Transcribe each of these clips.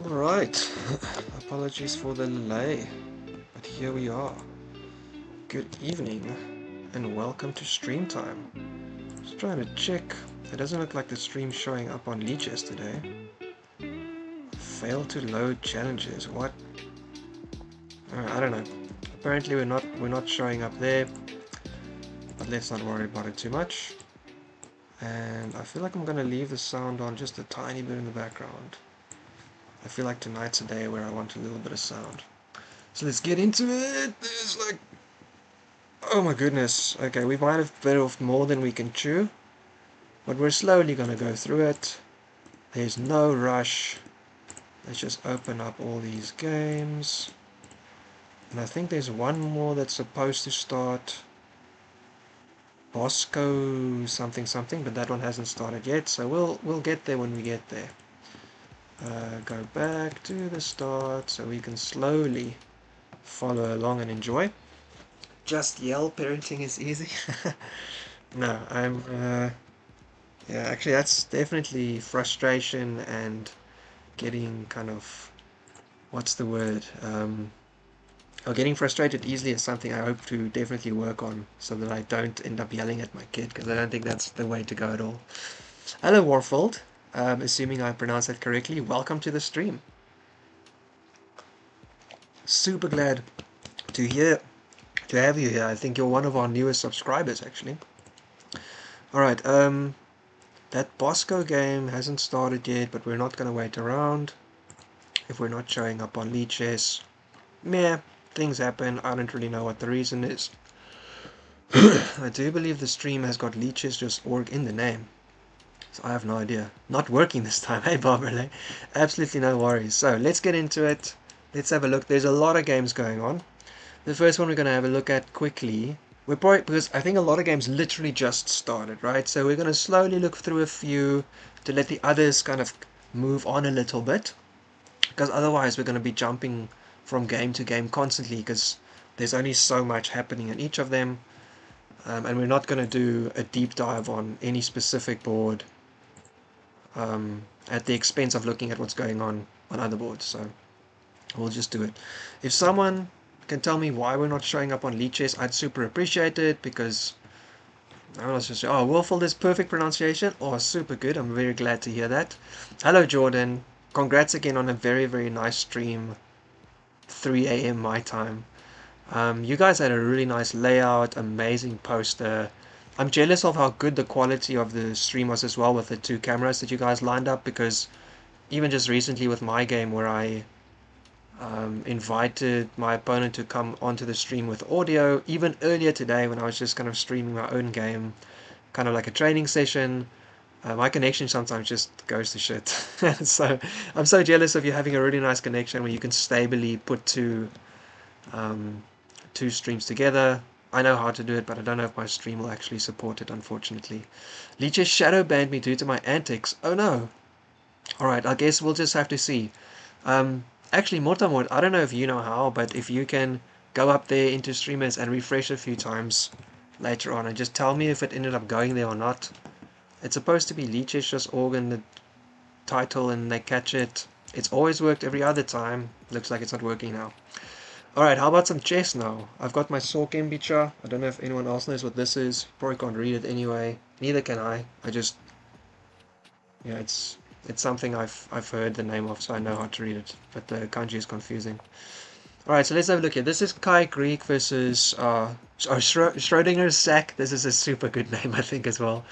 Alright, apologies for the delay, but here we are. Good evening, and welcome to stream time. Just trying to check, it doesn't look like the stream's showing up on leeches today. Fail to load challenges, what? I don't know. Apparently we're not showing up there, but let's not worry about it too much. And I feel like I'm gonna leave the sound on just a tiny bit in the background. I feel like tonight's a day where I want a little bit of sound. So let's get into it. There's like, oh my goodness. Okay, we might have bit off more than we can chew, but we're slowly gonna go through it. There's no rush. Let's just open up all these games. And I think there's one more that's supposed to start. Bosco something something, but that one hasn't started yet, so we'll get there when we get there. Go back to the start so we can slowly follow along and enjoy. Just yell, parenting is easy. No, yeah, actually that's definitely frustration and getting kind of, what's the word? Getting frustrated easily is something I hope to definitely work on so that I don't end up yelling at my kid, because I don't think that's the way to go at all. Hello Warfold, assuming I pronounced that correctly, welcome to the stream. Super glad to have you here. I think you're one of our newest subscribers actually. Alright, that Bosco game hasn't started yet, but we're not going to wait around. If we're not showing up on leeches, meh, things happen. I don't really know what the reason is. I do believe the stream has got leeches just org in the name, so I have no idea. Not working this time, hey Barbara? Absolutely no worries. So let's get into it. Let's have a look. There's a lot of games going on. The first one we're going to have a look at quickly. We're probably, because I think a lot of games literally just started, right? So we're going to slowly look through a few to let the others kind of move on a little bit, because otherwise we're going to be jumping from game to game constantly, because there's only so much happening in each of them, and we're not going to do a deep dive on any specific board at the expense of looking at what's going on other boards. So we'll just do it. If someone can tell me why we're not showing up on leeches, I'd super appreciate it, because I was just, oh, Wolfeld is perfect pronunciation. Oh, super good. I'm very glad to hear that. Hello, Jordan. Congrats again on a very, very nice stream. 3 a.m. my time. You guys had a really nice layout, amazing poster. I'm jealous of how good the quality of the stream was as well with the two cameras that you guys lined up, because even just recently with my game where I invited my opponent to come onto the stream with audio, even earlier today when I was just kind of streaming my own game, kind of like a training session, my connection sometimes just goes to shit. So I'm so jealous of you having a really nice connection where you can stably put two streams together. I know how to do it, but I don't know if my stream will actually support it, unfortunately. Leeches shadow banned me due to my antics. Oh no. Alright, I guess we'll just have to see. Actually, Mortamort, I don't know if you know how, but if you can go up there into streamers and refresh a few times later on and just tell me if it ended up going there or not. It's supposed to be leeches just organ the title and they catch it. It's always worked every other time. Looks like it's not working now. Alright, how about some chess now? I've got my Sork Embicha. I don't know if anyone else knows what this is. Probably can't read it anyway. Neither can I. Yeah, it's something I've heard the name of, so I know how to read it. But the kanji is confusing. Alright, so let's have a look here. This is kygreek versus SchroedingersSac. This is a super good name, I think, as well.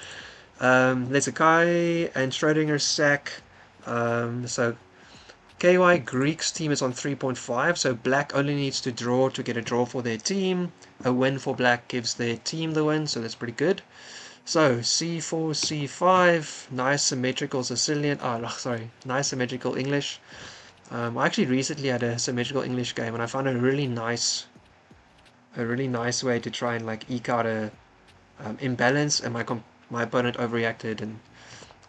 There's a Kai and SchroedingersSac. So KY Greek's team is on 3.5, so black only needs to draw to get a draw for their team. A win for black gives their team the win, so that's pretty good. So C4, C5, nice symmetrical Sicilian, nice symmetrical English. I actually recently had a symmetrical English game and I found a really nice way to try and like eke out a imbalance, and my opponent overreacted and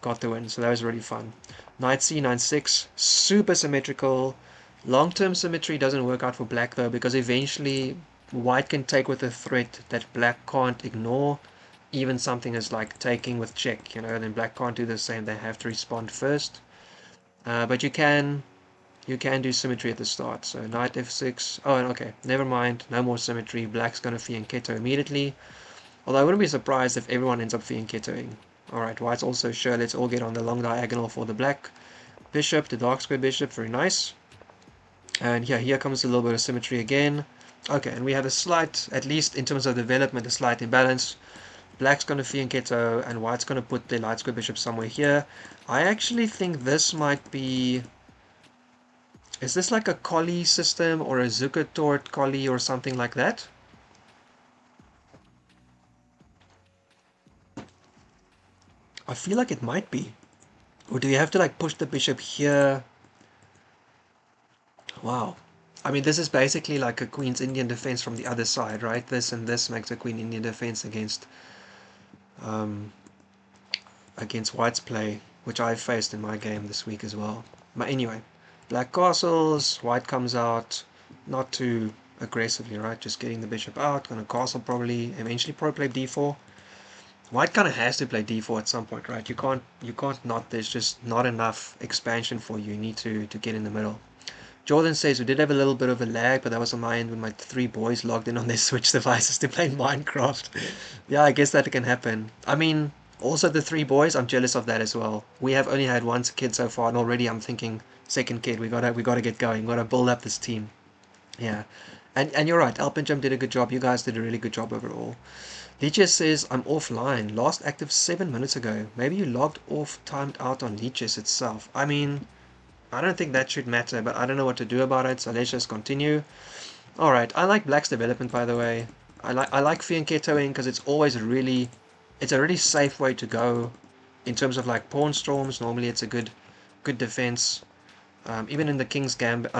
got the win, so that was really fun. Knight C9 6, super symmetrical. Long-term symmetry doesn't work out for black though, because eventually white can take with a threat that black can't ignore. Even something as like taking with check, then black can't do the same. They have to respond first. But you can you can do symmetry at the start. So knight f6. Oh, and okay, never mind. No more symmetry. Black's going to fianchetto immediately. Although I wouldn't be surprised if everyone ends up fianchettoing. Alright, white's also sure. Let's all get on the long diagonal for the black bishop, the dark square bishop. Very nice. And yeah, here comes a little bit of symmetry again. Okay, and we have a slight, at least in terms of development, a slight imbalance. Black's going to fianchetto, and white's going to put the light square bishop somewhere here. I actually think this might be... Is this like a collie system or a Zukertort collie or something like that? I feel like it might be. Or do you have to like push the bishop here? Wow. I mean, this is basically like a Queen's Indian defense from the other side, right? This and this makes a Queen Indian defense against White's play, which I faced in my game this week as well. But anyway, black castles, White comes out, not too aggressively, right? Just getting the bishop out, gonna castle probably, eventually probably play d4. White kind of has to play d4 at some point, right? You can't not, there's just not enough expansion for you. You need to get in the middle. Jordan says we did have a little bit of a lag, but that was on my end when my 3 boys logged in on their Switch devices to play Minecraft. Yeah, I guess that can happen. I mean, also the 3 boys, I'm jealous of that as well. We have only had 1 kid so far, and already I'm thinking, second kid, we gotta get going. We gotta build up this team. Yeah, and you're right. Alpinjum did a good job. You guys did a really good job overall. Leeches says I'm offline. Last active 7 minutes ago. Maybe you logged off, timed out on Leeches itself. I mean, I don't think that should matter, but I don't know what to do about it, so let's just continue. Alright, I like Black's development, by the way. I like fianchettoing because it's always really... It's a really safe way to go in terms of like pawn storms. Normally it's a good defense. Even in the King's what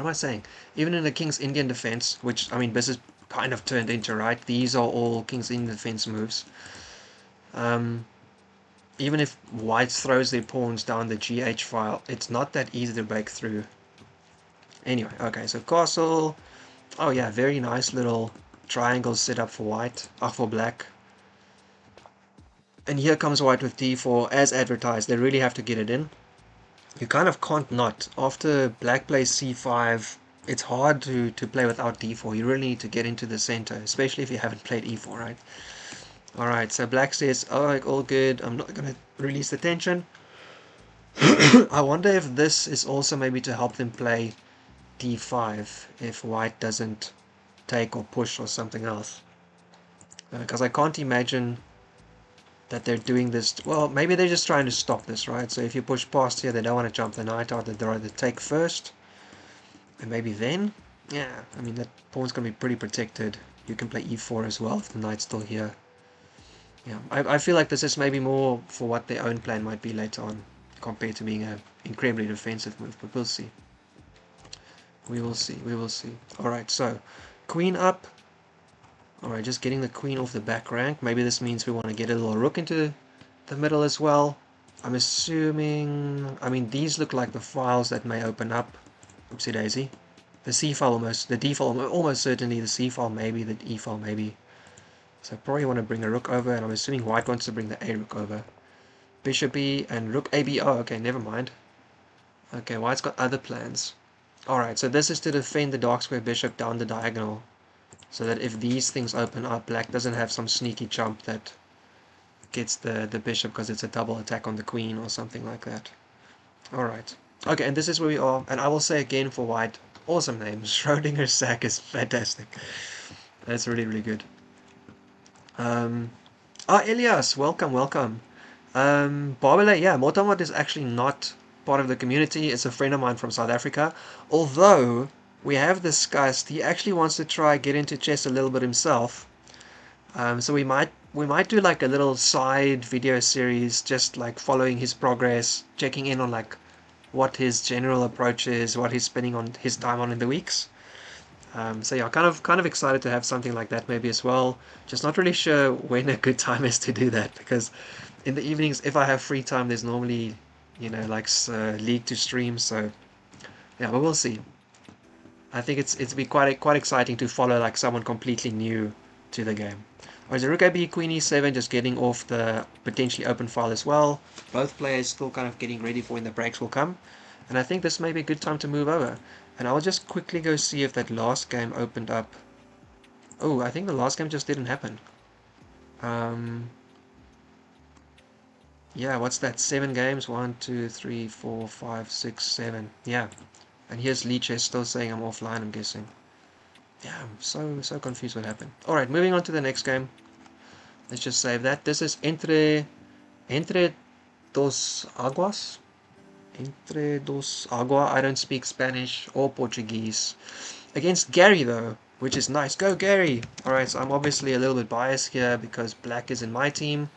am I saying? Even in the King's Indian defense, which, I mean, this is kind of turned into, right? These are all King's Indian defense moves. Even if White throws their pawns down the GH file, it's not that easy to break through. Anyway, okay, so castle. Oh yeah, very nice little triangle set up for White. For Black. And here comes White with d4 as advertised. They really have to get it in. You kind of can't not. After Black plays c5, it's hard to play without d4. You really need to get into the center, especially if you haven't played e4, right? Alright, so Black says, alright, all good, I'm not going to release the tension. I wonder if this is also maybe to help them play d5, if White doesn't take or push or something else. Because I can't imagine that they're doing this, well, maybe they're just trying to stop this, right? So if you push past here, they don't want to jump the knight out, they'd rather take first. And maybe then, yeah, I mean, that pawn's going to be pretty protected. You can play e4 as well if the knight's still here. Yeah, I feel like this is maybe more for what their own plan might be later on, compared to being an incredibly defensive move, but we'll see. We will see, we will see. Alright, so, queen up. Alright, just getting the queen off the back rank. Maybe this means we want to get a little rook into the middle as well. I'm assuming... I mean, these look like the files that may open up. Oopsie daisy. The C file almost, the D file almost certainly, the C file maybe, the E file maybe. So I probably want to bring a rook over, and I'm assuming White wants to bring the A rook over. Bishop E and rook AB. Oh, okay, never mind. Okay, White's got other plans. Alright, so this is to defend the dark square bishop down the diagonal. So that if these things open up, Black doesn't have some sneaky jump that gets the bishop because it's a double attack on the queen or something like that. Alright. Okay, and this is where we are. And I will say again for White, awesome name. SchroedingersSac is fantastic. That's really, really good. Elias, welcome, welcome. Barbele, yeah, Motamot is actually not part of the community. It's a friend of mine from South Africa. Although, we have discussed, he actually wants to try get into chess a little bit himself. So we might do like a little side video series, just like following his progress, checking in on like what his general approach is, what he's spending on his time on in the weeks. So yeah, kind of excited to have something like that maybe as well. Just not really sure when a good time is to do that, because in the evenings, if I have free time, there's normally, you know, like League to stream. So yeah, but we'll see. I think it's be quite exciting to follow like someone completely new to the game. Alright, so Rook AB, Queen E7, just getting off the potentially open file as well. Both players still kind of getting ready for when the breaks will come. And I think this may be a good time to move over. And I'll just quickly go see if that last game opened up. Oh, I think the last game just didn't happen. Yeah, what's that? 7 games? 1, 2, 3, 4, 5, 6, 7. Yeah. And here's Leeches still saying I'm offline, I'm guessing. Yeah, I'm so confused what happened. Alright, moving on to the next game. Let's just save that. This is Entre dos Aguas. Entre dos Agua. I don't speak Spanish or Portuguese. Against Gary though, which is nice. Go Gary! Alright, so I'm obviously a little bit biased here because black is in my team.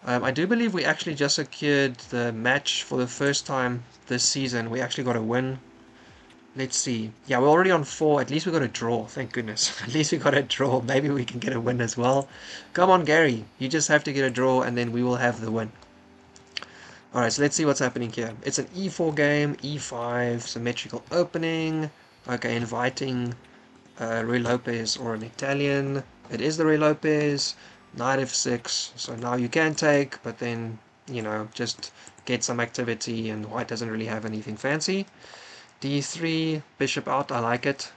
I do believe we actually just secured the match for the first time this season. We actually got a win. Let's see. Yeah, we're already on 4. At least we got a draw. Thank goodness. At least we got a draw. Maybe we can get a win as well. Come on, Gary. You just have to get a draw and then we will have the win. Alright, so let's see what's happening here. It's an e4 game. e5. Symmetrical opening. Okay, inviting Rui Lopez or an Italian. It is the Rui Lopez. Knight f6. So now you can take, but then, you know, just get some activity, and white doesn't really have anything fancy. d3, bishop out, I like it.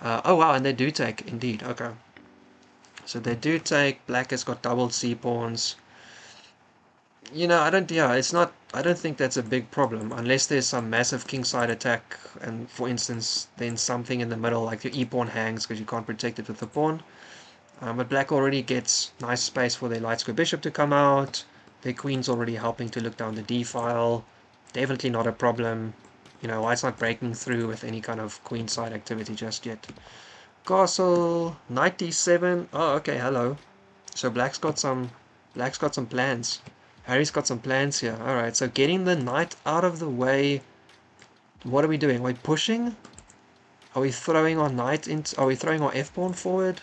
Oh wow, and they do take, indeed, okay. So they do take, black has got doubled c-pawns. You know, I don't think that's a big problem, unless there's some massive kingside attack, and for instance, then something in the middle, like your e-pawn hangs, because you can't protect it with the pawn. But black already gets nice space for their light square bishop to come out. Their queen's already helping to look down the d-file. Definitely not a problem. You know, white's not breaking through with any kind of queenside activity just yet. Castle, knight d7. Oh, okay, hello. So black's got some plans. Harry's got some plans here. Alright, so getting the knight out of the way. What are we doing? Are we pushing? Are we throwing our knight into... Are we throwing our f-pawn forward?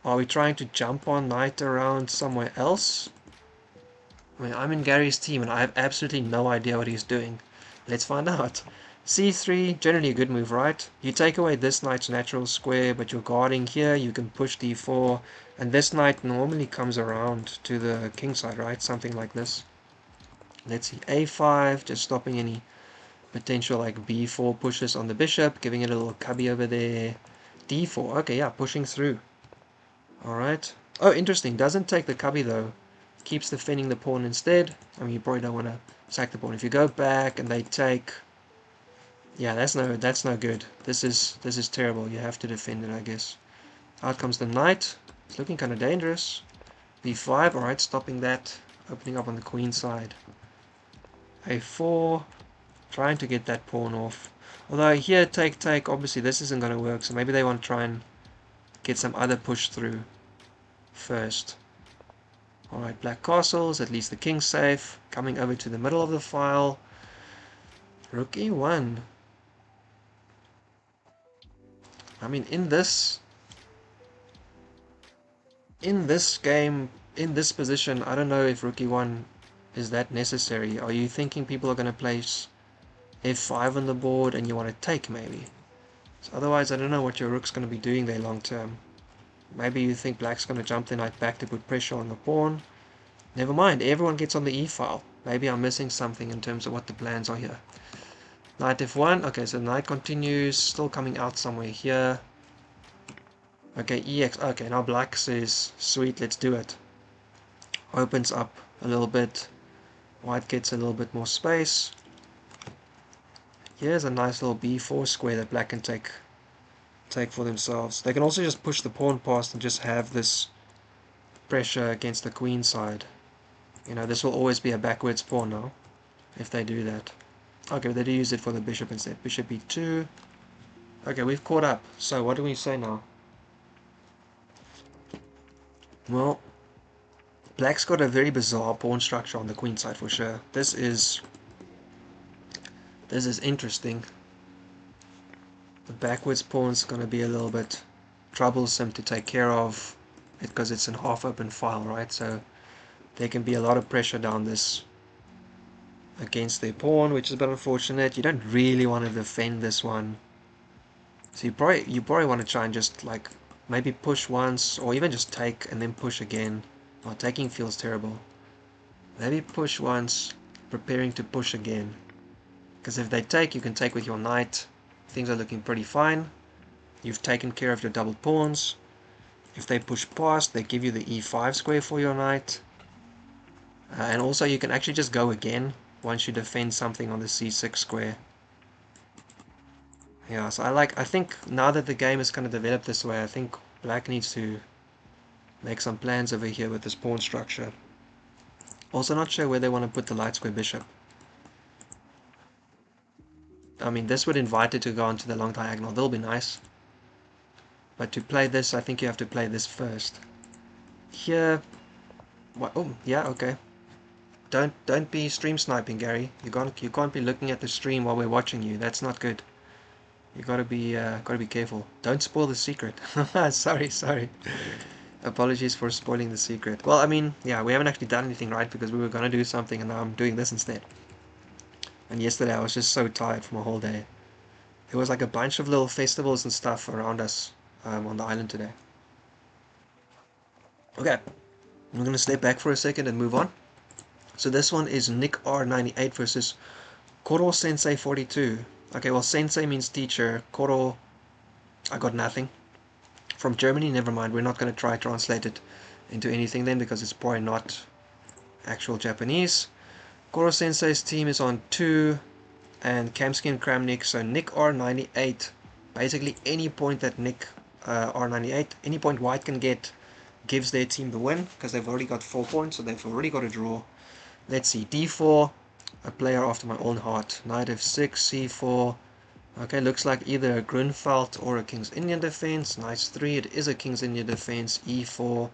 Are we trying to jump our knight around somewhere else? I mean, I'm in Gary's team and I have absolutely no idea what he's doing. Let's find out. c3, generally a good move, right? You take away this knight's natural square, but you're guarding here, you can push d4, and this knight normally comes around to the king side, right? Something like this. Let's see, a5, just stopping any potential like b4 pushes on the bishop, giving it a little cubby over there. d4, okay, yeah, pushing through. Alright. Oh, interesting, doesn't take the cubby though. Keeps defending the pawn instead. I mean, you probably don't want to sack the pawn. If you go back and they take... Yeah, that's no good. This is terrible. You have to defend it, I guess. Out comes the knight. It's looking kind of dangerous. b5, alright, stopping that. Opening up on the queen side. a4, trying to get that pawn off. Although here, take, obviously this isn't going to work, so maybe they want to try and get some other push through first. Alright, black castles, at least the king's safe. Coming over to the middle of the file. Rook e1. I mean, in this game, in this position, I don't know if rook e1 is that necessary. Are you thinking people are going to place f5 on the board and you want to take, maybe? So otherwise, I don't know what your rook's going to be doing there long term. Maybe you think black's going to jump the knight back to put pressure on the pawn. Never mind, everyone gets on the e-file. Maybe I'm missing something in terms of what the plans are here. Knight f1, okay, so the knight continues, still coming out somewhere here. Okay, ex, okay, now black says, sweet, let's do it. Opens up a little bit. White gets a little bit more space. Here's a nice little b4 square that black can take for themselves. They can also just push the pawn past and just have this pressure against the queen side. You know, this will always be a backwards pawn now, if they do that. Okay, they do use it for the bishop instead. Bishop e2. Okay, we've caught up. So, what do we say now? Well, black's got a very bizarre pawn structure on the queen side for sure. This is interesting. The backwards pawn's going to be a little bit troublesome to take care of because it's an half open file, right? So there can be a lot of pressure down this against their pawn, which is a bit unfortunate. You don't really want to defend this one. So you probably want to try and just like maybe push once, or even just take and then push again. Well, taking feels terrible. Maybe push once, preparing to push again. Because if they take, you can take with your knight. Things are looking pretty fine. You've taken care of your double pawns. If they push past, they give you the e5 square for your knight. And also you can actually just go again once you defend something on the c6 square. Yeah, so I think now that the game is kind of developed this way, I think black needs to make some plans over here with this pawn structure. Also not sure where they want to put the light square bishop. I mean, this would invite it to go onto the long diagonal. That'll be nice. But to play this, I think you have to play this first. Here... What? Oh, yeah, okay. Don't be stream sniping, Gary. You can't be looking at the stream while we're watching you. That's not good. You gotta be careful. Don't spoil the secret. Sorry. Apologies for spoiling the secret. Well, I mean, yeah, we haven't actually done anything right because we were gonna do something and now I'm doing this instead. And yesterday I was just so tired from a whole day. There was like a bunch of little festivals and stuff around us on the island today. Okay, I'm gonna step back for a second and move on. So this one is Nick R98 versus Koro Sensei 42. Okay, well, Sensei means teacher. Koro, I got nothing. From Germany, never mind. We're not going to try translate it into anything then because it's probably not actual Japanese. Koro Sensei's team is on 2 and Kamsky and Kramnik. So Nick R98. Basically any point that Nick R98, any point white can get gives their team the win because they've already got 4 points, so they've already got a draw. Let's see, d4, a player after my own heart. Knight f6, c4. Okay, looks like either a Grunfeld or a King's Indian defense. Knight 3, it is a King's Indian defense. e4,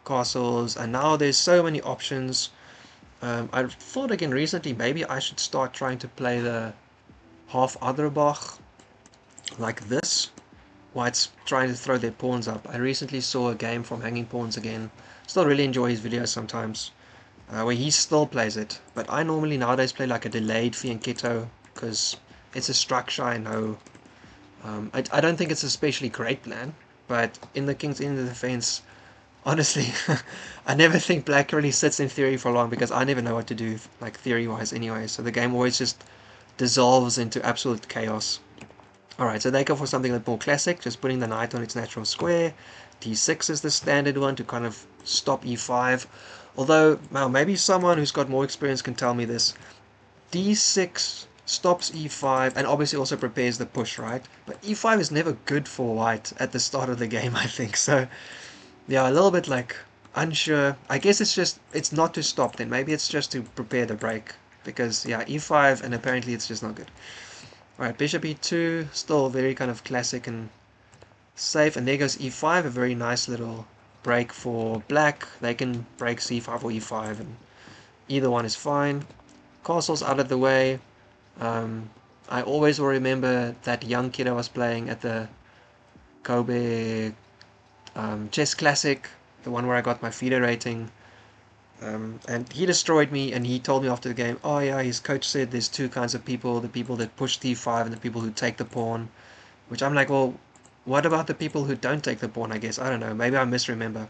castles, and now there's so many options. I thought again recently maybe I should start trying to play the half Aderbach like this. White's trying to throw their pawns up. I recently saw a game from Hanging Pawns again. Still really enjoy his videos sometimes. Where he still plays it, but I normally nowadays play like a delayed fianchetto because it's a structure I know. I don't think it's a especially great plan, but in the King's Indian defense, honestly, I never think black really sits in theory for long because I never know what to do, like theory-wise anyway, so the game always just dissolves into absolute chaos. Alright, so they go for something a bit more classic, just putting the knight on its natural square. d6 is the standard one to kind of stop e5. Although, now maybe someone who's got more experience can tell me this. d6 stops e5 and obviously also prepares the push, right? But e5 is never good for white at the start of the game, I think. So, yeah, a little bit like unsure. I guess it's not to stop then. Maybe it's just to prepare the break. Because, yeah, e5 and apparently it's just not good. Alright, bishop e2, still very kind of classic and safe. And there goes e5, a very nice little break for black. They can break c5 or e5 and either one is fine. Castle's out of the way. I always will remember that young kid I was playing at the Kobe Chess Classic, the one where I got my FIDE rating. And he destroyed me, and he told me after the game, oh yeah, his coach said there's two kinds of people, the people that push d5 and the people who take the pawn. Which I'm like, well, what about the people who don't take the pawn, I guess? I don't know, maybe I misremember.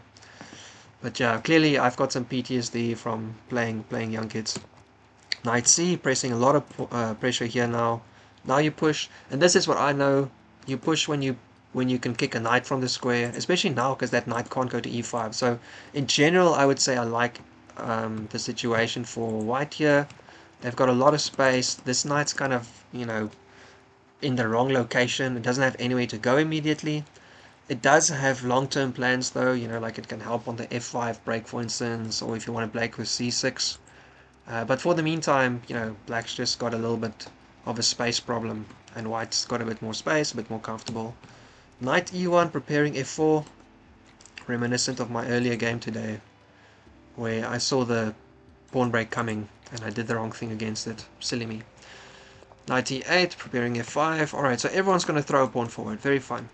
But yeah, clearly I've got some PTSD from playing young kids. Knight c, pressing a lot of pressure here now. Now you push, and this is what I know, you push when you can kick a knight from the square, especially now because that knight can't go to e5. So in general, I would say I like the situation for white here. They've got a lot of space. This knight's kind of, you know, in the wrong location. It doesn't have anywhere to go immediately. It does have long-term plans though, you know, like it can help on the f5 break, for instance, or if you want to break with c6. But for the meantime, you know, black's just got a little bit of a space problem, and white's got a bit more space, a bit more comfortable. Knight e1, preparing f4, reminiscent of my earlier game today, where I saw the pawn break coming, and I did the wrong thing against it. Silly me. Knight e8, preparing f5. Alright, so everyone's going to throw a pawn forward. Very fine.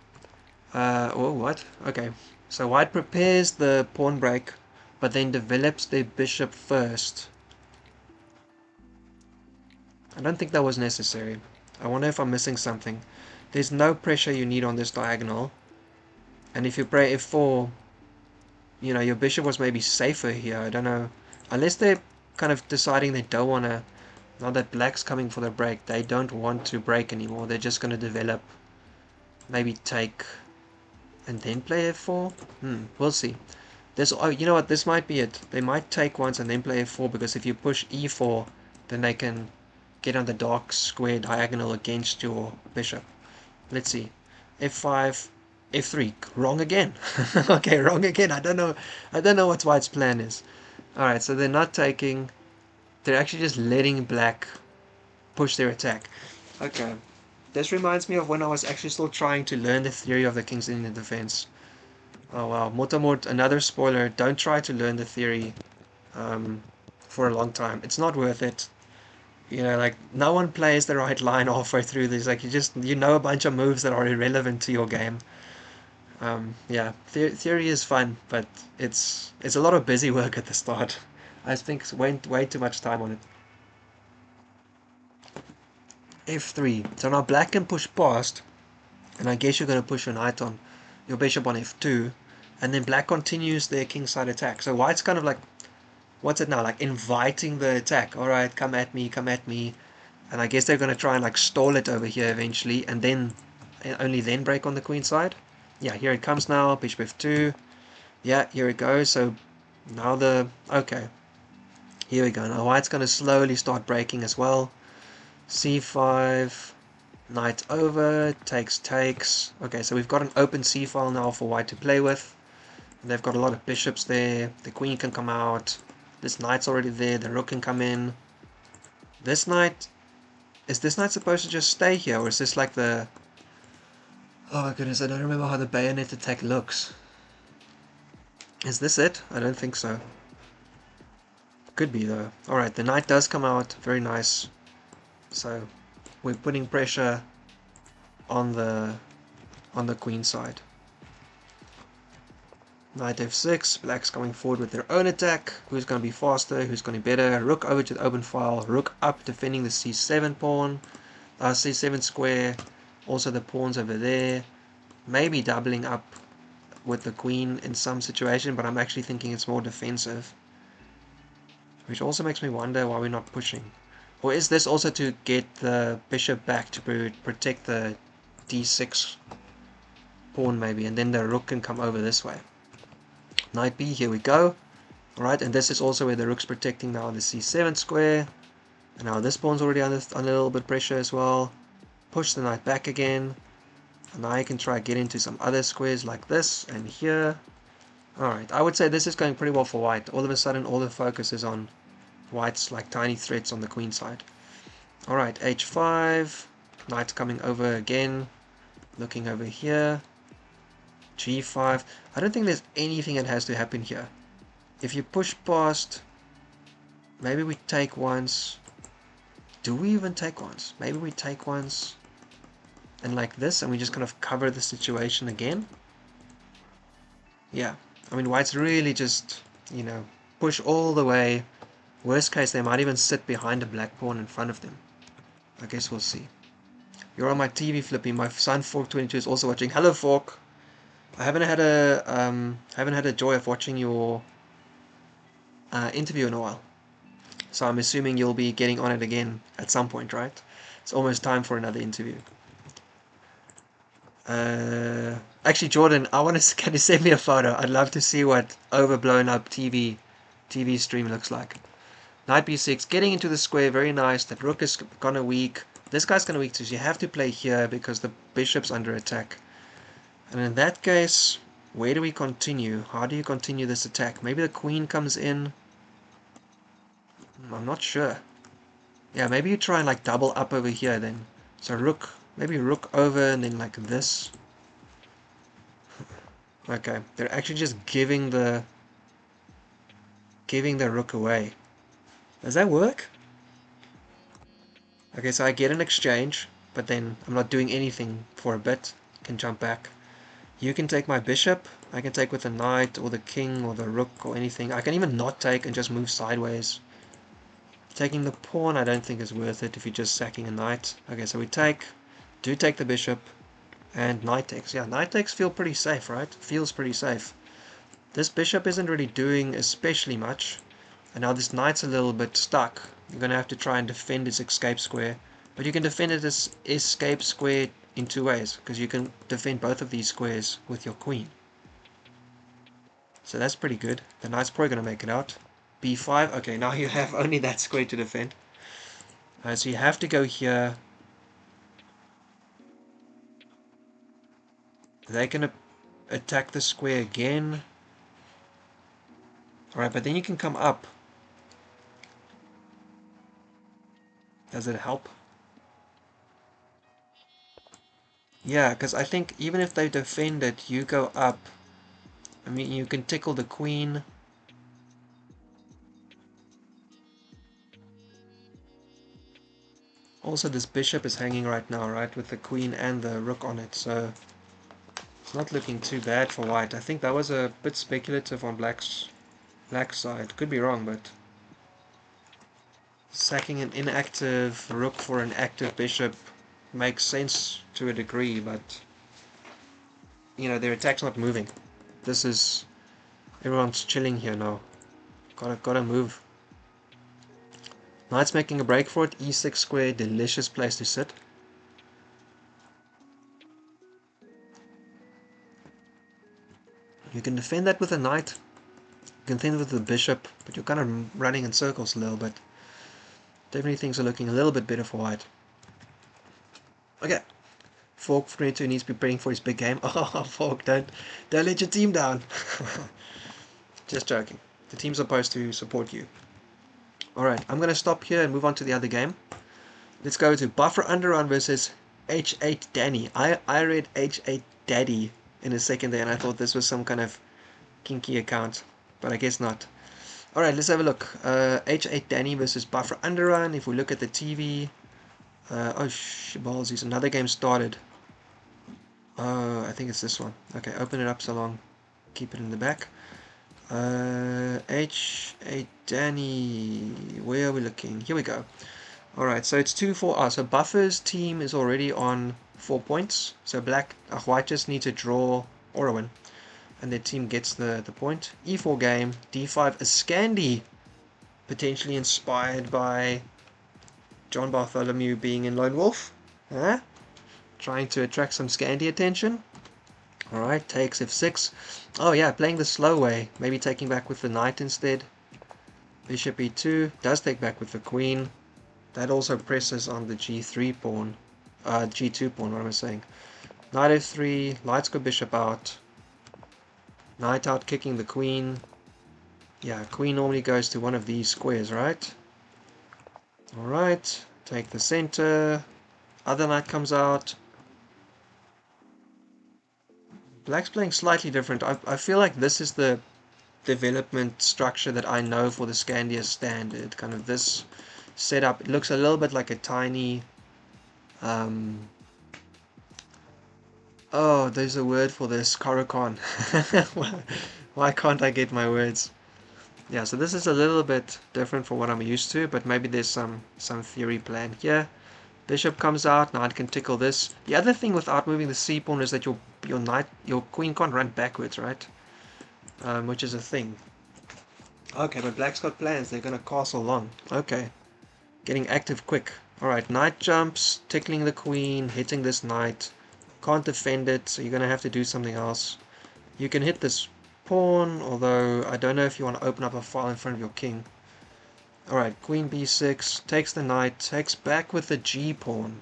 Oh, what? Okay. So white prepares the pawn break, but then develops their bishop first. I don't think that was necessary. I wonder if I'm missing something. There's no pressure you need on this diagonal. And if you play f4, you know, your bishop was maybe safer here. I don't know. Unless they're kind of deciding they don't want to Now that black's coming for the break, they don't want to break anymore. They're just going to develop, maybe take, and then play f4. We'll see. This, oh, you know what? This might be it. They might take once and then play f4, because if you push e4, then they can get on the dark square diagonal against your bishop. Let's see. f5, f3. Wrong again. Okay, wrong again. I don't know what white's plan is. Alright, so they're not taking. They're actually just letting black push their attack. Okay. This reminds me of when I was actually still trying to learn the theory of the King's Indian defense. Oh wow, Motamort, another spoiler. Don't try to learn the theory for a long time. It's not worth it. You know, like, no one plays the right line halfway through this. Like, you know a bunch of moves that are irrelevant to your game. Yeah, theory is fun, but it's a lot of busy work at the start. I think way too much time on it. f3. So now black can push past, and I guess you're going to push your knight on your bishop on f2, and then black continues their kingside attack. So white's kind of like, what's it now, like inviting the attack. Alright, come at me, and I guess they're going to try and like stall it over here eventually, and then only then break on the queen side. Yeah, here it comes now, bishop f2. Yeah, here it goes. So now okay, here we go. Now white's going to slowly start breaking as well. c5, knight over, takes. Okay, so we've got an open c file now for white to play with. And they've got a lot of bishops there. The queen can come out. This knight's already there. The rook can come in. This knight, is this knight supposed to just stay here, or is this like the... Oh my goodness, I don't remember how the bayonet attack looks. Is this it? I don't think so. Could be though. Alright, the knight does come out. Very nice. So we're putting pressure on the queen side. Knight f6, black's coming forward with their own attack. Who's going to be faster? Who's going to be better? Rook over to the open file. Rook up, defending the c7 pawn. C7 square. Also the pawns over there. Maybe doubling up with the queen in some situation, but I'm actually thinking it's more defensive. Which also makes me wonder why we're not pushing. Or is this also to get the bishop back to protect the d6 pawn maybe, and then the rook can come over this way. Knight b, here we go. Alright, and this is also where the rook's protecting now the c7 square. And now this pawn's already under a little bit pressure as well. Push the knight back again. And now I can try get into some other squares like this and here. Alright, I would say this is going pretty well for white. All of a sudden all the focus is on white's like tiny threats on the queen side. Alright, h5. Knight's coming over again. Looking over here. g5. I don't think there's anything that has to happen here. If you push past, maybe we take once. Do we even take once? Maybe we take once and like this, and we just kind of cover the situation again. Yeah, I mean white's really just, you know, push all the way. Worst case, they might even sit behind a black pawn in front of them. I guess we'll see. You're on my TV, Flippy. My son Fork22 is also watching. Hello, Fork. I haven't had a joy of watching your interview in a while, so I'm assuming you'll be getting on it again at some point, right? It's almost time for another interview. Actually, Jordan, can you send me a photo? I'd love to see what overblown up TV stream looks like. Knight b6, getting into the square, very nice. That rook is gonna weak. This guy's gonna weak, so you have to play here because the bishop's under attack. And in that case, where do we continue? How do you continue this attack? Maybe the queen comes in. I'm not sure. Yeah, maybe you try and like double up over here then. So rook, maybe rook over and then like this. Okay, they're actually just giving the rook away. Does that work? Okay, so I get an exchange, but then I'm not doing anything for a bit. Can jump back. You can take my bishop. I can take with the knight or the king or the rook or anything. I can even not take and just move sideways. Taking the pawn I don't think is worth it if you're just sacking a knight. Okay, so we take the bishop, and knight takes. Yeah, knight takes feel pretty safe, right? Feels pretty safe. This bishop isn't really doing especially much, and now this knight's a little bit stuck. you're going to have to try and defend its escape square. But you can defend its escape square in two ways, because you can defend both of these squares with your queen. So that's pretty good. The knight's probably going to make it out. b5, okay, now you have only that square to defend. So you have to go here. They're going to attack the square again. Alright, but then you can come up. Does it help? Yeah, because I think even if they defend it, you go up. I mean, you can tickle the queen. Also, this bishop is hanging right now, right, with the queen and the rook on it, so it's not looking too bad for white. I think that was a bit speculative on black's side. Could be wrong, but sacking an inactive rook for an active bishop makes sense to a degree, but you know, their attack's not moving. This is, everyone's chilling here now. Gotta move. Knight's making a break for it. e6 square, delicious place to sit. You can defend that with a knight. You can defend it with the bishop, but you're kind of running in circles a little bit. Definitely things are looking a little bit better for white. Okay. Fork 22 needs to be praying for his big game. Oh, Fork, don't let your team down. Just joking. The team's supposed to support you. Alright, I'm going to stop here and move on to the other game. Let's go to bufferunderrun versus H8 Danny. I read H8 Daddy in a second there, and I thought this was some kind of kinky account, but I guess not. Alright, let's have a look. H8 Danny versus bufferunderrun. If we look at the TV, oh ballsies, another game started. Oh, I think it's this one. Okay, open it up so long. Keep it in the back. H8 Danny, where are we looking? Here we go. Alright, so it's 2-4. So Buffer's team is already on 4 points. So white just needs to draw or a win, and their team gets the point. E4 game, D5, a Scandi, potentially inspired by John Bartholomew being in Lone Wolf. Huh? Trying to attract some Scandi attention. Alright, takes F6. Oh yeah, playing the slow way. Maybe taking back with the knight instead. Bishop E2. Does take back with the queen. That also presses on the G3 pawn. G2 pawn, what am I saying? Knight F3. Lights go bishop out. Knight out kicking the queen. Yeah, queen normally goes to one of these squares, right? Alright. Take the center. Other knight comes out. Black's playing slightly different. I feel like this is the development structure that I know for the Scandia standard. Kind of this setup. It looks a little bit like a tiny... oh, there's a word for this. Corocon. Why can't I get my words? Yeah, so this is a little bit different from what I'm used to, but maybe there's some theory plan here. Bishop comes out, knight can tickle this. The other thing without moving the c pawn is that your queen can't run backwards, right? Which is a thing. Okay, but black's got plans. They're gonna castle long. Okay, getting active quick. All right, knight jumps, tickling the queen, hitting this knight. Can't defend it, so you're gonna have to do something else. You can hit this pawn, although I don't know if you want to open up a file in front of your king. Alright, queen b6, takes the knight, takes back with the g pawn.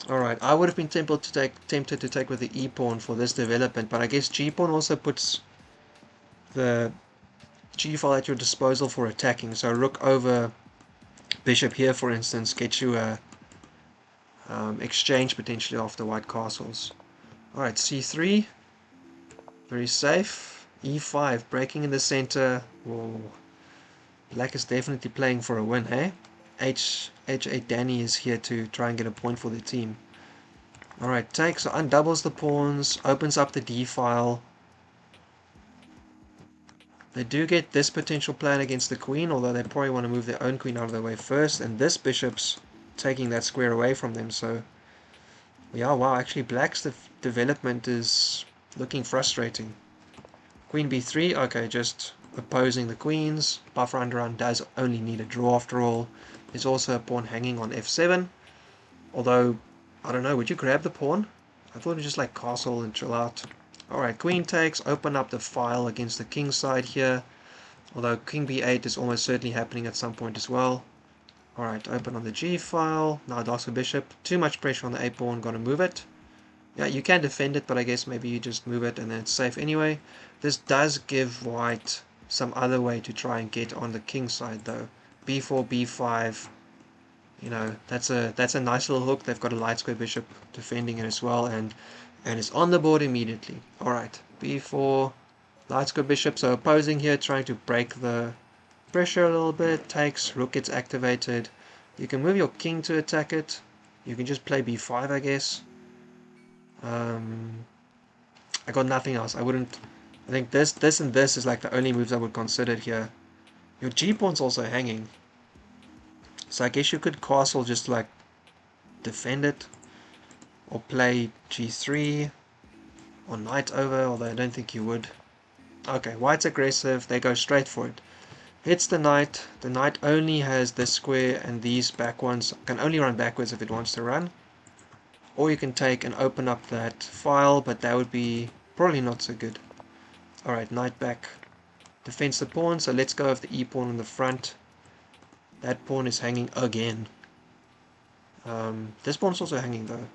Alright, I would have been tempted to take with the e pawn for this development, but I guess g pawn also puts the g file at your disposal for attacking. So rook over bishop here, for instance, gets you a exchange potentially after white castles. Alright, c3, very safe. e5, breaking in the center. Whoa. Black is definitely playing for a win, eh? H8 Danny is here to try and get a point for the team. Alright, takes, so undoubles the pawns, opens up the d file. They do get this potential plan against the queen, although they probably want to move their own queen out of the way first, and this bishop's taking that square away from them, so... yeah, wow, actually black's development is looking frustrating. Queen b3, okay, just opposing the queens. Buffer underrun does only need a draw after all. There's also a pawn hanging on f7. Although, I don't know, would you grab the pawn? I thought it was just like castle and chill out. Alright, queen takes, open up the file against the king side here. Although king b8 is almost certainly happening at some point as well. Alright, open on the g file. Now it asks for bishop. Too much pressure on the a pawn, gotta move it. Yeah, you can defend it, but I guess maybe you just move it and then it's safe anyway. This does give white some other way to try and get on the king side though. b4, b5, you know, that's a nice little hook. They've got a light square bishop defending it as well, and it's on the board immediately. Alright, b4, light square bishop, so opposing here, trying to break the pressure a little bit, takes, rook gets activated. You can move your king to attack it. You can just play b5, I guess. I got nothing else. I think this and this is like the only moves I would consider here. Your g-pawn's also hanging. So I guess you could castle just to like defend it. Or play g3. Or knight over, although I don't think you would. Okay, white's aggressive. They go straight for it. Hits the knight. The knight only has this square, and these back ones can only run backwards if it wants to run. Or you can take and open up that file, but that would be probably not so good. Alright, knight back. Defends the pawn, so let's go with the e-pawn in the front. That pawn is hanging again. This pawn's also hanging though.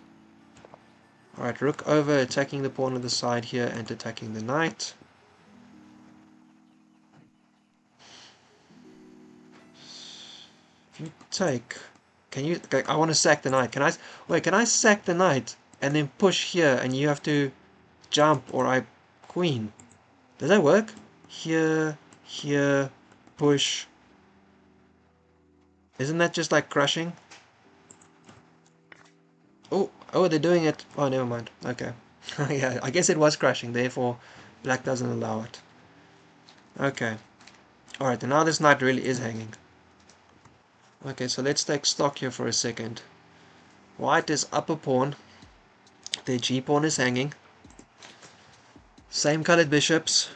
Alright, rook over, attacking the pawn on the side here and attacking the knight. If you take... Can you... I want to sack the knight. Can I sack the knight and then push here and you have to jump or I queen? Does that work? Here, push. Isn't that just like crushing? Oh, they're doing it. Oh, never mind. Okay. Yeah, I guess it was crushing, therefore black doesn't allow it. Okay. Alright, and now this knight really is hanging. Okay, so let's take stock here for a second. White is up a pawn. Their g-pawn is hanging. Same colored bishops.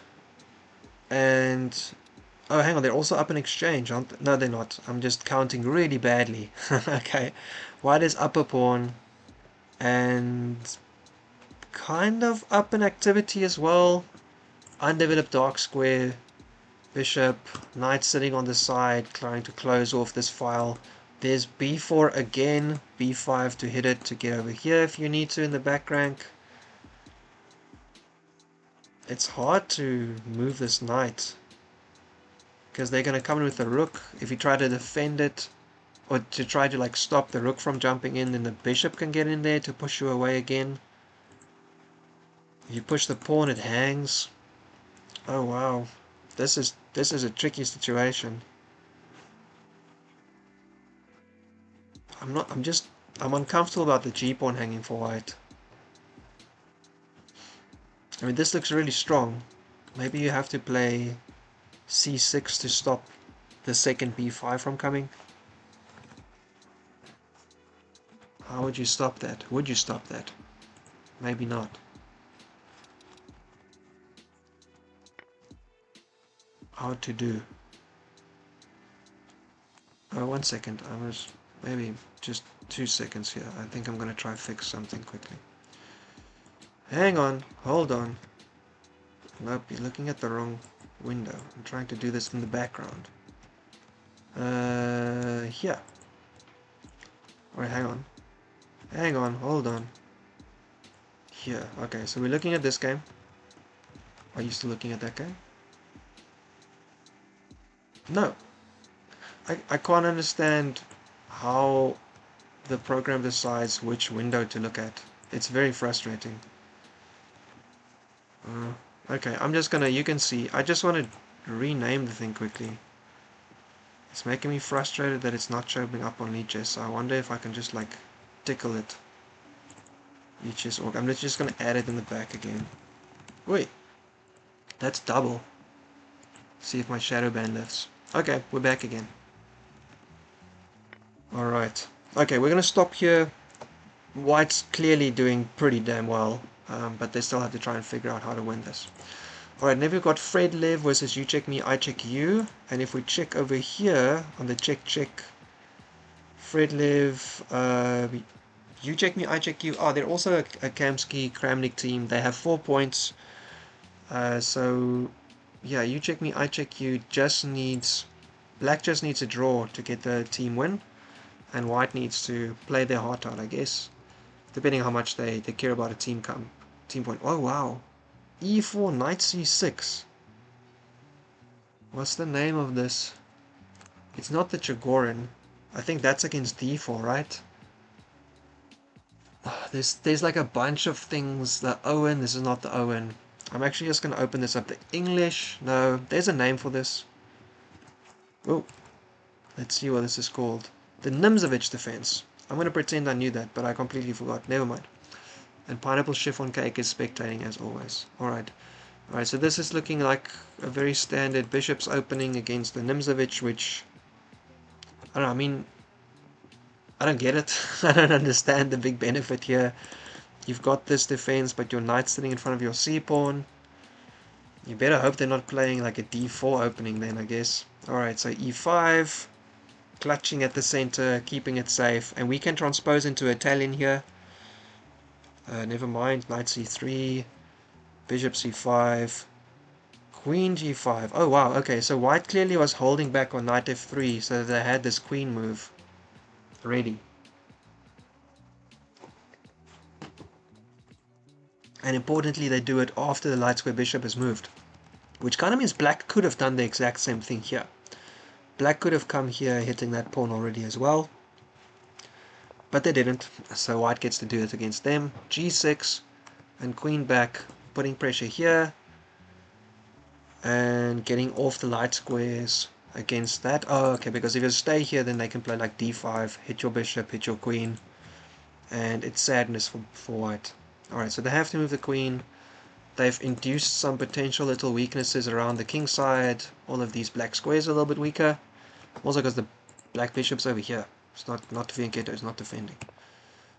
And... oh, hang on, they're also up in exchange, aren't they? No, they're not. I'm just counting really badly. Okay. White is up a pawn. And... kind of up in activity as well. Undeveloped dark square. Bishop, knight sitting on the side, trying to close off this file. There's b4 again, b5 to hit it to get over here if you need to in the back rank. It's hard to move this knight because they're going to come in with the rook. If you try to defend it or to try to like stop the rook from jumping in, then the bishop can get in there to push you away again. If you push the pawn, it hangs. Oh wow. This is a tricky situation. I'm uncomfortable about the g-pawn hanging for white. I mean, this looks really strong. Maybe you have to play c6 to stop the second b5 from coming. How would you stop that? Would you stop that? Maybe not. How to do? Oh, 1 second. I was maybe just 2 seconds here. I think I'm gonna try fix something quickly. Hang on, hold on. Nope, you're looking at the wrong window. I'm trying to do this in the background. Here. Alright, hang on. Hang on, hold on. Here. Okay, so we're looking at this game. Are you still looking at that game? No. I can't understand how the program decides which window to look at. It's very frustrating. Okay, I'm just gonna, you can see, I just want to rename the thing quickly. It's making me frustrated that it's not showing up on Leadchess, so I wonder if I can just like tickle it. Leadchess org. I'm just gonna add it in the back again. Wait, that's double. See if my shadow band lifts. Okay, we're back again. Alright. Okay, we're gonna stop here. White's clearly doing pretty damn well, but they still have to try and figure out how to win this. Alright, now we've got fredleve versus YouCheckMeICheckYou. And if we check over here on the check, fredleve, YouCheckMeICheckYou. Oh, they're also a Kamsky Kramnik team. They have 4 points. So, yeah, YouCheckMeICheckYou just needs... Black just needs a draw to get the team win. And white needs to play their heart out, I guess. Depending how much they care about a team point. Oh, wow. E4, knight c6. What's the name of this? It's not the Chigorin. I think that's against d4, right? There's like a bunch of things. The Owen, this is not the Owen. I'm actually just going to open this up. The English, no, there's a name for this. Oh, let's see what this is called. The Nimzovich defense. I'm going to pretend I knew that, but I completely forgot. Never mind. And pineapple chiffon cake is spectating as always. Alright. Alright, so this is looking like a very standard bishop's opening against the Nimzovich, which... I don't know, I mean... I don't get it. I don't understand the big benefit here. You've got this defense, but your knight's sitting in front of your c-pawn. You better hope they're not playing like a d4 opening then, I guess. Alright, so e5. Clutching at the center, keeping it safe. And we can transpose into Italian here. Never mind, knight c3. Bishop c5. Queen g5. Oh wow, okay, so white clearly was holding back on knight f3, so they had this queen move ready. And importantly, they do it after the light square bishop is moved. Which kind of means black could have done the exact same thing here. Black could have come here hitting that pawn already as well. But they didn't, so white gets to do it against them. g6 and queen back, putting pressure here. And getting off the light squares against that. Oh, okay, because if you stay here, then they can play like d5, hit your bishop, hit your queen. And it's sadness for white. Alright, so they have to move the queen. They've induced some potential little weaknesses around the king side. All of these black squares are a little bit weaker. Also because the black bishop's over here. It's not Fianchetto, it's not defending.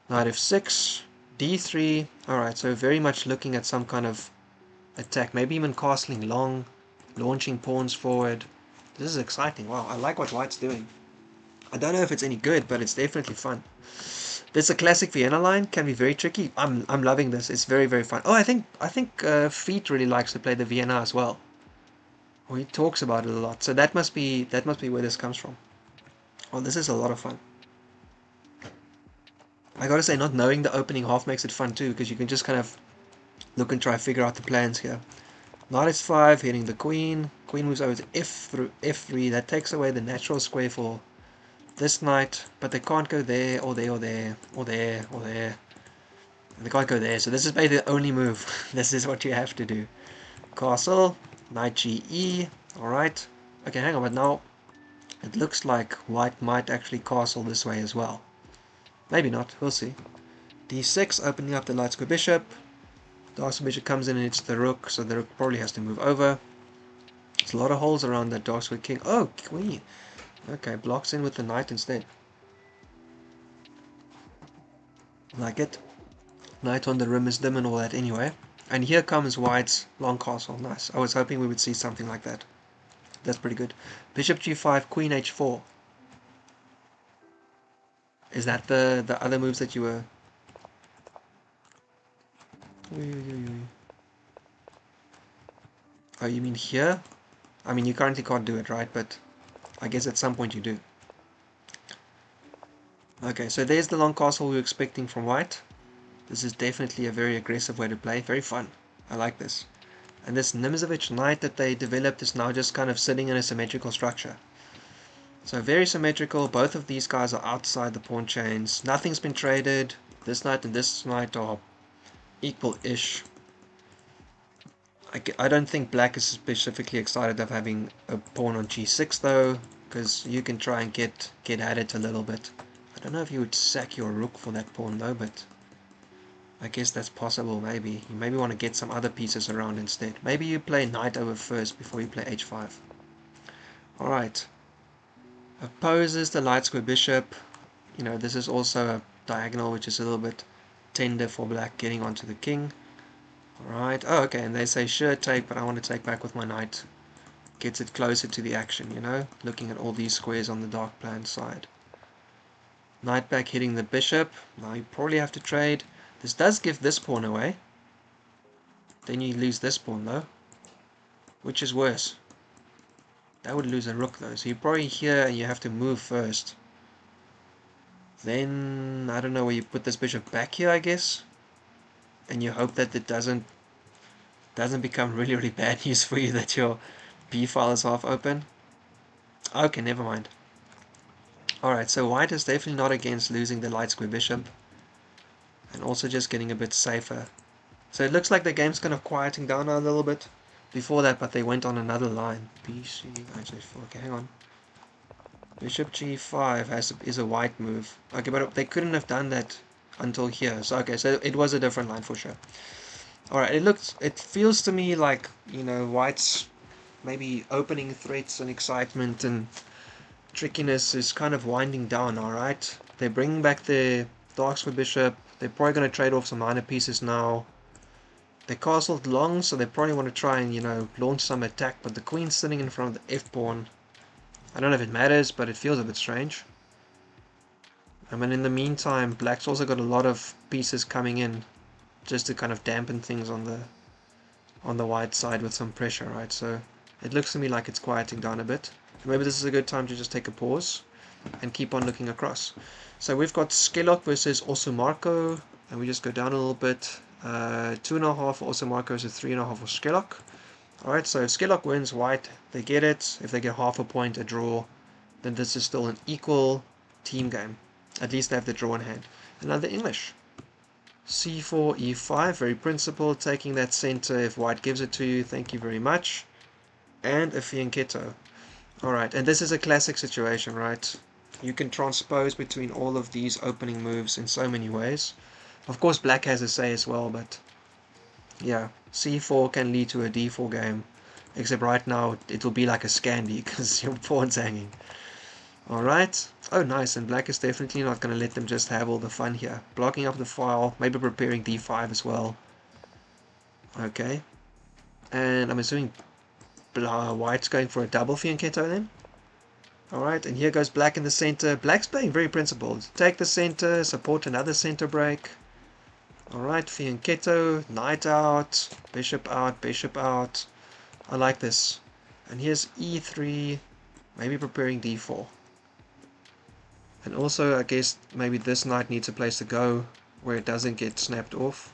Knight f6, d3. Alright, so very much looking at some kind of attack. Maybe even castling long, launching pawns forward. This is exciting. Wow, I like what white's doing. I don't know if it's any good, but it's definitely fun. This a classic Vienna line, can be very tricky. I'm loving this. It's very, very fun. Oh, I think Feet really likes to play the Vienna as well. Or he talks about it a lot. So that must be where this comes from. Oh, this is a lot of fun. I gotta say, not knowing the opening half makes it fun too, because you can just kind of look and try to figure out the plans here. Knight s5, hitting the queen. Queen moves over to f3. That takes away the natural square for this knight, but they can't go there, or there, or there, or there, or there. They can't go there, so this is basically the only move. This is what you have to do. Castle, knight ge. Alright. Okay, hang on, but now it looks like white might actually castle this way as well. Maybe not, we'll see. d6, opening up the light square bishop. Dark square bishop comes in and hits the rook, so the rook probably has to move over. There's a lot of holes around that dark square king. Oh, queen. Okay, blocks in with the knight instead. Like it. Knight on the rim is dim and all that anyway. And here comes white's long castle. Nice. I was hoping we would see something like that. That's pretty good. Bishop g5, queen h4. Is that the other moves that you were... Oh, you mean here? I mean, you currently can't do it, right? But I guess at some point you do. Okay, so there's the long castle we were expecting from white. This is definitely a very aggressive way to play. Very fun. I like this. And this Nimzovich knight that they developed is now just kind of sitting in a symmetrical structure. So very symmetrical. Both of these guys are outside the pawn chains. Nothing's been traded. This knight and this knight are equal-ish. I don't think black is specifically excited of having a pawn on g6 though, because you can try and get at it a little bit. I don't know if you would sack your rook for that pawn though, but I guess that's possible. Maybe you maybe want to get some other pieces around instead. Maybe you play knight over first before you play h5. Alright. Opposes the light square bishop. You know, this is also a diagonal which is a little bit tender for black getting onto the king. Alright, oh okay, and they say sure take, but I want to take back with my knight. Gets it closer to the action, you know, looking at all these squares on the dark plan side. Knight back hitting the bishop. Now you probably have to trade. This does give this pawn away. Then you lose this pawn though. Which is worse? That would lose a rook though. So you're probably here and you have to move first. Then, I don't know where you put this bishop back here, I guess. And you hope that it doesn't become really, really bad news for you that your b file is half open. Okay, never mind. Alright, so white is definitely not against losing the light square bishop. And also just getting a bit safer. So it looks like the game's kind of quieting down now a little bit. Before that, but they went on another line. BC, okay, hang on. Bishop g5 is a white move. Okay, but they couldn't have done that until here. So okay, so it was a different line for sure. Alright, it feels to me like, you know, white's maybe opening threats and excitement and trickiness is kind of winding down, alright? They're bringing back their dark square bishop. They're probably going to trade off some minor pieces now. They castled long, so they probably want to try and, you know, launch some attack, but the queen's sitting in front of the f-pawn. I don't know if it matters, but it feels a bit strange. I mean, in the meantime, black's also got a lot of pieces coming in, just to kind of dampen things on the white side with some pressure, right? So it looks to me like it's quieting down a bit. Maybe this is a good time to just take a pause and keep on looking across. So we've got Skellock versus osumarko, and we just go down a little bit. 2.5 for osumarko is 3.5 for Skellock. Alright, so if Skellock wins, white, they get it. If they get half a point, a draw, then this is still an equal team game. At least they have the draw in hand. Another English. c4, e5, very principled, taking that center if white gives it to you, thank you very much. And a fianchetto. Alright, and this is a classic situation, right? You can transpose between all of these opening moves in so many ways. Of course, black has a say as well, but yeah, c4 can lead to a d4 game. Except right now, it will be like a Scandi because your pawn's hanging. Alright. Oh, nice. And black is definitely not going to let them just have all the fun here. Blocking up the file, maybe preparing d5 as well. Okay. And I'm assuming white's going for a double fianchetto then. Alright, and here goes black in the center. Black's playing very principled. Take the center, support another center break. Alright, fianchetto, knight out, bishop out, bishop out. I like this. And here's e3, maybe preparing d4. And also, I guess, maybe this knight needs a place to go where it doesn't get snapped off.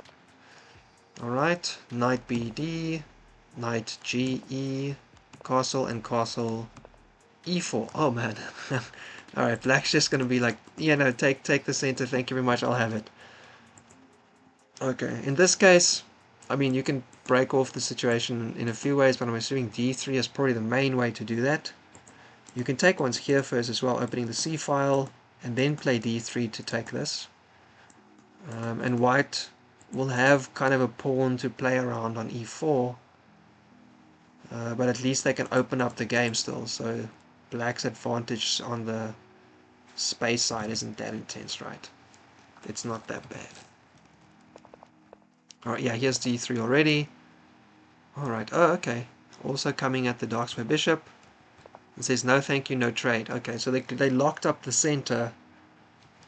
Alright, knight bd, knight ge, castle and castle e4. Oh man. Alright, black's just going to be like, yeah, no, take the center, thank you very much, I'll have it. Okay, in this case, I mean, you can break off the situation in a few ways, but I'm assuming d3 is probably the main way to do that. You can take ones here first as well, opening the c file, and then play d3 to take this. And white will have kind of a pawn to play around on e4, but at least they can open up the game still, so black's advantage on the space side isn't that intense, right? It's not that bad. Alright, yeah, here's d3 already. Alright, oh, okay. Also coming at the dark square bishop. It says no thank you, no trade. Okay, so they locked up the center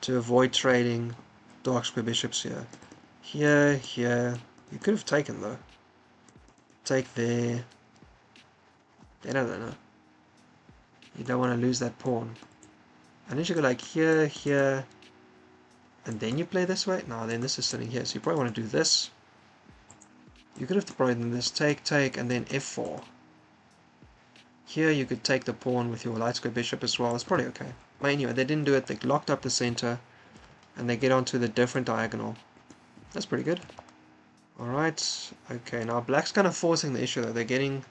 to avoid trading dark square bishops here. Here. You could have taken though. Take there. Then I don't know. You don't want to lose that pawn. Unless you go like here, and then you play this way. No, then this is sitting here, so you probably want to do this. You could have probably done this, take, and then f4. Here you could take the pawn with your light square bishop as well. It's probably okay. But anyway, they didn't do it. They locked up the center, and they get onto the different diagonal. That's pretty good. Alright, okay, now black's kind of forcing the issue though. They're getting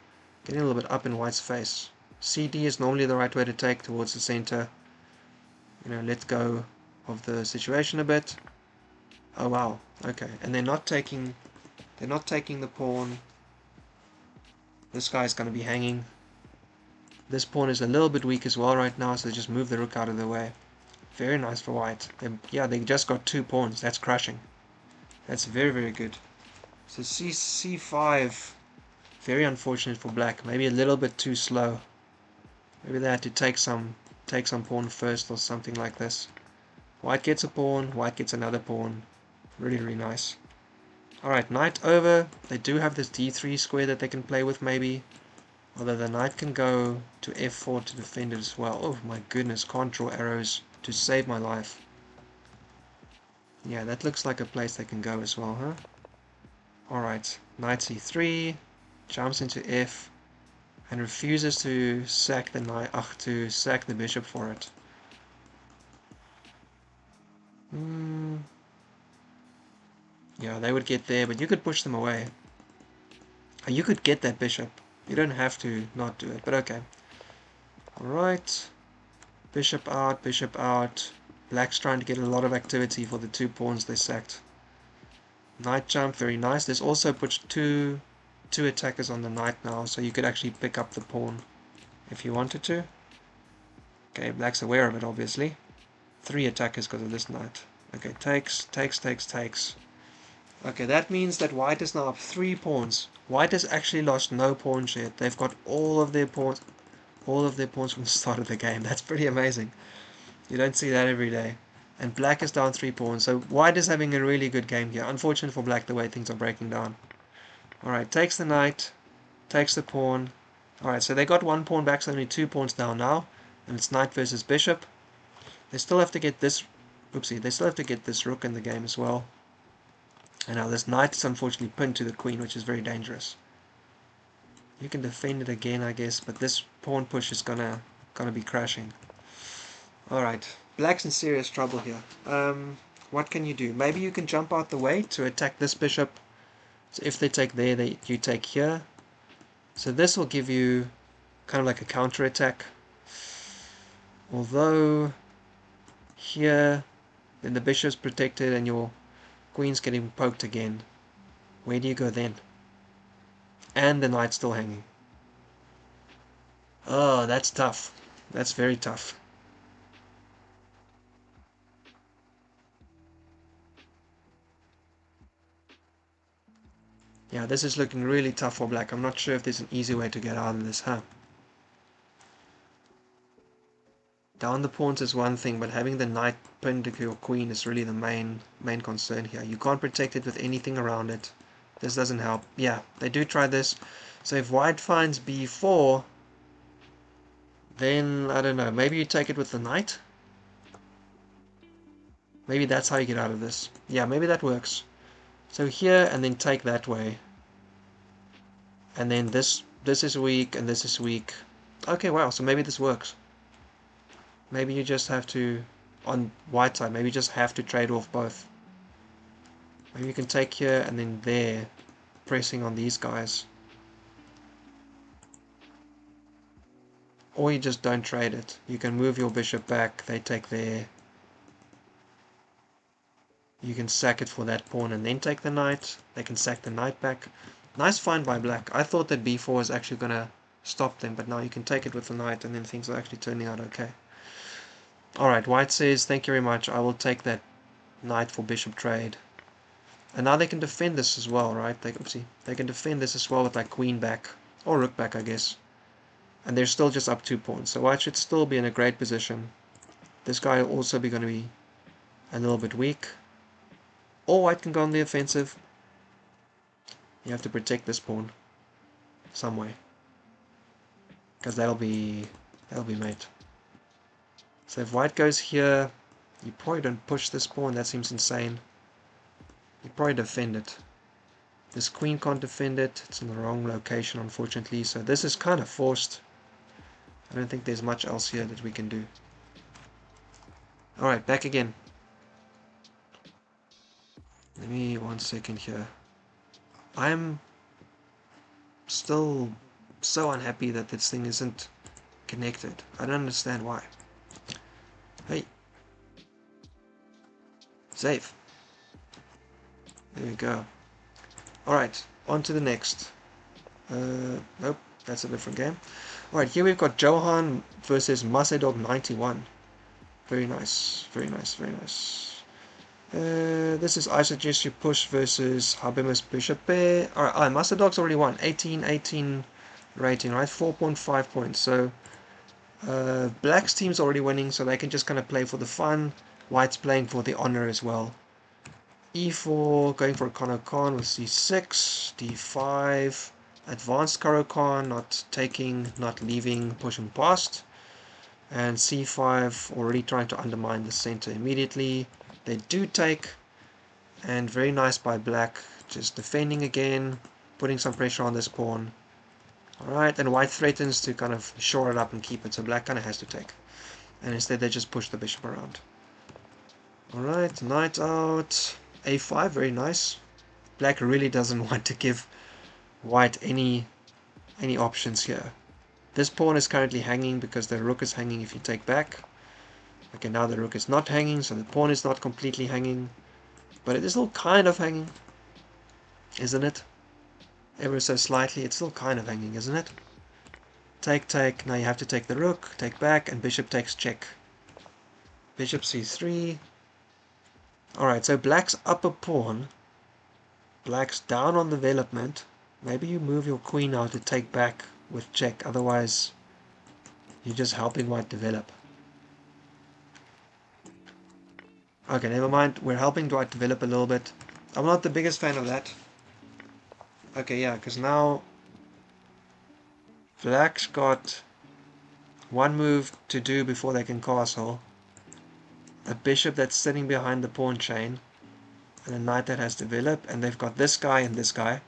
a little bit up in white's face. CD is normally the right way to take towards the center. You know, let go of the situation a bit. Oh wow, okay. And they're not taking the pawn. This guy's going to be hanging. This pawn is a little bit weak as well right now, so they just move the rook out of the way. Very nice for white. They just got 2 pawns. That's crushing. That's very, very good. So c5, very unfortunate for black. Maybe a little bit too slow. Maybe they had to take some pawn first or something like this. White gets a pawn, white gets another pawn. Really, really nice. Alright, knight over. They do have this d3 square that they can play with maybe. Although the knight can go to f4 to defend it as well. Oh my goodness, can't draw arrows to save my life. Yeah, that looks like a place they can go as well, huh? Alright, knight c3, jumps into f, and refuses to sack the knight, to sack the bishop for it. Yeah, they would get there, but you could push them away. You could get that bishop. You don't have to not do it, but okay. Alright. Bishop out, bishop out. Black's trying to get a lot of activity for the 2 pawns they sacked. Knight jump, very nice. There's also put two attackers on the knight now, so you could actually pick up the pawn if you wanted to. Okay, black's aware of it, obviously. 3 attackers because of this knight. Okay, takes. Okay, that means that white is now up 3 pawns. White has actually lost no pawns yet. They've got all of their pawns from the start of the game. That's pretty amazing. You don't see that every day. And black is down 3 pawns, so white is having a really good game here. Unfortunate for black the way things are breaking down. Alright, takes the knight, takes the pawn. Alright, so they got 1 pawn back, so only 2 pawns down now. And it's knight versus bishop. They still have to get this... Oopsie, they still have to get this rook in the game as well. And now this knight is unfortunately pinned to the queen, which is very dangerous. You can defend it again, I guess, but this pawn push is gonna be crashing. Alright, black's in serious trouble here. What can you do? Maybe you can jump out the way to attack this bishop. So if they take there, you take here. So this will give you kind of like a counter attack. Although here, then the bishop's protected and your queen's getting poked again. Where do you go then? And the knight's still hanging. Oh, that's tough. That's very tough. Yeah, this is looking really tough for black. I'm not sure if there's an easy way to get out of this, huh? Down the pawns is one thing, but having the knight pinned to your queen is really the main concern here. You can't protect it with anything around it. This doesn't help. Yeah, they do try this. So if white finds b4, then, I don't know, maybe you take it with the knight? Maybe that's how you get out of this. Yeah, maybe that works. So here, and then take that way. And then this is weak, and this is weak. Okay, wow, so maybe this works. Maybe you just have to, on white side, maybe you just have to trade off both. Maybe you can take here, and then there, pressing on these guys. Or you just don't trade it. You can move your bishop back, they take there. You can sack it for that pawn and then take the knight. They can sack the knight back. Nice find by black. I thought that b4 was actually going to stop them, but now you can take it with the knight and then things are actually turning out okay. Alright, white says, thank you very much. I will take that knight for bishop trade. And now they can defend this as well, right? They can defend this as well with like queen back. Or rook back, I guess. And they're still just up 2 pawns. So white should still be in a great position. This guy will also be going to be a little bit weak. Or white can go on the offensive. You have to protect this pawn some way, because that'll be mate. So if white goes here, you probably don't push this pawn. That seems insane. You probably defend it. This queen can't defend it. It's in the wrong location, unfortunately. So this is kind of forced. I don't think there's much else here that we can do. Alright, back again. Let me 1 second here. I'm still so unhappy that this thing isn't connected. I don't understand why. Hey. Save. There we go. Alright, on to the next. Nope, that's a different game. Alright, here we've got Johan versus Macedog 91. Very nice, very nice, very nice. This is I suggest you push versus Habemus Bishop pair. Alright, Master Dog's already won. 18 rating, right? 4.5 points. So Black's team's already winning, so they can just kind of play for the fun. White's playing for the honor as well. E4, going for a Kono-Khan with C6, D5, advanced Karo-Khan, not taking, not leaving, pushing past. And C5, already trying to undermine the center immediately. They do take, and very nice by Black, just defending again, putting some pressure on this pawn. Alright, and White threatens to kind of shore it up and keep it, so Black kind of has to take. And instead they just push the bishop around. Alright, knight out, A5, very nice. Black really doesn't want to give White any options here. This pawn is currently hanging because the rook is hanging if you take back. Okay, now the rook is not hanging, so the pawn is not completely hanging. But it is still kind of hanging, isn't it? Ever so slightly, it's still kind of hanging, isn't it? Take, take, now you have to take the rook, take back, and bishop takes check. Bishop c3. Alright, so Black's up a pawn. Black's down on development. Maybe you move your queen now to take back with check, otherwise you're just helping White develop. Okay, never mind, we're helping White develop a little bit. I'm not the biggest fan of that. Okay, yeah, because now Black's got one move to do before they can castle. A bishop that's sitting behind the pawn chain, and a knight that has developed, and they've got this guy and this guy.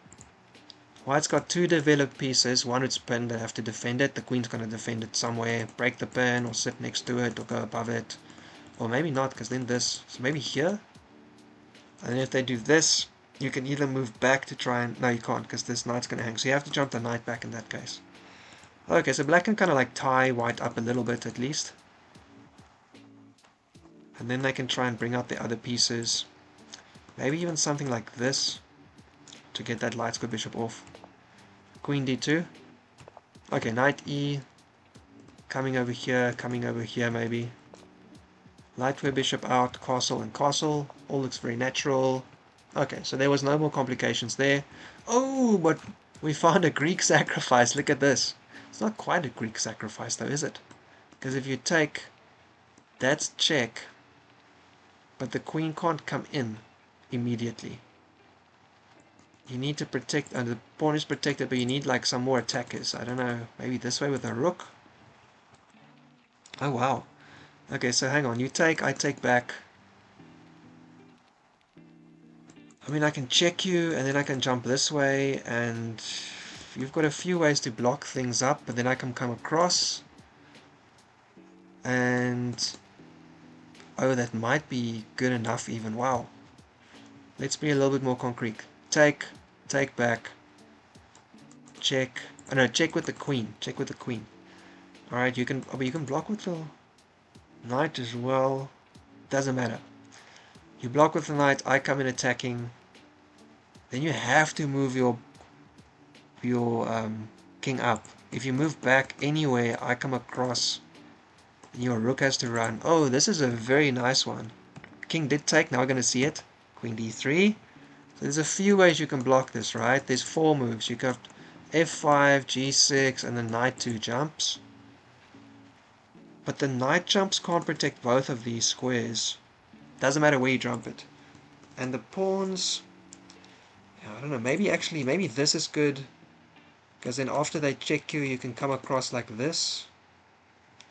White's got two developed pieces, one would spin, they have to defend it. The queen's going to defend it somewhere, break the pin, or sit next to it, or go above it. Or maybe not, because then this, so maybe here. And then if they do this, you can either move back to try and, no you can't, because this knight's going to hang, so you have to jump the knight back in that case. Okay, so Black can kind of like tie White up a little bit at least. And then they can try and bring out the other pieces. Maybe even something like this to get that light square bishop off. Queen d2. Okay, knight e. Coming over here maybe. Light square bishop out, castle and castle. All looks very natural. Okay, so there was no more complications there. Oh, but we found a Greek sacrifice. Look at this. It's not quite a Greek sacrifice though, is it? Because if you take, that's check. But the queen can't come in immediately. You need to protect, and the pawn is protected, but you need like some more attackers. I don't know, maybe this way with a rook? Oh wow. Okay, so hang on, you take, I take back. I mean, I can check you, and then I can jump this way, and you've got a few ways to block things up, but then I can come across. And oh, that might be good enough even. Wow. Let's be a little bit more concrete. Take back. Check. Oh no, check with the queen. Check with the queen. Alright, you can block with the knight as well. Doesn't matter. You block with the knight, I come in attacking. Then you have to move your king up. If you move back anyway, I come across. Your rook has to run. Oh, this is a very nice one. King did take, now we're going to see it. Queen d3. So there's a few ways you can block this, right? There's 4 moves. You got f5, g6, and the knight 2 jumps. But the knight jumps can't protect both of these squares. Doesn't matter where you jump it. And the pawns, I don't know, maybe this is good. Because then after they check you, you can come across like this.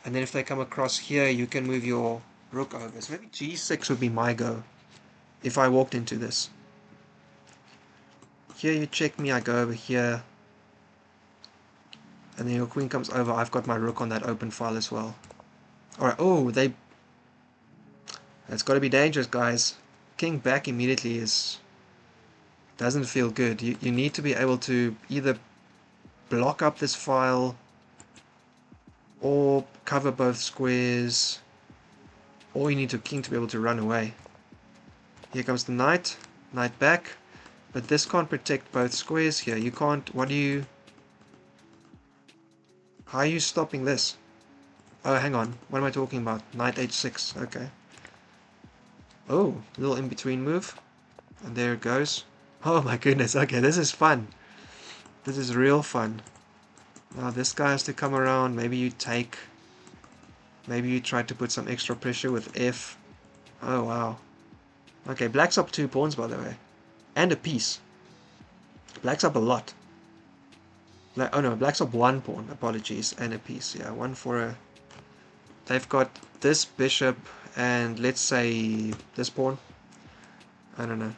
And then if they come across here, you can move your rook over. So maybe g6 would be my go if I walked into this. Here you check me, I go over here. And then your queen comes over. I've got my rook on that open file as well. Alright, oh, that's got to be dangerous, guys. King back immediately doesn't feel good. You need to be able to either block up this file or cover both squares, or you need your king to be able to run away. Here comes the knight back, but this can't protect both squares here. You can't, how are you stopping this? Oh, hang on, what am I talking about? Knight h6, okay. Oh, little in-between move. And there it goes. Oh my goodness, okay, this is fun. This is real fun. Now this guy has to come around. Maybe you take... Maybe you try to put some extra pressure with F. Oh wow. Okay, black's up 2 pawns by the way. And a piece. Black's up a lot. Oh no, black's up 1 pawn, apologies, and a piece. Yeah, 1 for a... They've got this bishop and let's say this pawn. I don't know.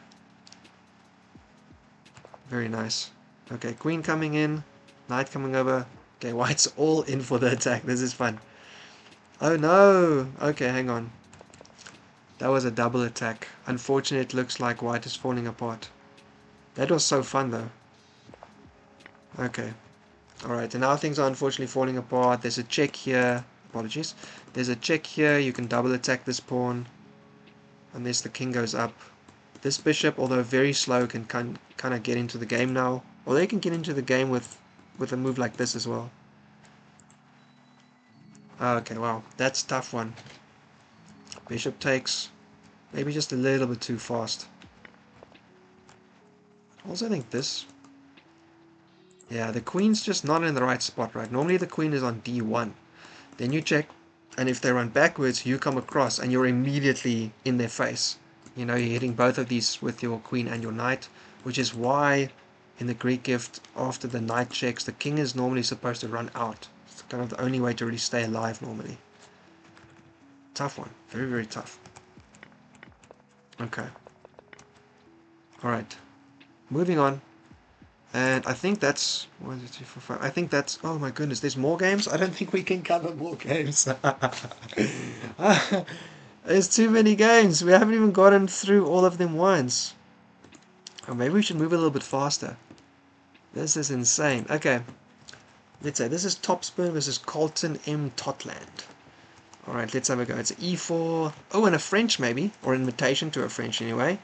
Very nice. Okay, queen coming in, knight coming over. Okay, white's all in for the attack. This is fun. Oh no! Okay, hang on. That was a double attack. Unfortunately, it looks like white is falling apart. That was so fun though. Okay. Alright, and now things are unfortunately falling apart. There's a check here. Apologies. There's a check here. You can double attack this pawn. Unless the king goes up. This bishop, although very slow, can kind of get into the game now. Or they can get into the game with a move like this as well. Okay, wow. That's a tough one. Bishop takes. Maybe just a little bit too fast. Also, I think this... Yeah, the queen's just not in the right spot, right? Normally the queen is on d1. Then you check, and if they run backwards, you come across, and you're immediately in their face. You know, you're hitting both of these with your queen and your knight, which is why in the Greek gift, after the knight checks, the king is normally supposed to run out. It's kind of the only way to really stay alive normally. Tough one. Very, very tough. Okay. Alright. Moving on. And I think that's 1, 2, 3, 4, 5. I think that's... Oh my goodness, there's more games? I don't think we can cover more games. There's too many games. We haven't even gotten through all of them once. Oh, maybe we should move a little bit faster. This is insane. Okay. Let's say this is Topspin versus ColtonMTotland. Alright, let's have a go. It's E4. Oh, and a French maybe. Or an invitation to a French anyway.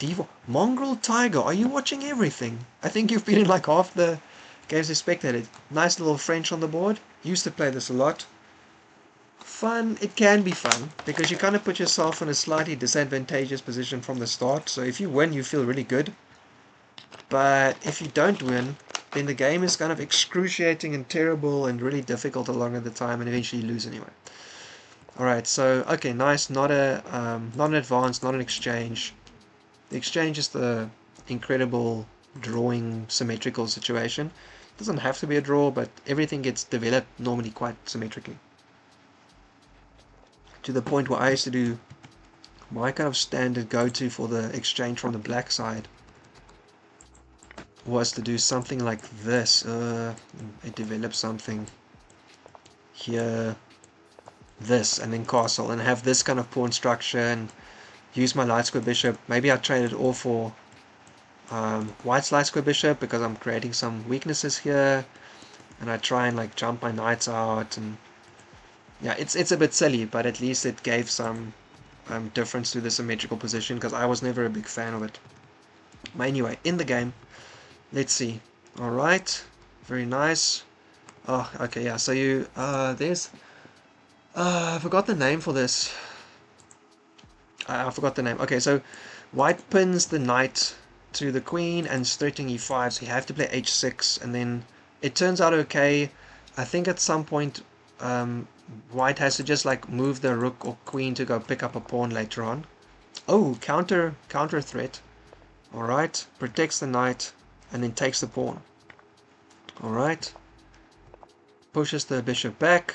D4. Mongrel Tiger. Are you watching everything? I think you've been in like half the games you spectated. Nice little French on the board. Used to play this a lot. Fun. It can be fun. Because you kind of put yourself in a slightly disadvantageous position from the start. So if you win, you feel really good. But if you don't win, then the game is kind of excruciating and terrible and really difficult along at the time, and eventually you lose anyway. Alright, so, okay, nice. Not an advance, not an exchange. The exchange is the incredible drawing symmetrical situation. It doesn't have to be a draw, but everything gets developed normally quite symmetrically. To the point where I used to do my kind of standard go-to for the exchange from the black side was to do something like this. I develop something here, this, and then castle, and have this kind of pawn structure, and use my light square bishop. Maybe I trade it all for white's light square bishop because I'm creating some weaknesses here, and I try and like jump my knights out, and yeah, it's a bit silly, but at least it gave some difference to the symmetrical position because I was never a big fan of it. But anyway, in the game, let's see. Alright, very nice. Oh, okay, yeah, so you, there's, I forgot the name for this. I forgot the name. Okay, so white pins the knight to the queen and is threatening e5, so you have to play h6, and then it turns out okay. I think at some point white has to just like move the rook or queen to go pick up a pawn later on. Oh, counter threat. Alright, protects the knight and then takes the pawn. Alright, pushes the bishop back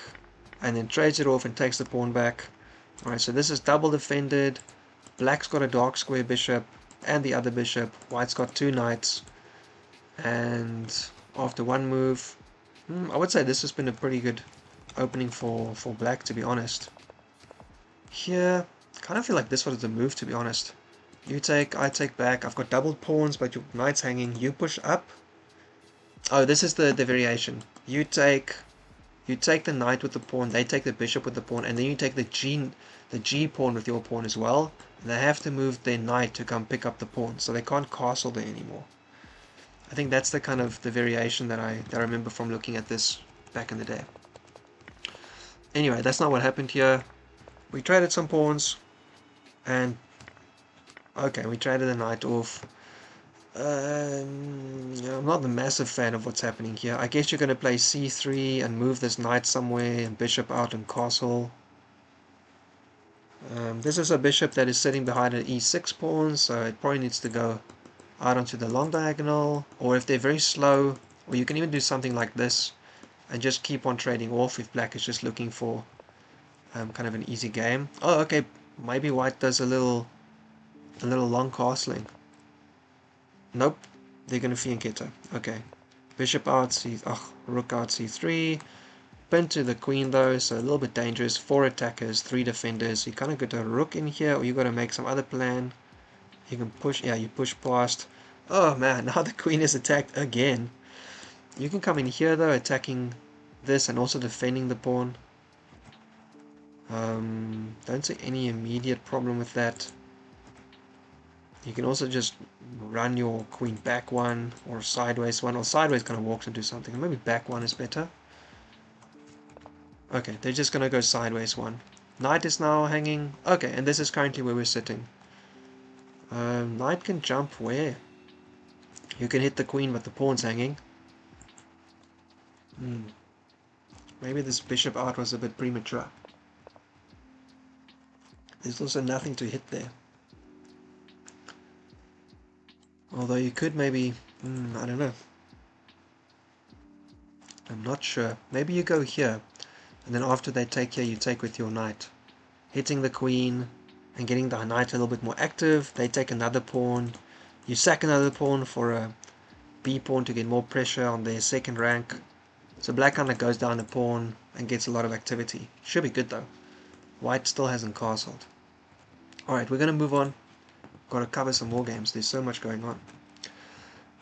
and then trades it off and takes the pawn back. Alright, so this is double defended. Black's got a dark square bishop and the other bishop. White's got 2 knights. And after one move, I would say this has been a pretty good opening for black, to be honest. Here, kind of feel like this was the move, to be honest. You take, I take back. I've got doubled pawns, but your knight's hanging. You push up. Oh, this is the variation. You take the knight with the pawn, they take the bishop with the pawn, and then you take the G pawn with your pawn as well. And they have to move their knight to come pick up the pawn, so they can't castle there anymore. I think that's the kind of the variation that I remember from looking at this back in the day. Anyway, that's not what happened here. We traded some pawns, and Okay, we traded the knight off. Yeah, I'm not a massive fan of what's happening here. I guess you're going to play c3 and move this knight somewhere and bishop out and castle. This is a bishop that is sitting behind an e6 pawn, so it probably needs to go out onto the long diagonal. Or if they're very slow, or you can even do something like this and just keep on trading off if black is just looking for kind of an easy game. Oh, okay, maybe white does a little long castling. Nope, they're going to fianchetto. Okay. Bishop out, rook out c3. Pin to the queen though, so a little bit dangerous. 4 attackers, 3 defenders. You kind of got a rook in here, or you got to make some other plan. You can push, yeah, you push past. Oh man, now the queen is attacked again. You can come in here though, attacking this and also defending the pawn. Don't see any immediate problem with that. You can also just run your queen back one or sideways one, or sideways kind of walks into something. Maybe back one is better. Okay, they're just gonna go sideways one. Knight is now hanging. Okay, and this is currently where we're sitting. Knight can jump where? You can hit the queen, but the pawn's hanging. Maybe this bishop out was a bit premature. There's also nothing to hit there. Although you could maybe... I don't know. I'm not sure. Maybe you go here, and then after they take here, you take with your knight. Hitting the queen, and getting the knight a little bit more active. They take another pawn. You sack another pawn for a b pawn to get more pressure on their second rank. So black kind of goes down a pawn and gets a lot of activity. Should be good though. White still hasn't castled. Alright, we're going to move on. Got to cover some more games. There's so much going on.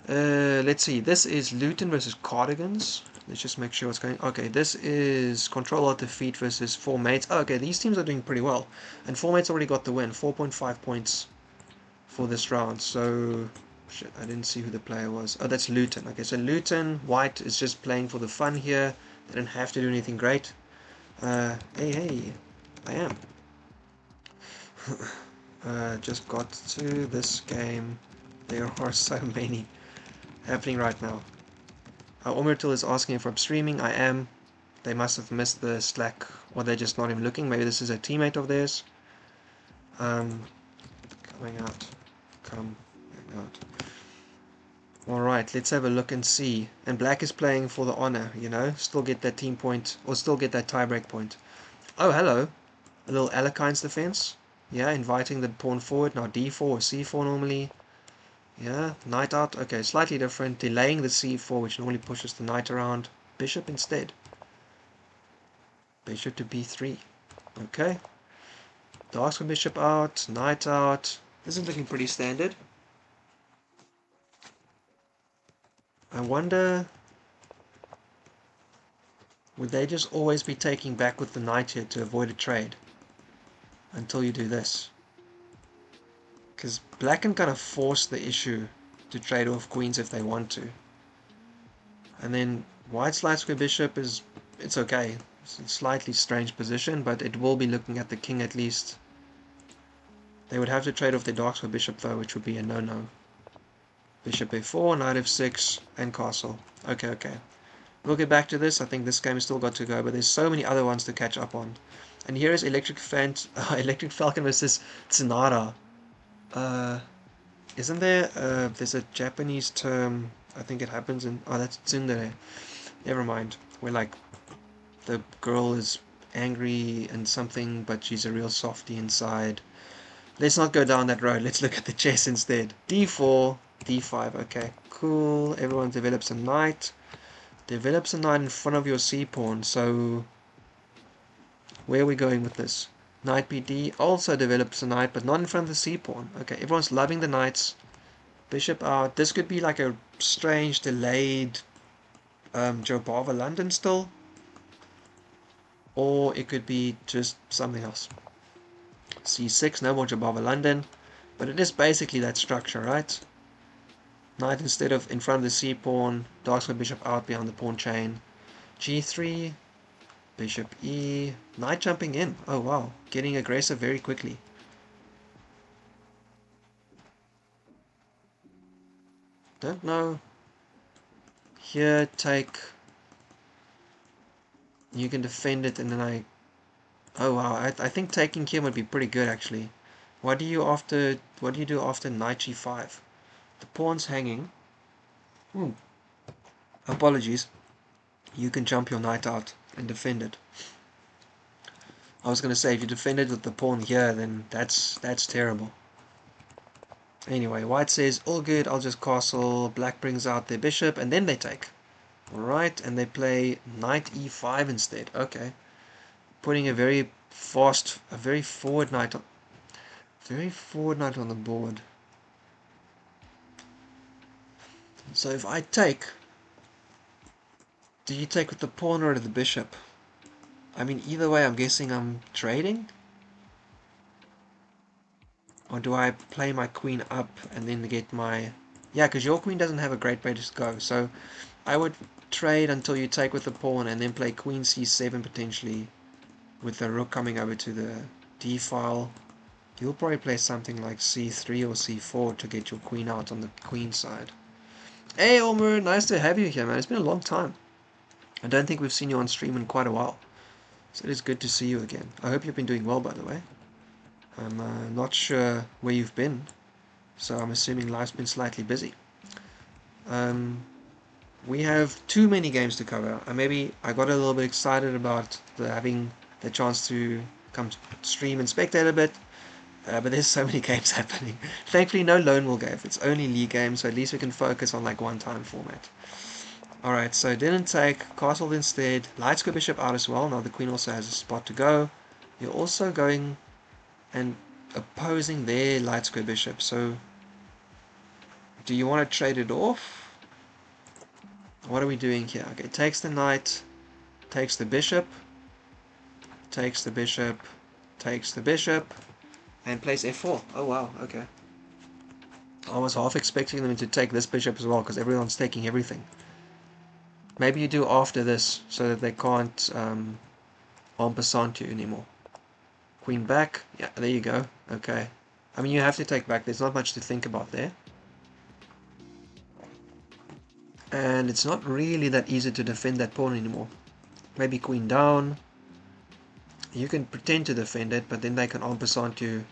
Let's see. This is Luton versus Cardigans. Let's just make sure what's going on. Okay, this is Control Alt Defeat versus 4 Mates. Oh, okay, these teams are doing pretty well. And 4 Mates already got the win. 4.5 points for this round. So, shit, I didn't see who the player was. Oh, that's Luton. Okay, so Luton, White is just playing for the fun here. They don't have to do anything great. Hey, I am. Just got to this game. There are so many happening right now. Omertil is asking if I'm streaming. I am. They must have missed the Slack, or they're just not even looking. Maybe this is a teammate of theirs. Coming out. Coming out. Alright, let's have a look and see. And black is playing for the honor, you know? Still get that team point, or still get that tiebreak point. Oh, hello. A little Alekine's defense. Yeah, inviting the pawn forward. Now d4 or c4 normally. Yeah, knight out. Okay, slightly different. Delaying the c4, which normally pushes the knight around. Bishop instead. Bishop to b3. Okay. Darks for bishop out. Knight out. This is looking pretty standard. I wonder... would they just always be taking back with the knight here to avoid a trade? Until you do this. Because black can kind of force the issue to trade off queens if they want to. And then white's light square bishop is... it's okay. It's a slightly strange position, but it will be looking at the king at least. They would have to trade off their dark square bishop though, which would be a no-no. Bishop a4, knight f6, and castle. Okay. We'll get back to this. I think this game has still got to go, but there's so many other ones to catch up on. And here is Electric Falcon versus Tsnara. Isn't there, there's a Japanese term, I think it happens in, oh, that's tsundere. Never mind. Where like, the girl is angry and something, but she's a real softie inside. Let's not go down that road. Let's look at the chess instead. d4, d5. Okay, cool. Everyone develops a knight. Develops a knight in front of your c-pawn. So, where are we going with this? Knight bd also develops a knight, but not in front of the c-pawn. Okay, everyone's loving the knights. Bishop out. This could be like a strange, delayed Joe London still. Or it could be just something else. c6, no more Jabava London, but it is basically that structure, right? Knight instead of in front of the c-pawn, dark square bishop out behind the pawn chain. g3, bishop e, knight jumping in. Oh wow, getting aggressive very quickly. Don't know. Here, take. You can defend it, and then I. Oh wow, I think taking here would be pretty good actually. What do you after? What do you do after knight g5? The pawn's hanging. Apologies. You can jump your knight out and defend it. I was gonna say if you defend it with the pawn here, then that's terrible. Anyway, white says all good. I'll just castle. Black brings out their bishop, and then they take. Alright, and they play knight e5 instead. Okay. Putting a very forward knight on the board. So if I take, do you take with the pawn or the bishop? I mean, either way, I'm guessing I'm trading. Or do I play my queen up and then get my... Yeah, because your queen doesn't have a great way to go. So I would trade until you take with the pawn and then play queen c7 potentially with the rook coming over to the d file. You'll probably play something like c3 or c4 to get your queen out on the queen side. Hey Elmer, nice to have you here, man. It's been a long time. I don't think we've seen you on stream in quite a while. So it is good to see you again. I hope you've been doing well, by the way. I'm not sure where you've been, so I'm assuming life's been slightly busy. We have too many games to cover. Maybe I got a little bit excited about having the chance to come stream and spectate a bit, but there's so many games happening. Thankfully, no lone wolf game. It's only league games, so at least we can focus on like one-time format. Alright, so didn't take, castled instead. Lights go bishop out as well. Now the queen also has a spot to go. You're also going and opposing their light square bishop. So do you want to trade it off? What are we doing here? Okay, takes the knight, takes the bishop, takes the bishop, takes the bishop, and plays f4. Oh wow, okay. I was half expecting them to take this bishop as well because everyone's taking everything. Maybe you do after this so that they can't en passant you anymore. Queen back. Yeah, there you go. Okay. I mean, you have to take back. There's not much to think about there. And it's not really that easy to defend that pawn anymore. Maybe queen down. You can pretend to defend it, but then they can en passant you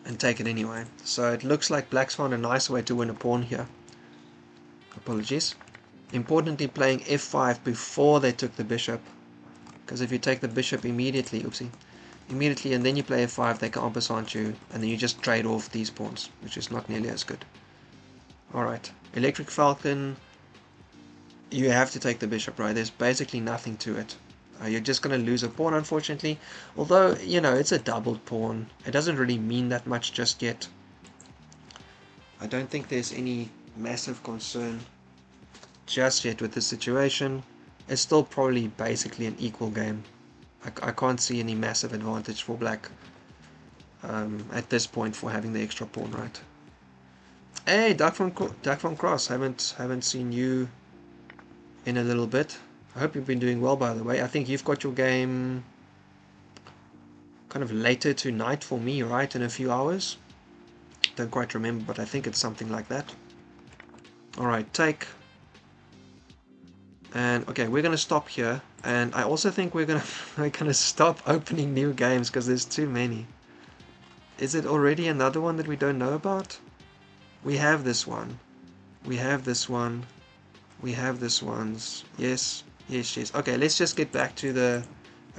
and take it anyway. So it looks like black's found a nice way to win a pawn here. Apologies. Importantly, playing f5 before they took the bishop. Because if you take the bishop immediately, oopsie, and then you play f5, they can en passant you, and then you just trade off these pawns, which is not nearly as good. Alright, Electric Falcon, you have to take the bishop, right? There's basically nothing to it. You're just going to lose a pawn, unfortunately. Although, you know, it's a doubled pawn. It doesn't really mean that much just yet. I don't think there's any massive concern just yet with this situation. It's still probably basically an equal game. I can't see any massive advantage for black at this point for having the extra pawn, right? Hey, Duck from Cross, haven't seen you in a little bit. I hope you've been doing well, by the way. I think you've got your game kind of later tonight for me, right? In a few hours. Don't quite remember, but I think it's something like that. Alright, take. And okay, we're gonna stop here. And I also think we're gonna stop opening new games because there's too many. Is it already another one that we don't know about? We have this one. We have this one. We have this one's. Yes. Okay, let's just get back to the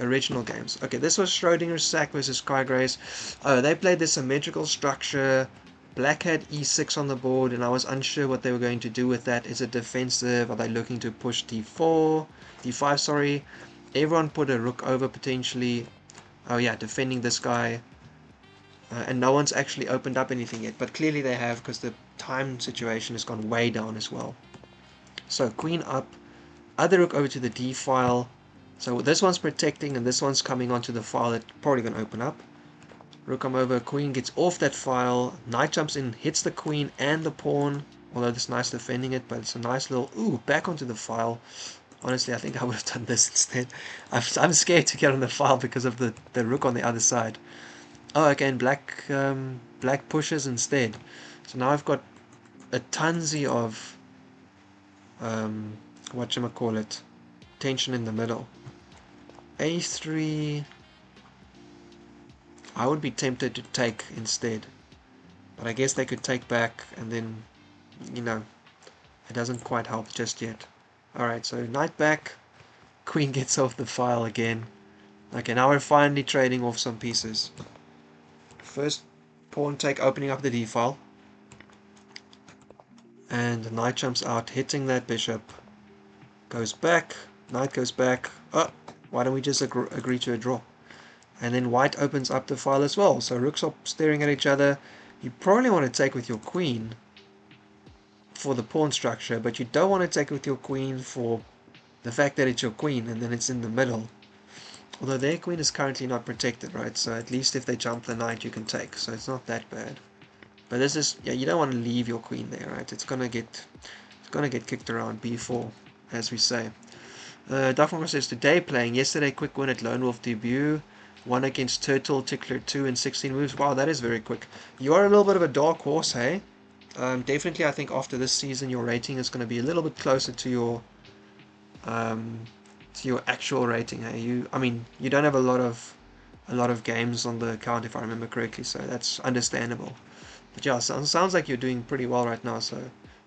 original games. Okay, this was SchroedingersSac versus kygreek. Oh, they played the symmetrical structure. Black had e6 on the board, and I was unsure what they were going to do with that. Is it defensive? Are they looking to push d5, sorry. Everyone put a rook over potentially. Oh yeah, defending this guy. And no one's actually opened up anything yet, but clearly they have because the time situation has gone way down as well. So queen up, other rook over to the d file. So this one's protecting and this one's coming onto the file that's probably going to open up. Rook come over, queen gets off that file, knight jumps in, hits the queen and the pawn, although it's nice defending it, but it's a nice little, ooh, back onto the file. Honestly, I think I would have done this instead. I'm scared to get on the file because of the rook on the other side. Oh, okay, and black pushes instead. So now I've got a tonsy of whatchamacallit, tension in the middle. A3, I would be tempted to take instead, but I guess they could take back, and then, you know, it doesn't quite help just yet. Alright, so knight back, queen gets off the file again. Okay, now we're finally trading off some pieces. First pawn take, opening up the d file, and the knight jumps out, hitting that bishop, goes back, knight goes back. Oh, why don't we just agree to a draw? And then white opens up the file as well, so rooks are staring at each other. You probably want to take with your queen for the pawn structure, but you don't want to take with your queen for the fact that it's your queen and then it's in the middle. Although their queen is currently not protected, right? So at least if they jump the knight, you can take, so it's not that bad. But this is, yeah, you don't want to leave your queen there, right? It's gonna get kicked around b4, as we say. Duffman says, today playing, yesterday quick win at Lone Wolf debut, won against Turtle Tickler 2 in 16 moves. Wow, that is very quick. You are a little bit of a dark horse, hey? Definitely, I think after this season, your rating is going to be a little bit closer to your actual rating. Hey? I mean, you don't have a lot of games on the account, if I remember correctly, so that's understandable. But yeah, sounds like you're doing pretty well right now. So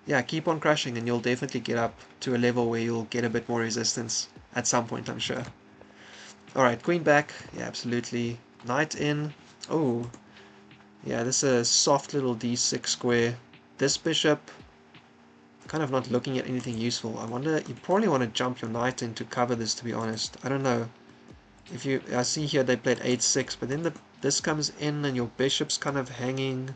yeah, keep on crushing, and you'll definitely get up to a level where you'll get a bit more resistance at some point, I'm sure. All right, queen back. Yeah, absolutely. Knight in. Oh, yeah, this is a soft little d6 square. This bishop, kind of not looking at anything useful. I wonder, you probably want to jump your knight in to cover this, to be honest. I don't know. If you, I see here they played 8-6, but then this comes in and your bishop's kind of hanging.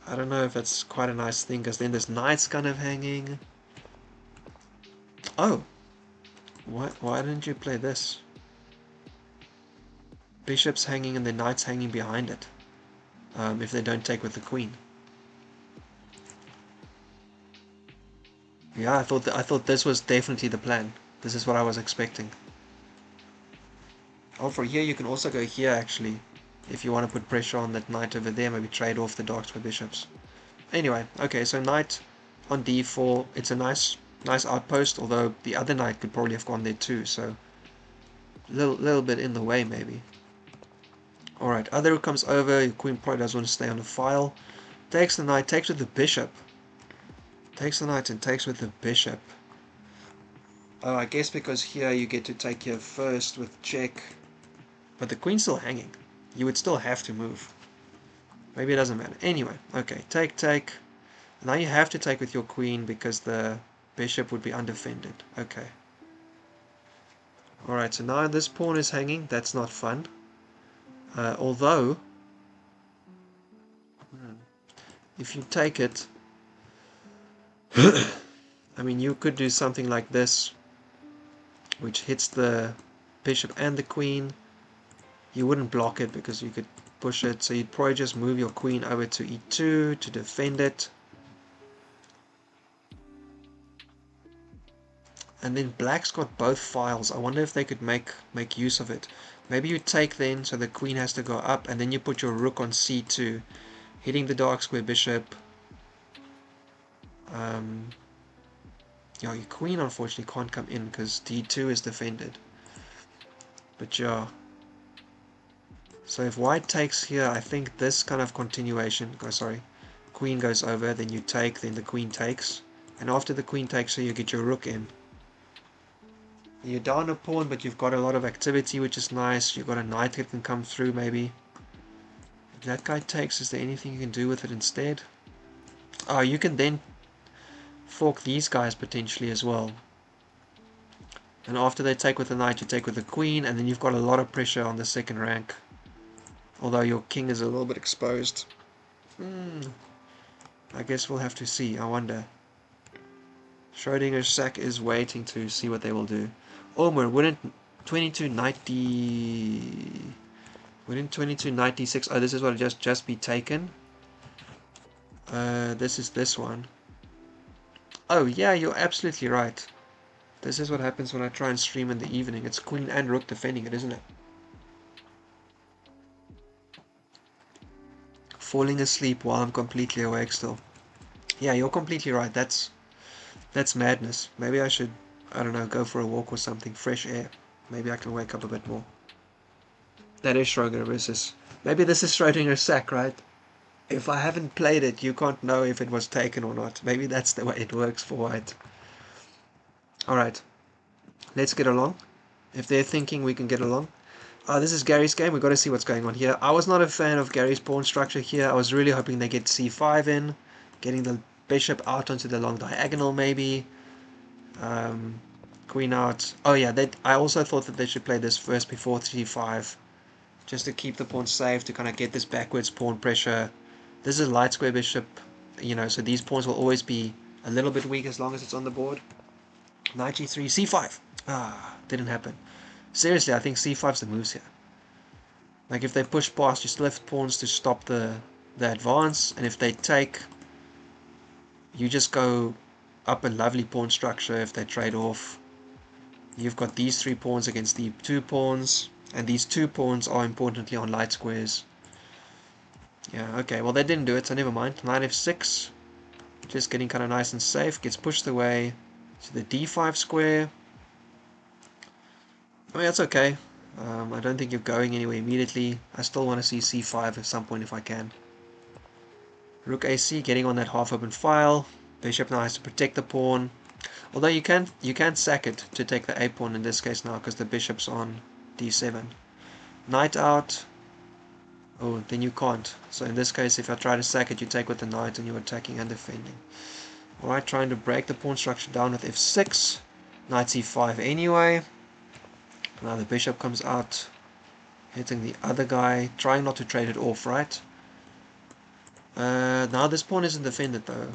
I don't know if that's quite a nice thing, because then this knight's kind of hanging. Oh, why didn't you play this? Bishop's hanging and the knight's hanging behind it. If they don't take with the queen. Yeah, I thought this was definitely the plan. This is what I was expecting. Oh, for here you can also go here actually, if you want to put pressure on that knight over there. Maybe trade off the darks for bishops. Anyway, okay, so knight on d4. It's a nice outpost. Although the other knight could probably have gone there too. So little bit in the way maybe. All right, other rook comes over. Your queen probably doesn't want to stay on the file. Takes the knight. Takes with the bishop. Takes the knight and takes with the bishop. Oh, I guess because here you get to take here first with check. But the queen's still hanging. You would still have to move. Maybe it doesn't matter. Anyway, okay, take. Now you have to take with your queen because the bishop would be undefended. Okay. Alright, so now this pawn is hanging. That's not fun. Although, if you take it, I mean, you could do something like this, which hits the bishop and the queen. You wouldn't block it because you could push it, so you'd probably just move your queen over to e2 to defend it. And then black's got both files. I wonder if they could make use of it. Maybe you take then, so the queen has to go up, and then you put your rook on c2, hitting the dark square bishop. Yeah, your queen unfortunately can't come in because d2 is defended. But yeah. So if white takes here, I think this kind of continuation, queen goes over, then you take, then the queen takes. And after the queen takes here, you get your rook in. You're down a pawn, but you've got a lot of activity, which is nice. You've got a knight that can come through, maybe. If that guy takes, is there anything you can do with it instead? Oh, you can then fork these guys potentially as well. And after they take with the knight, you take with the queen, and then you've got a lot of pressure on the second rank. Although your king is a little bit exposed. I guess we'll have to see. I wonder. SchroedingersSac is waiting to see what they will do. Omer, wouldn't 2290... Wouldn't 2296... Oh, this is what will just be taken. This is this one. Oh, yeah, you're absolutely right. This is what happens when I try and stream in the evening. It's queen and rook defending it, isn't it? Falling asleep while I'm completely awake still. Yeah, you're completely right. That's madness. Maybe I should, I don't know, go for a walk or something. Fresh air. Maybe I can wake up a bit more. That is Schrödinger. Maybe this is Schrödinger's Sac, right? If I haven't played it, you can't know if it was taken or not. Maybe that's the way it works for white. Alright, let's get along. If they're thinking we can get along. This is Gary's game. We've got to see what's going on here. I was not a fan of Gary's pawn structure here. I was really hoping they get c5 in. Getting the bishop out onto the long diagonal maybe. Queen out. Oh yeah, I also thought that they should play this first before c5. Just to keep the pawn safe, to kind of get this backwards pawn pressure. This is a light square bishop, you know, so these pawns will always be a little bit weak as long as it's on the board. Knight g3, c5. Didn't happen. Seriously, I think c5's the moves here. Like if they push past, you still have pawns to stop the advance, and if they take, you just go up a lovely pawn structure. If they trade off, you've got these 3 pawns against the 2 pawns, and these 2 pawns are importantly on light squares. Yeah, okay, well they didn't do it, so never mind. Knight f6, just getting kind of nice and safe, gets pushed away to the d5 square. I mean, that's okay. I don't think you're going anywhere immediately. I still want to see c5 at some point if I can. Rook ac, getting on that half open file. Bishop now has to protect the pawn. Although you can't sack it to take the a pawn in this case now, because the bishop's on d7. Knight out. Oh, then you can't. So in this case, if I try to sack it, you take with the knight and you're attacking and defending. Alright, trying to break the pawn structure down with f6. Knight c5 anyway. Now the bishop comes out, hitting the other guy, trying not to trade it off, right? Now this pawn isn't defended though.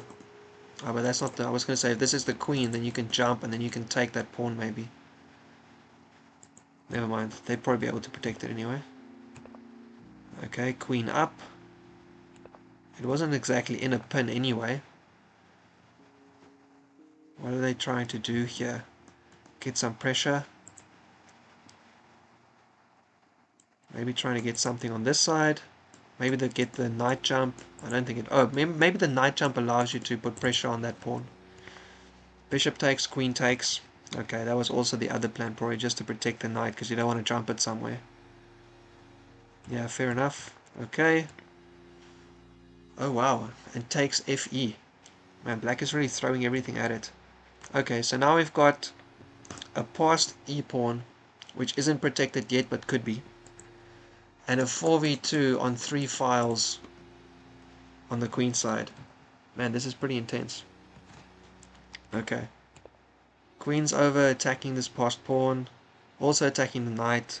But that's not the... I was going to say, if this is the queen, then you can jump and then you can take that pawn maybe. Never mind, they'd probably be able to protect it anyway. Okay, queen up. It wasn't exactly in a pin anyway. What are they trying to do here? Get some pressure. Maybe trying to get something on this side. Maybe they get the knight jump. I don't think it... Oh, maybe the knight jump allows you to put pressure on that pawn. Bishop takes, queen takes. Okay, that was also the other plan, probably just to protect the knight, because you don't want to jump it somewhere. Yeah, fair enough. Okay. Oh, wow. And takes fe. Man, black is really throwing everything at it. Okay, so now we've got a passed e-pawn, which isn't protected yet, but could be. And a 4v2 on 3 files on the queen side. Man, this is pretty intense. Okay. Queen's over, attacking this passed pawn. Also attacking the knight.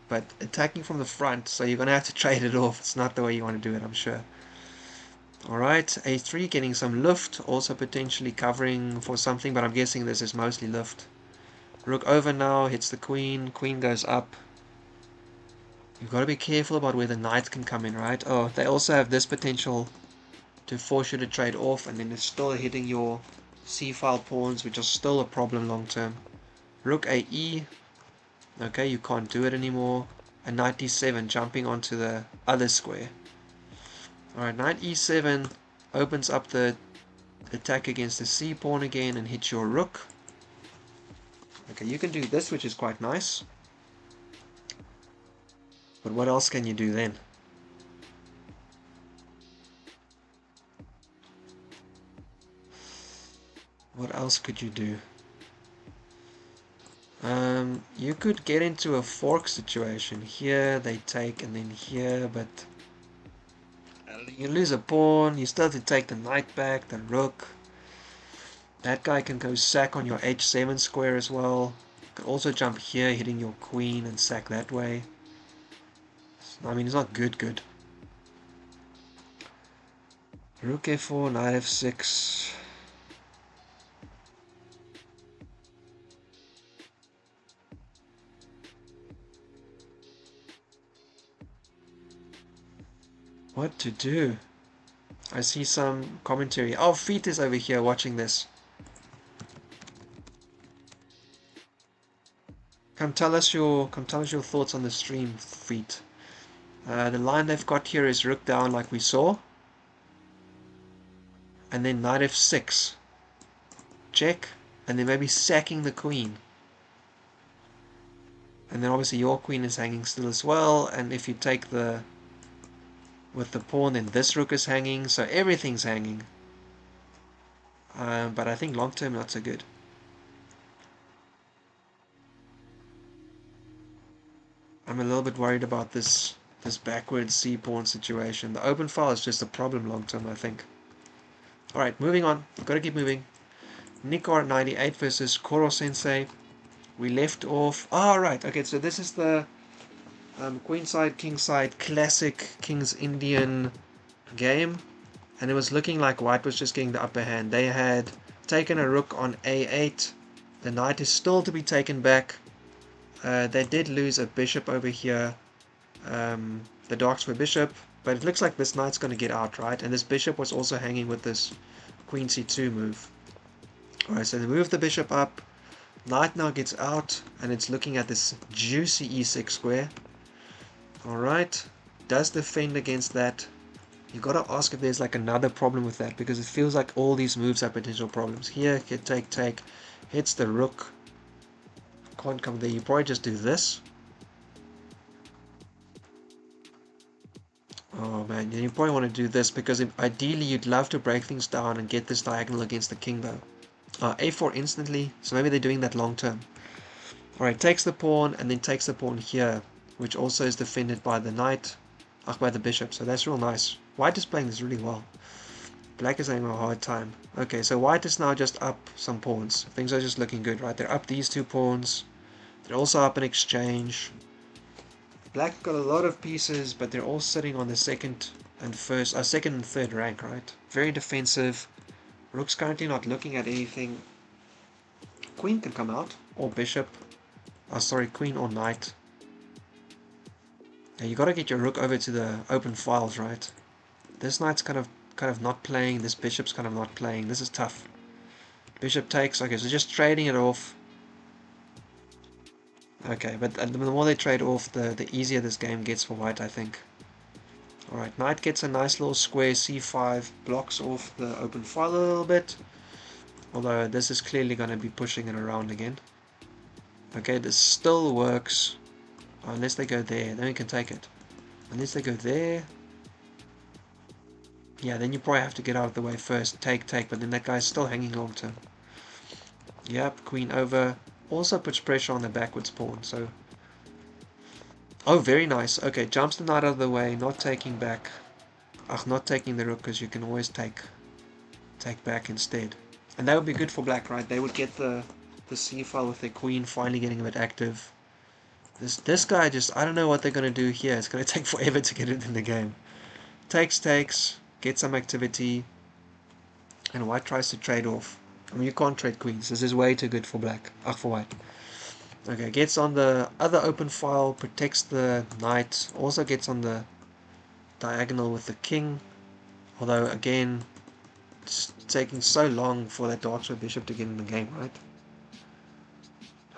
But attacking from the front, so you're going to have to trade it off. It's not the way you want to do it, I'm sure. Alright, a3 getting some lift. Also potentially covering for something, but I'm guessing this is mostly lift. Rook over now, hits the queen. Queen goes up. You've got to be careful about where the knight can come in, right? Oh, they also have this potential to force you to trade off, and then it's still hitting your c-file pawns, which are still a problem long term. Rook ae. Okay, you can't do it anymore. And knight d7, jumping onto the other square. Alright, knight e7 opens up the attack against the c pawn again and hits your rook. Okay, you can do this, which is quite nice. But what else can you do then? What else could you do? You could get into a fork situation. Here they take, and then here, but you lose a pawn. You still have to take the knight back, the rook. That guy can go sack on your h7 square as well. You can also jump here, hitting your queen, and sack that way. I mean, it's not good. Rook f4, knight f6. What to do? I see some commentary. Oh, Feet is over here watching this. Come tell us your thoughts on the stream, Feet. The line they've got here is rook down, like we saw. and then knight f6. Check, and then maybe sacking the queen. And then obviously your queen is hanging still as well, and if you take the with the pawn, then this rook is hanging, so everything's hanging. But I think long term not so good. I'm a little bit worried about this backward c-pawn situation. The open file is just a problem long term, I think. Alright, moving on. Gotta keep moving. Nickar98 versus Koro Sensei. We left off... right. Okay, so this is the queenside, kingside, classic King's Indian game. And it was looking like white was just getting the upper hand. They had taken a rook on a8. The knight is still to be taken back. They did lose a bishop over here. The dark square bishop. But it looks like this knight's going to get out, right? And this bishop was also hanging with this queen c2 move. Alright, so they move the bishop up. Knight now gets out. And it's looking at this juicy e6 square. Alright. Does defend against that. You got to ask if there's like another problem with that. Because it feels like all these moves have potential problems. Here, take. Hits the rook. Can't come there. You probably just do this. Oh man, you probably want to do this because ideally you'd love to break things down and get this diagonal against the king though. A4 instantly, so maybe they're doing that long term. Alright, takes the pawn and then takes the pawn here, which also is defended by the knight, by the bishop, so that's real nice. White is playing this really well. Black is having a hard time. Okay, so white is now just up some pawns. Things are just looking good, right? They're up these two pawns. They're also up in exchange. Black got a lot of pieces, but they're all sitting on the second and third rank, right? Very defensive. Rook's currently not looking at anything. Queen can come out, or bishop. Queen or knight. Yeah, you gotta get your rook over to the open files, right? This knight's kind of not playing. This bishop's kind of not playing. This is tough. Bishop takes. Okay, so just trading it off. Okay, but the more they trade off, the easier this game gets for white, I think. Alright, knight gets a nice little square c5, blocks off the open file a little bit. Although this is clearly going to be pushing it around again. Okay, this still works. Unless they go there, then we can take it. Unless they go there. Yeah, then you probably have to get out of the way first. Take, but then that guy's still hanging long term. Yep, queen over. Also puts pressure on the backwards pawn, so... Oh, very nice. Okay, jumps the knight out of the way, not taking back. Not taking the rook, because you can always take back instead. And that would be good for black, right? They would get the c file with their queen finally getting a bit active. This guy just, I don't know what they're going to do here. It's going to take forever to get it in the game. Takes, get some activity. And white tries to trade off. I mean, you can't trade queens. This is way too good for black. For white. Okay, gets on the other open file, protects the knight, also gets on the diagonal with the king. Although, again, it's taking so long for that dark square bishop to get in the game, right?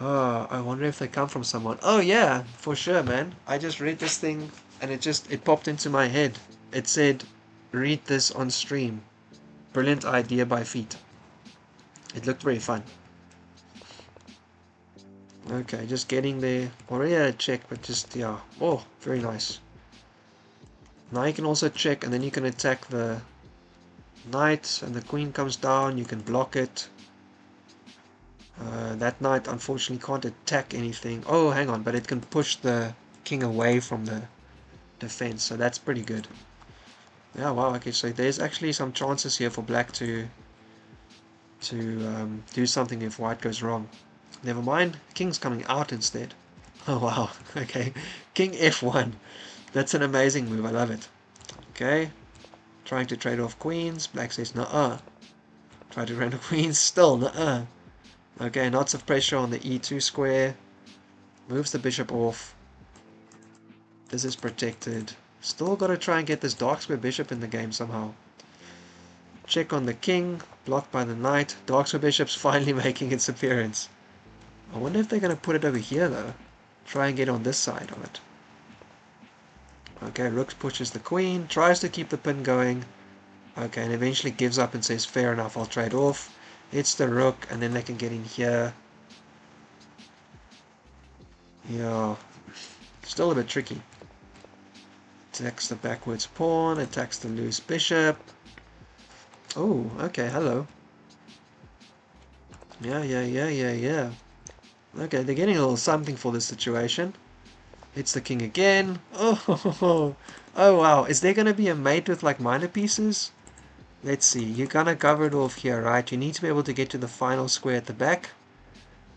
Oh, I wonder if they come from someone. Oh yeah, for sure, man. I just read this thing and it popped into my head. It said, read this on stream. Brilliant idea by Feet. It looked very fun. Okay, just getting there. Already had a check, but just, yeah. Oh, very nice. Now you can also check, and then you can attack the knight, and the queen comes down. You can block it. That knight, unfortunately, can't attack anything. Oh, hang on, but it can push the king away from the defense, so that's pretty good. Yeah, wow, okay, so there's actually some chances here for black to do something if white goes wrong. Never mind, king's coming out instead. Oh wow, okay. King f1. That's an amazing move, I love it. Okay, trying to trade off queens. Black says nuh-uh. Try to trade off queens, still nuh-uh. Okay, lots of pressure on the e2 square. Moves the bishop off. This is protected. Still got to try and get this dark square bishop in the game somehow. Check on the king, blocked by the knight. Dark square bishop's finally making its appearance. I wonder if they're going to put it over here though. Try and get on this side of it. Okay, rook pushes the queen, tries to keep the pin going. Okay, and eventually gives up and says, fair enough, I'll trade off. It's the rook, and then they can get in here. Yeah, still a bit tricky. Attacks the backwards pawn, attacks the loose bishop. Oh, okay, hello. Yeah. Okay, they're getting a little something for this situation. It's the king again. Oh, oh wow. Is there going to be a mate with like minor pieces? Let's see. You're going to cover it off here, right? You need to be able to get to the final square at the back,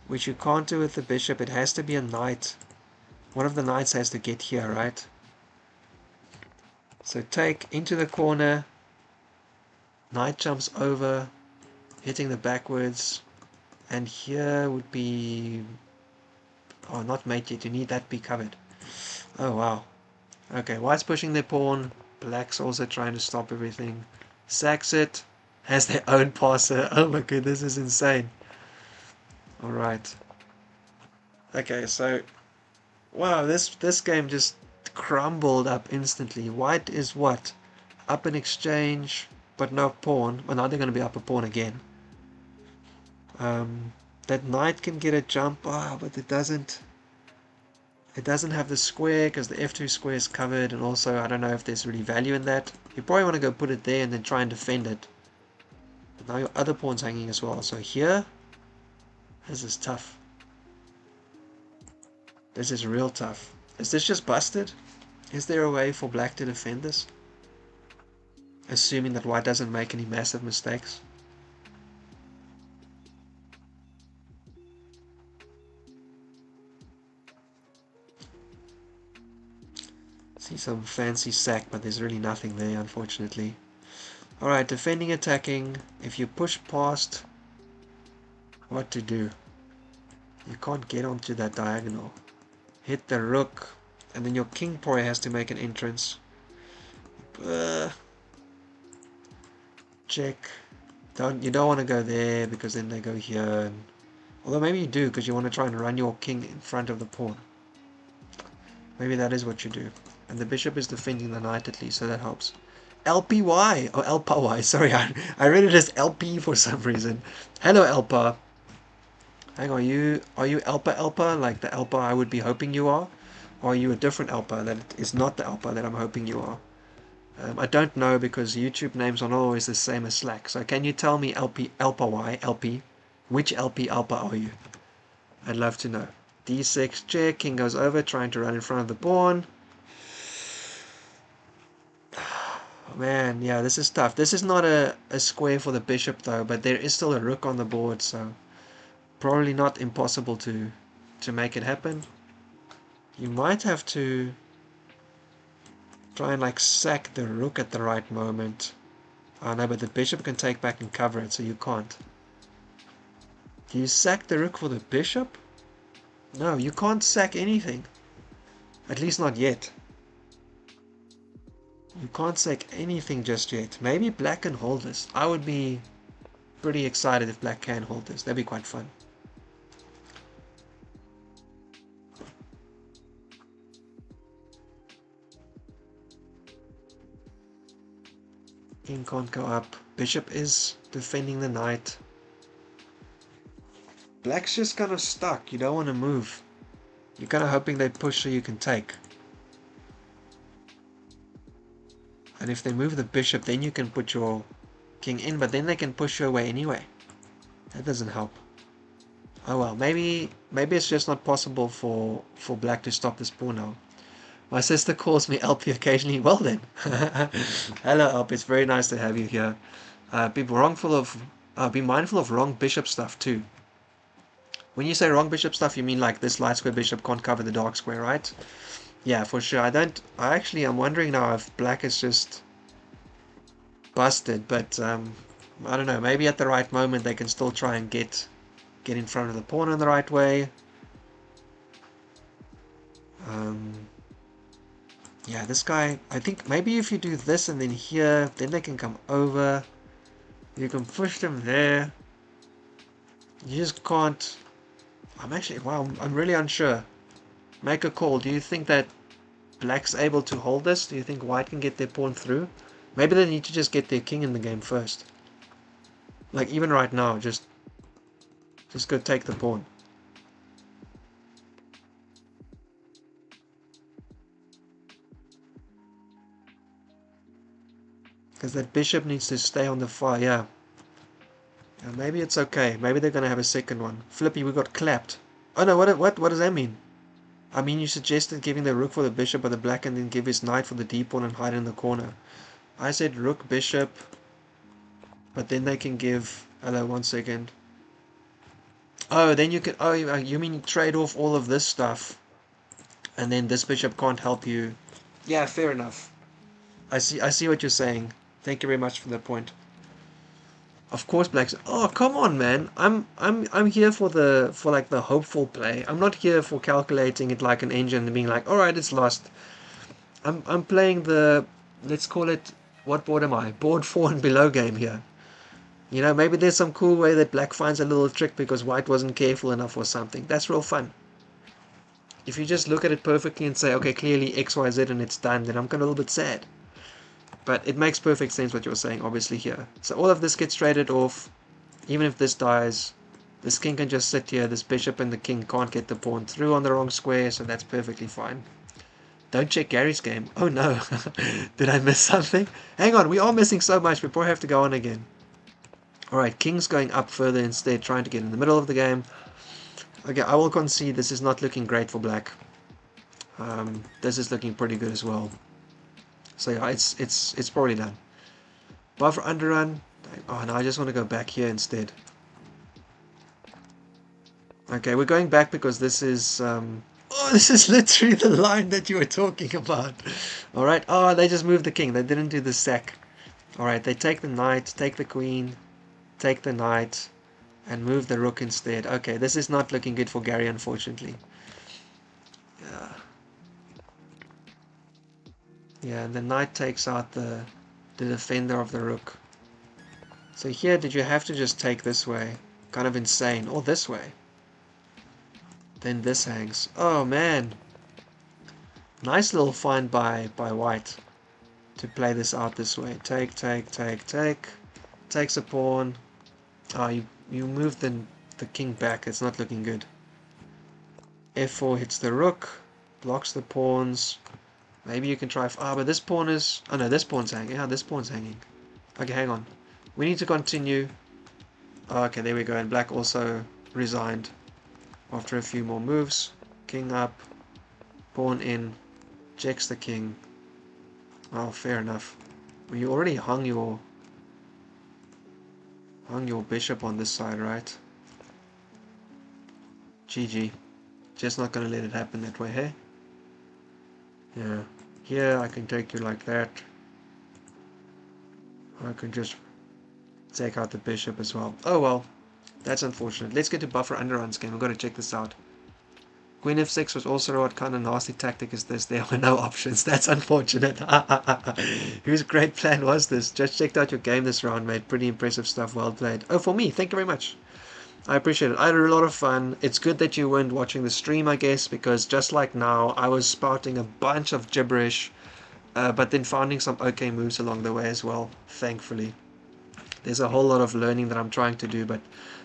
which you can't do with the bishop. It has to be a knight. One of the knights has to get here, right? So take into the corner. Knight jumps over, hitting the backwards. And here would be... Oh, not mate yet. You need that be covered. Oh, wow. Okay, white's pushing their pawn. Black's also trying to stop everything. Sacks it. Has their own passer. Oh my god, this is insane. Alright. Okay, so... Wow, this game just crumbled up instantly. White is what? Up in exchange, but no pawn. Well, now they're going to be up a pawn again. That knight can get a jump. Ah, but it doesn't have the square because the f2 square is covered, and also I don't know if there's really value in that. You probably want to go put it there and then try and defend it. But now your other pawn's hanging as well. So here, this is tough. This is real tough. Is this just busted? Is there a way for black to defend this? Assuming that white doesn't make any massive mistakes. See some fancy sack, but there's really nothing there, unfortunately. Alright, defending, attacking. If you push past, what to do? You can't get onto that diagonal. Hit the rook, and then your king probably has to make an entrance. Check. You don't want to go there because then they go here. Although maybe you do because you want to try and run your king in front of the pawn. Maybe that is what you do. And the bishop is defending the knight at least, so that helps. LPY! Oh, LPY, sorry, I read it as LP for some reason. Hello, Elpa. Hang on, are you Elpa, like the Elpa I would be hoping you are? Or are you a different Elpa that is not the Elpa that I'm hoping you are? I don't know because YouTube names are not always the same as Slack. So can you tell me Elpa Y, LP? Which LP Elpa are you? I'd love to know. D6 check, king goes over, trying to run in front of the pawn. Oh, man, yeah, this is tough. This is not a square for the bishop though, but there is still a rook on the board, so probably not impossible to make it happen. You might have to try and like sack the rook at the right moment. Oh no, but the bishop can take back and cover it, so you can't. Do you sack the rook for the bishop? No, you can't sack anything. At least not yet. You can't sack anything just yet. Maybe black can hold this. I would be pretty excited if black can hold this. That'd be quite fun. King can't go up. Bishop is defending the knight. Black's just kind of stuck. You don't want to move. You're kind of hoping they push so you can take. And if they move the bishop, then you can put your king in, but then they can push you away anyway. That doesn't help. Oh well, maybe it's just not possible for black to stop this pawn now. My sister calls me LP occasionally. Well then. Hello LP, it's very nice to have you here. Be mindful of wrong bishop stuff too. When you say wrong bishop stuff, you mean like this light square bishop can't cover the dark square, right? Yeah, for sure. I'm wondering now if black is just busted, but I don't know, maybe at the right moment they can still try and get in front of the pawn in the right way. Yeah, this guy, I think maybe if you do this and then here, then they can come over. You can push them there. You just can't. I'm really unsure. Make a call. Do you think that black's able to hold this? Do you think white can get their pawn through? Maybe they need to just get their king in the game first. Like even right now, just go take the pawn. Because that bishop needs to stay on the fire, yeah. Maybe it's okay. Maybe they're going to have a second one. Flippy, we got clapped. Oh no, what does that mean? I mean, you suggested giving the rook for the bishop of the black and then give his knight for the d pawn and hide in the corner. I said rook, bishop, but then they can give... Hello, 1 second. Oh, then you can... Oh, you mean trade off all of this stuff and then this bishop can't help you. Yeah, fair enough. I see what you're saying. Thank you very much for that point. Of course, blacks. Oh, come on, man. I'm here for like the hopeful play. I'm not here for calculating it like an engine and being like, all right, it's lost. I'm playing the, let's call it, what board am I? Board 4 and below game here. You know, maybe there's some cool way that black finds a little trick because white wasn't careful enough or something. That's real fun. If you just look at it perfectly and say, okay, clearly X, Y, Z and it's done, then I'm kind of a little bit sad. But it makes perfect sense what you're saying, obviously, here. So all of this gets traded off. Even if this dies, this king can just sit here. This bishop and the king can't get the pawn through on the wrong square, so that's perfectly fine. Don't check Gary's game. Oh no. Did I miss something? Hang on, we are missing so much. We probably have to go on again. Alright, king's going up further instead, trying to get in the middle of the game. Okay, I will concede this is not looking great for black. This is looking pretty good as well. So yeah, it's probably done. Buffer underrun. Oh no, I just want to go back here instead. Okay, we're going back because this is oh, this is literally the line that you were talking about. Alright, oh, they just moved the king. They didn't do the sack. Alright, they take the knight, take the queen, take the knight, and move the rook instead. Okay, this is not looking good for Gary, unfortunately. Yeah, and the knight takes out the defender of the rook. So here, did you have to just take this way? Kind of insane. Or this way. Then this hangs. Oh, man. Nice little find by white to play this out this way. Take, take, take, take. Takes a pawn. Oh, you moved the king back. It's not looking good. F4 hits the rook. Blocks the pawns. Maybe you can try... Ah, but this pawn is... Oh, no, this pawn's hanging. Yeah, this pawn's hanging. Okay, hang on. We need to continue. Oh, okay, there we go. And black also resigned after a few more moves. King up. Pawn in. Checks the king. Oh, fair enough. Well, you already hung your bishop on this side, right? GG. Just not gonna let it happen that way, hey? Yeah. Here I can take you like that. I can just take out the bishop as well. Oh well. That's unfortunate. Let's get to buffer underruns game. We've got to check this out. Queen f6 was also what kind of nasty tactic is this? There were no options. That's unfortunate. Whose great plan was this? Just checked out your game this round, mate. Pretty impressive stuff. Well played. Oh, for me. Thank you very much. I appreciate it. I had a lot of fun. It's good that you weren't watching the stream, I guess, because just like now, I was spouting a bunch of gibberish, but then finding some okay moves along the way as well, thankfully. There's a whole lot of learning that I'm trying to do, but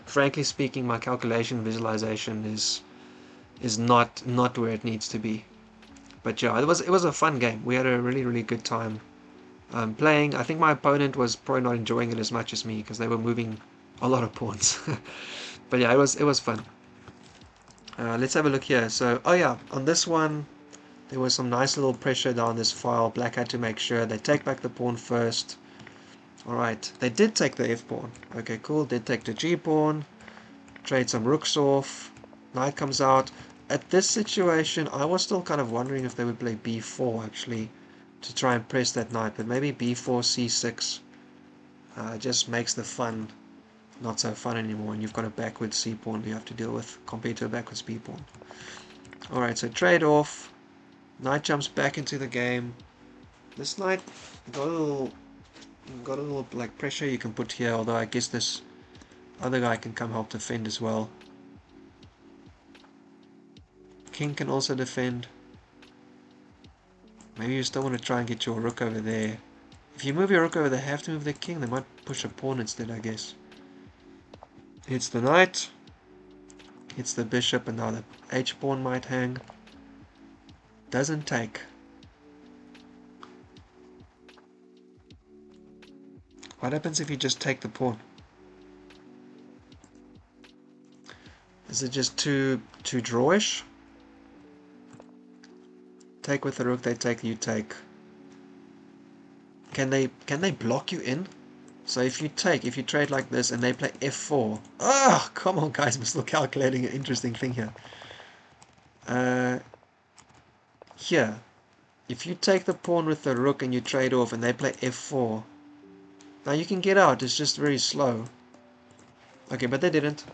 frankly speaking, my calculation visualization is not where it needs to be. But yeah, it was a fun game. We had a really good time playing. I think my opponent was probably not enjoying it as much as me because they were moving a lot of pawns. But yeah, it was fun. Let's have a look here. So, oh yeah, on this one, there was some nice little pressure down this file. Black had to make sure they take back the pawn first. Alright, they did take the f-pawn. Okay, cool. Did take the g-pawn. Trade some rooks off. Knight comes out. At this situation, I was still kind of wondering if they would play b4, actually, to try and press that knight. But maybe b4, c6 just makes the fun not so fun anymore, and you've got a backwards c-pawn you have to deal with compared to a backwards b-pawn. Alright, so trade off. Knight jumps back into the game. This knight got a little like pressure you can put here, although I guess this other guy can come help defend as well. King can also defend. Maybe you still want to try and get your rook over there If you move your rook over, they have to move their king. They might push a pawn instead, I guess. Hits the knight. Hits the bishop, and now the h-pawn might hang. Doesn't take. What happens if you just take the pawn? Is it just too drawish? Take with the rook, they take, you take. Can they block you in? So if you trade like this and they play f4. Oh, come on guys, I'm still calculating an interesting thing here. Here, if you take the pawn with the rook and you trade off and they play f4. Now you can get out, it's just very slow. Okay, but they didn't.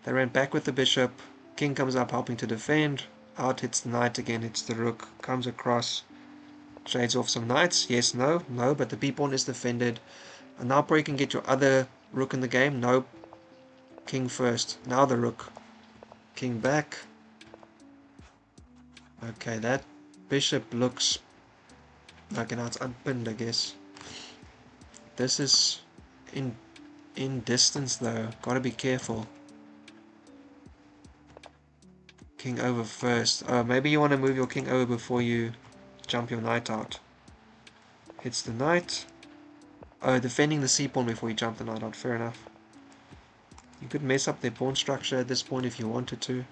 They ran back with the bishop. King comes up helping to defend. Out hits the knight again, hits the rook. Comes across. Trades off some knights. Yes, no, no, but the b-pawn is defended. And now probably you can get your other rook in the game. Nope. King first. Now the rook. King back. Okay, that bishop looks... Okay, now it's unpinned, I guess. This is in distance though. Gotta be careful. King over first. Oh, maybe you want to move your king over before you jump your knight out. Hits the knight. Oh, defending the c-pawn before you jump the knight out. Fair enough. You could mess up their pawn structure at this point if you wanted to.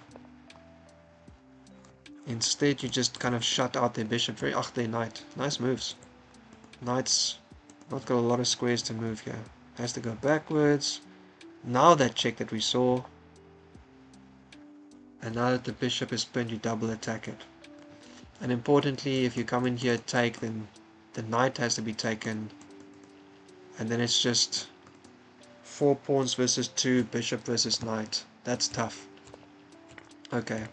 Instead, you just kind of shut out their bishop. Their knight. Nice moves. Knight's not got a lot of squares to move here. Has to go backwards. Now that check that we saw. And now that the bishop is pinned, you double attack it. And importantly, if you come in here take, then the knight has to be taken. And then it's just 4 pawns versus 2, bishop versus knight. That's tough. Okay.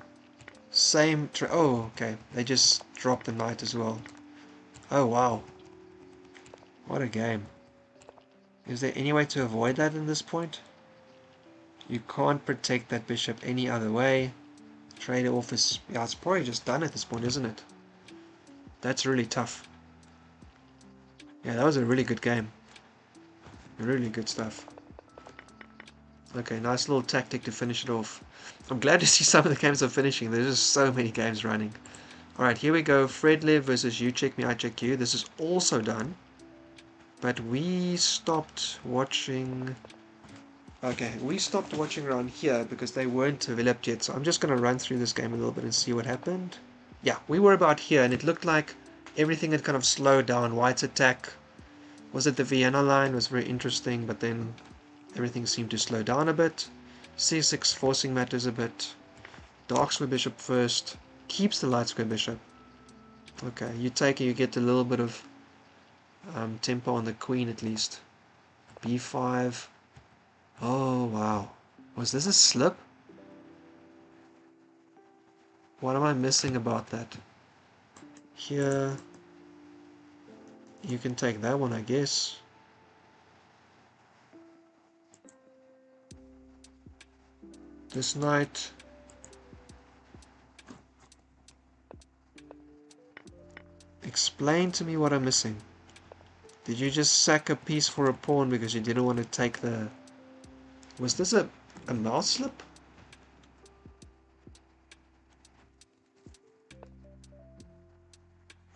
Oh, okay. They just dropped the knight as well. Oh, wow. What a game. Is there any way to avoid that in this point? You can't protect that bishop any other way. Trade off is... Yeah, it's probably just done at this point, isn't it? That's really tough. Yeah, that was a really good game. Really good stuff. Okay, nice little tactic to finish it off. I'm glad to see some of the games are finishing. There's just so many games running. Alright, here we go. Fredleve versus YouCheckMeICheckYou. This is also done. But we stopped watching... Okay, we stopped watching around here because they weren't developed yet. So I'm just going to run through this game a little bit and see what happened. Yeah, we were about here and it looked like everything had kind of slowed down. White's attack was at the Vienna line, was very interesting, but then everything seemed to slow down a bit. C6 forcing matters a bit. Dark square bishop first. Keeps the light square bishop. Okay, you take it, you get a little bit of tempo on the queen at least. B5. Oh, wow. Was this a slip? What am I missing about that? Here... You can take that one, I guess. This knight. Explain to me what I'm missing. Did you just sack a piece for a pawn because you didn't want to take the... Was this a mouse slip?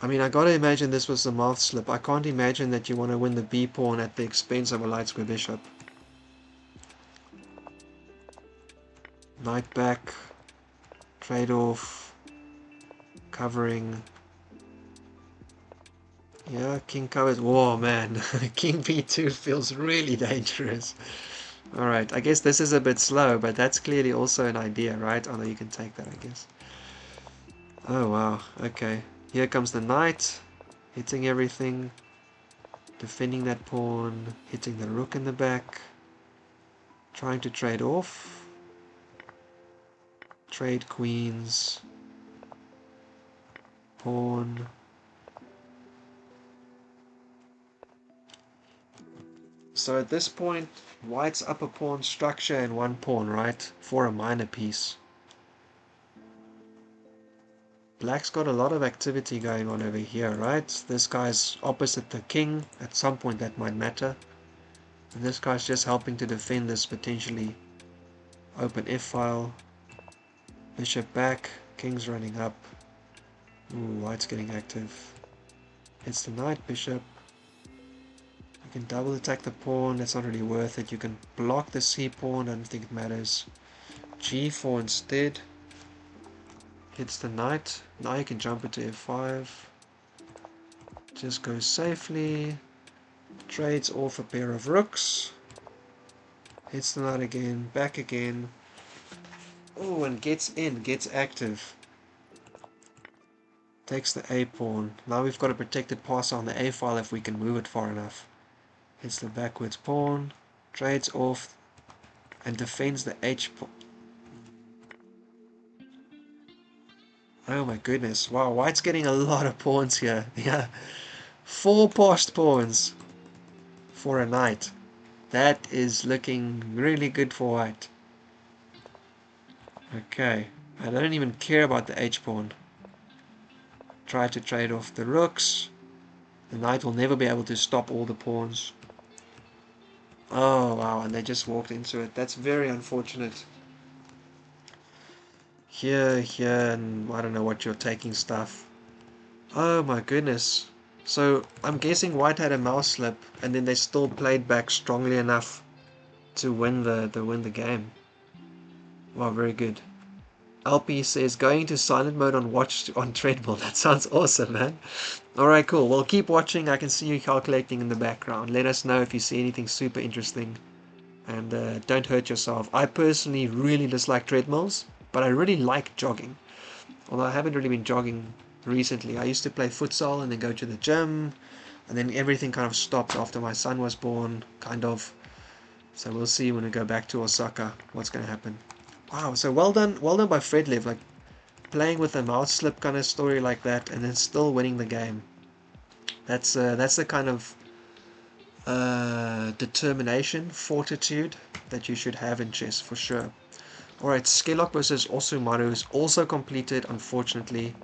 I mean, I gotta imagine this was a mouth slip. I can't imagine that you want to win the B pawn at the expense of a light square bishop. Knight back. Trade off. Covering. Yeah, king covers. Whoa, man. King b2 feels really dangerous. Alright, I guess this is a bit slow, but that's clearly also an idea, right? Although you can take that, I guess. Oh, wow. Okay. Here comes the knight. Hitting everything. Defending that pawn. Hitting the rook in the back. Trying to trade off. Trade queens. Pawn. So at this point, white's up a pawn structure and 1 pawn, right? For a minor piece. black's got a lot of activity going on over here, right? This guy's opposite the king. At some point that might matter. And this guy's just helping to defend this potentially open f-file. Bishop back, king's running up. Ooh, white's getting active. Hits the knight, bishop. You can double attack the pawn, that's not really worth it. You can block the c pawn, I don't think it matters. g4 instead. Hits the knight. Now you can jump into f5. Just goes safely. Trades off a pair of rooks. Hits the knight again, back again. Oh, and gets in, gets active. Takes the a pawn. Now we've got a protected pass on the a file if we can move it far enough. Hits the backwards pawn. Trades off and defends the h pawn. Oh my goodness. Wow, white's getting a lot of pawns here. Yeah. 4 passed pawns for a knight. That is looking really good for white. Okay. I don't even care about the h-pawn. Try to trade off the rooks. The knight will never be able to stop all the pawns. Oh wow, and they just walked into it. That's very unfortunate. Here, and I don't know what you're taking stuff. Oh my goodness. So I'm guessing white had a mouse slip and then they still played back strongly enough to win the game. Wow, very good. LP says going to silent mode on watch on treadmill. That sounds awesome, man. Alright, cool. Well, keep watching. I can see you calculating in the background. Let us know if you see anything super interesting. And don't hurt yourself. I personally really dislike treadmills, but I really like jogging. Although I haven't really been jogging recently. I used to play futsal and then go to the gym, and then everything kind of stopped after my son was born, kind of. So we'll see when we go back to Osaka what's going to happen. Wow, so well done by fredleve, like playing with a mouse slip kind of story like that and then still winning the game. That's the kind of determination, fortitude that you should have in chess for sure. Alright, Skellock versus Osumarko is also completed, unfortunately.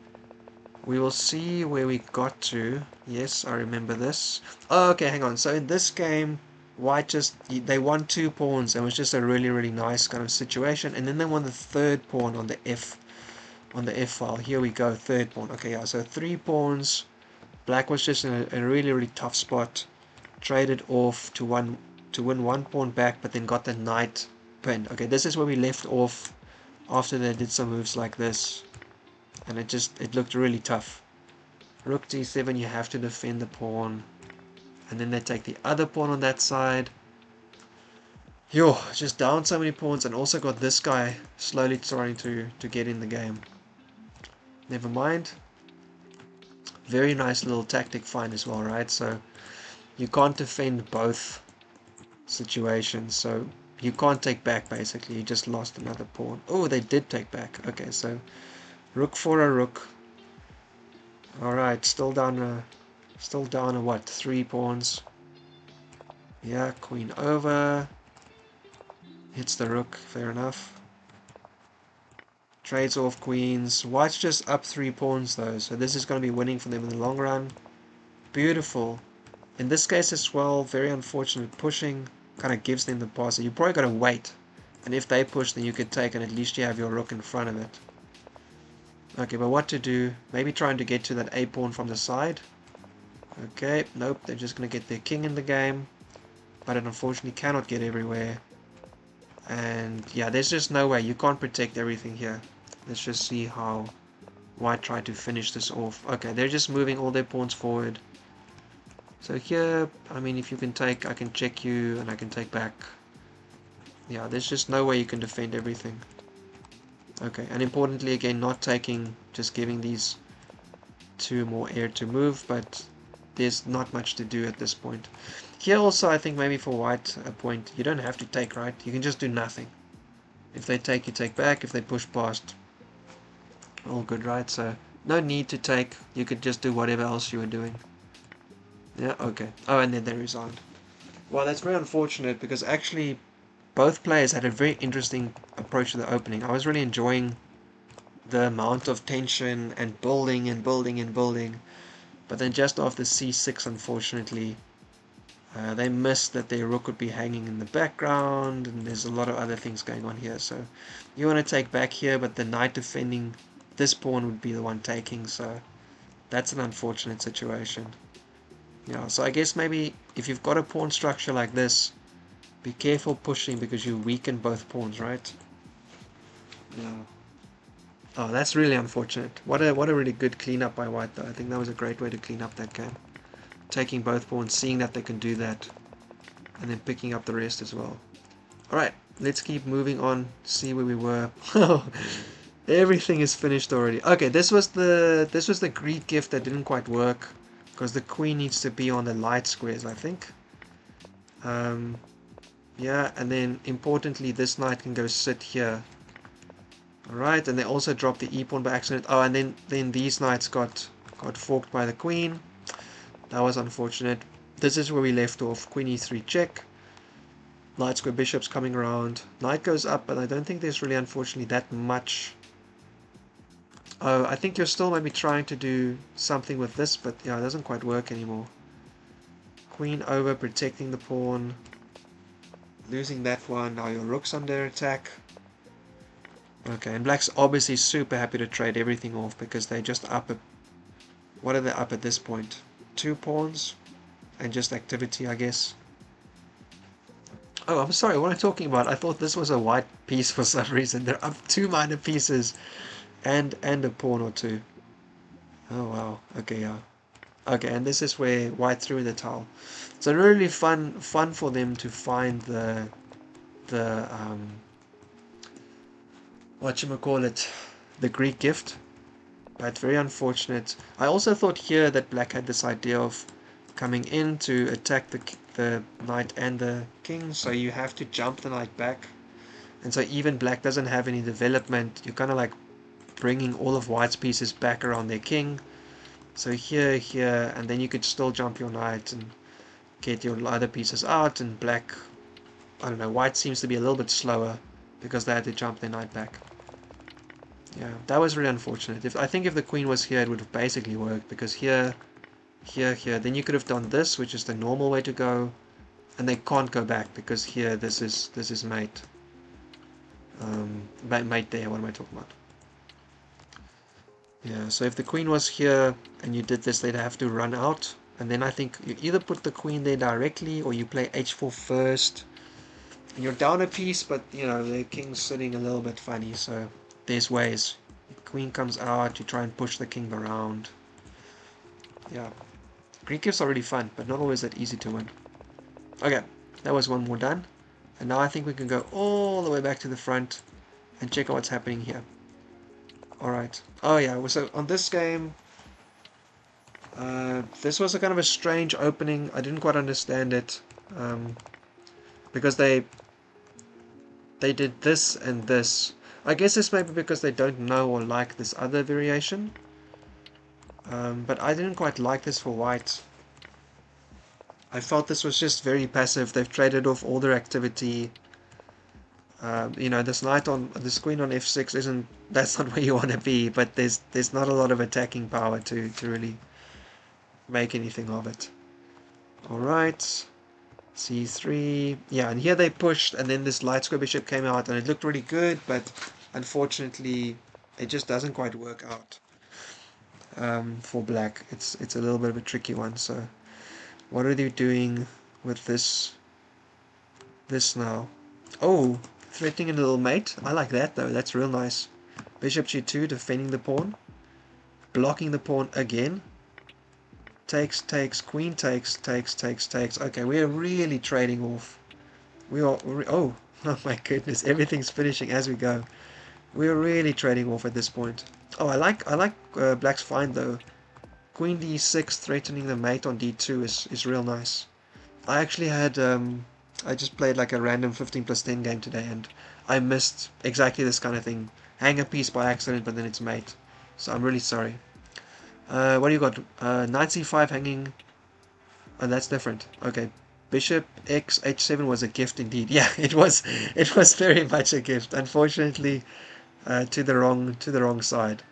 We will see where we got to. Yes, I remember this. Oh, okay, hang on. So in this game, white they won 2 pawns. It was just a really nice kind of situation. And then they won the 3rd pawn on the f file. Here we go, 3rd pawn. Okay, yeah, so 3 pawns. Black was just in a really tough spot. Traded off to win 1 pawn back, but then got the knight pinned. Okay, this is where we left off after they did some moves like this. And it looked really tough. Rook d7, you have to defend the pawn. And then they take the other pawn on that side. Yo, just down so many pawns, and also got this guy slowly starting to get in the game. Never mind. Very nice little tactic find as well, right? So you can't defend both situations. So you can't take back, basically. You just lost another pawn. Oh, they did take back. Okay, so rook for a rook. Alright, still down a what? 3 pawns. Yeah, queen over. Hits the rook, fair enough. Trades off queens. White's just up 3 pawns though, so this is going to be winning for them in the long run. Beautiful. In this case as well, very unfortunate pushing kind of gives them the pass. So you probably got to wait. And if they push, then you could take, and at least you have your rook in front of it. Okay, but what to do? Maybe trying to get to that a pawn from the side. Okay, nope, they're just going to get their king in the game. But it unfortunately cannot get everywhere. And yeah, there's just no way. You can't protect everything here. Let's just see how white tried to finish this off. Okay, they're just moving all their pawns forward. So here, I mean, if you can take, I can check you and I can take back. Yeah, there's just no way you can defend everything. Okay, and importantly again, not taking, just giving these 2 more air to move, but there's not much to do at this point. Here also, I think maybe for white, a point, you don't have to take, right? You can just do nothing. If they take, you take back. If they push past, all good, right? So no need to take. You could just do whatever else you were doing. Yeah, okay. Oh, and then they resigned. Well, that's very unfortunate because actually both players had a very interesting approach to the opening. I was really enjoying the amount of tension and building and building and building. But then just after c6, unfortunately, they missed that their rook would be hanging in the background, and there's a lot of other things going on here. So you want to take back here, but the knight defending this pawn would be the one taking, so that's an unfortunate situation. Yeah, so I guess maybe if you've got a pawn structure like this, be careful pushing because you weaken both pawns, right? Yeah. Oh, that's really unfortunate. What a really good cleanup by white, though. I think that was a great way to clean up that game. Taking both pawns, seeing that they can do that, and then picking up the rest as well. Alright, let's keep moving on, see where we were. Everything is finished already. Okay, this was the Greek gift that didn't quite work, because the queen needs to be on the light squares, I think. Yeah, and then importantly, this knight can go sit here. Alright, and they also dropped the e-pawn by accident. Oh, and then these knights got forked by the queen. That was unfortunate. This is where we left off. Queen e3 check. Light square bishop's coming around. Knight goes up, but I don't think there's really, unfortunately, that much. Oh, I think you're still maybe trying to do something with this, but yeah, it doesn't quite work anymore. Queen over, protecting the pawn. Losing that one. Now your rook's under attack. Okay, and black's obviously super happy to trade everything off because they just up at... What are they up at this point? 2 pawns and just activity, I guess. Oh, I'm sorry, what am I talking about? I thought this was a white piece for some reason. They're up 2 minor pieces and a pawn or 2. Oh wow, okay, yeah. Okay, and this is where white threw in the towel. So really fun for them to find the whatchamacallit, the Greek gift. But very unfortunate. I also thought here that black had this idea of coming in to attack the knight and the king, so you have to jump the knight back. And so even black doesn't have any development. You're kind of like bringing all of white's pieces back around their king. So here, and then you could still jump your knight and get your other pieces out, and black, I don't know, white seems to be a little bit slower because they had to jump their knight back. Yeah, that was really unfortunate. I think if the queen was here, it would have basically worked, because here, then you could have done this, which is the normal way to go, and they can't go back because here this is mate. Mate there, what am I talking about? Yeah, so if the queen was here and you did this, they'd have to run out, and then I think you either put the queen there directly or you play h4 first, and you're down a piece, but you know the king's sitting a little bit funny, so there's ways. Queen comes out, you try and push the king around. Yeah, Greek gifts are really fun, but not always that easy to win. Okay, that was one more done, and now I think we can go all the way back to the front and check out what's happening here. Alright, oh yeah, so on this game, this was a kind of a strange opening. I didn't quite understand it, because they did this and this. I guess it's maybe because they don't know or like this other variation, but I didn't quite like this for white. I felt this was just very passive. They've traded off all their activity. You know, this knight on this queen on f6 isn't, that's not where you want to be, but there's not a lot of attacking power to really make anything of it. Alright, c3, yeah, and here they pushed, and then this light square bishop came out, and it looked really good, but unfortunately it just doesn't quite work out for black. It's a little bit of a tricky one. So what are they doing with this now? Oh, threatening a little mate. I like that though, that's real nice. Bishop g2, defending the pawn, blocking the pawn again. Takes, queen takes. Okay, we are really trading off. Oh my goodness, everything's finishing as we go. We are really trading off at this point. Oh, I like black's find though. Queen d6 threatening the mate on d2 is real nice. I actually had I just played like a random 15+10 game today, and I missed exactly this kind of thing. Hang a piece by accident, but then it's mate. So I'm really sorry. What do you got? Knight c5 hanging. Oh, that's different. Okay. Bishop x h7 was a gift indeed. Yeah, it was very much a gift. Unfortunately, to the wrong side.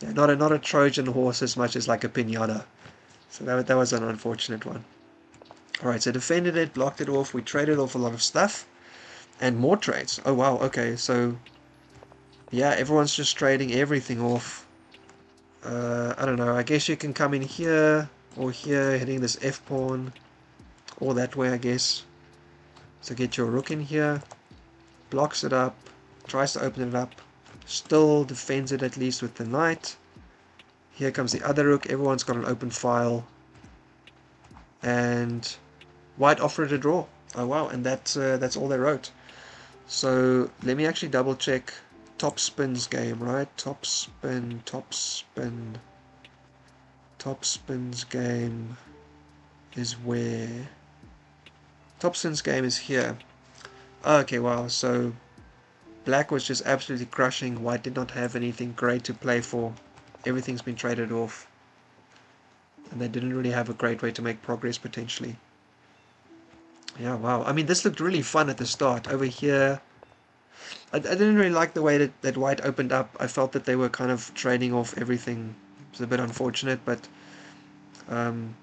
Yeah, not a Trojan horse as much as like a pinata. So that was an unfortunate one. Alright, so defended it, blocked it off, we traded off a lot of stuff. And more trades. Oh wow, okay, so yeah, everyone's just trading everything off. I don't know, I guess you can come in here or here, hitting this F pawn, or that way I guess. So get your rook in here, blocks it up, tries to open it up, still defends it at least with the knight. Here comes the other rook, everyone's got an open file. And white offered a draw. Oh wow, and that's all they wrote. So let me actually double check top spin's game, right? Top spin's game is where? Top spin's game is here. Okay, wow, so black was just absolutely crushing. White did not have anything great to play for. Everything's been traded off. And they didn't really have a great way to make progress potentially. Yeah, wow. I mean, this looked really fun at the start. Over here, I didn't really like the way that white opened up. I felt that they were kind of trading off everything. It's a bit unfortunate, but, um,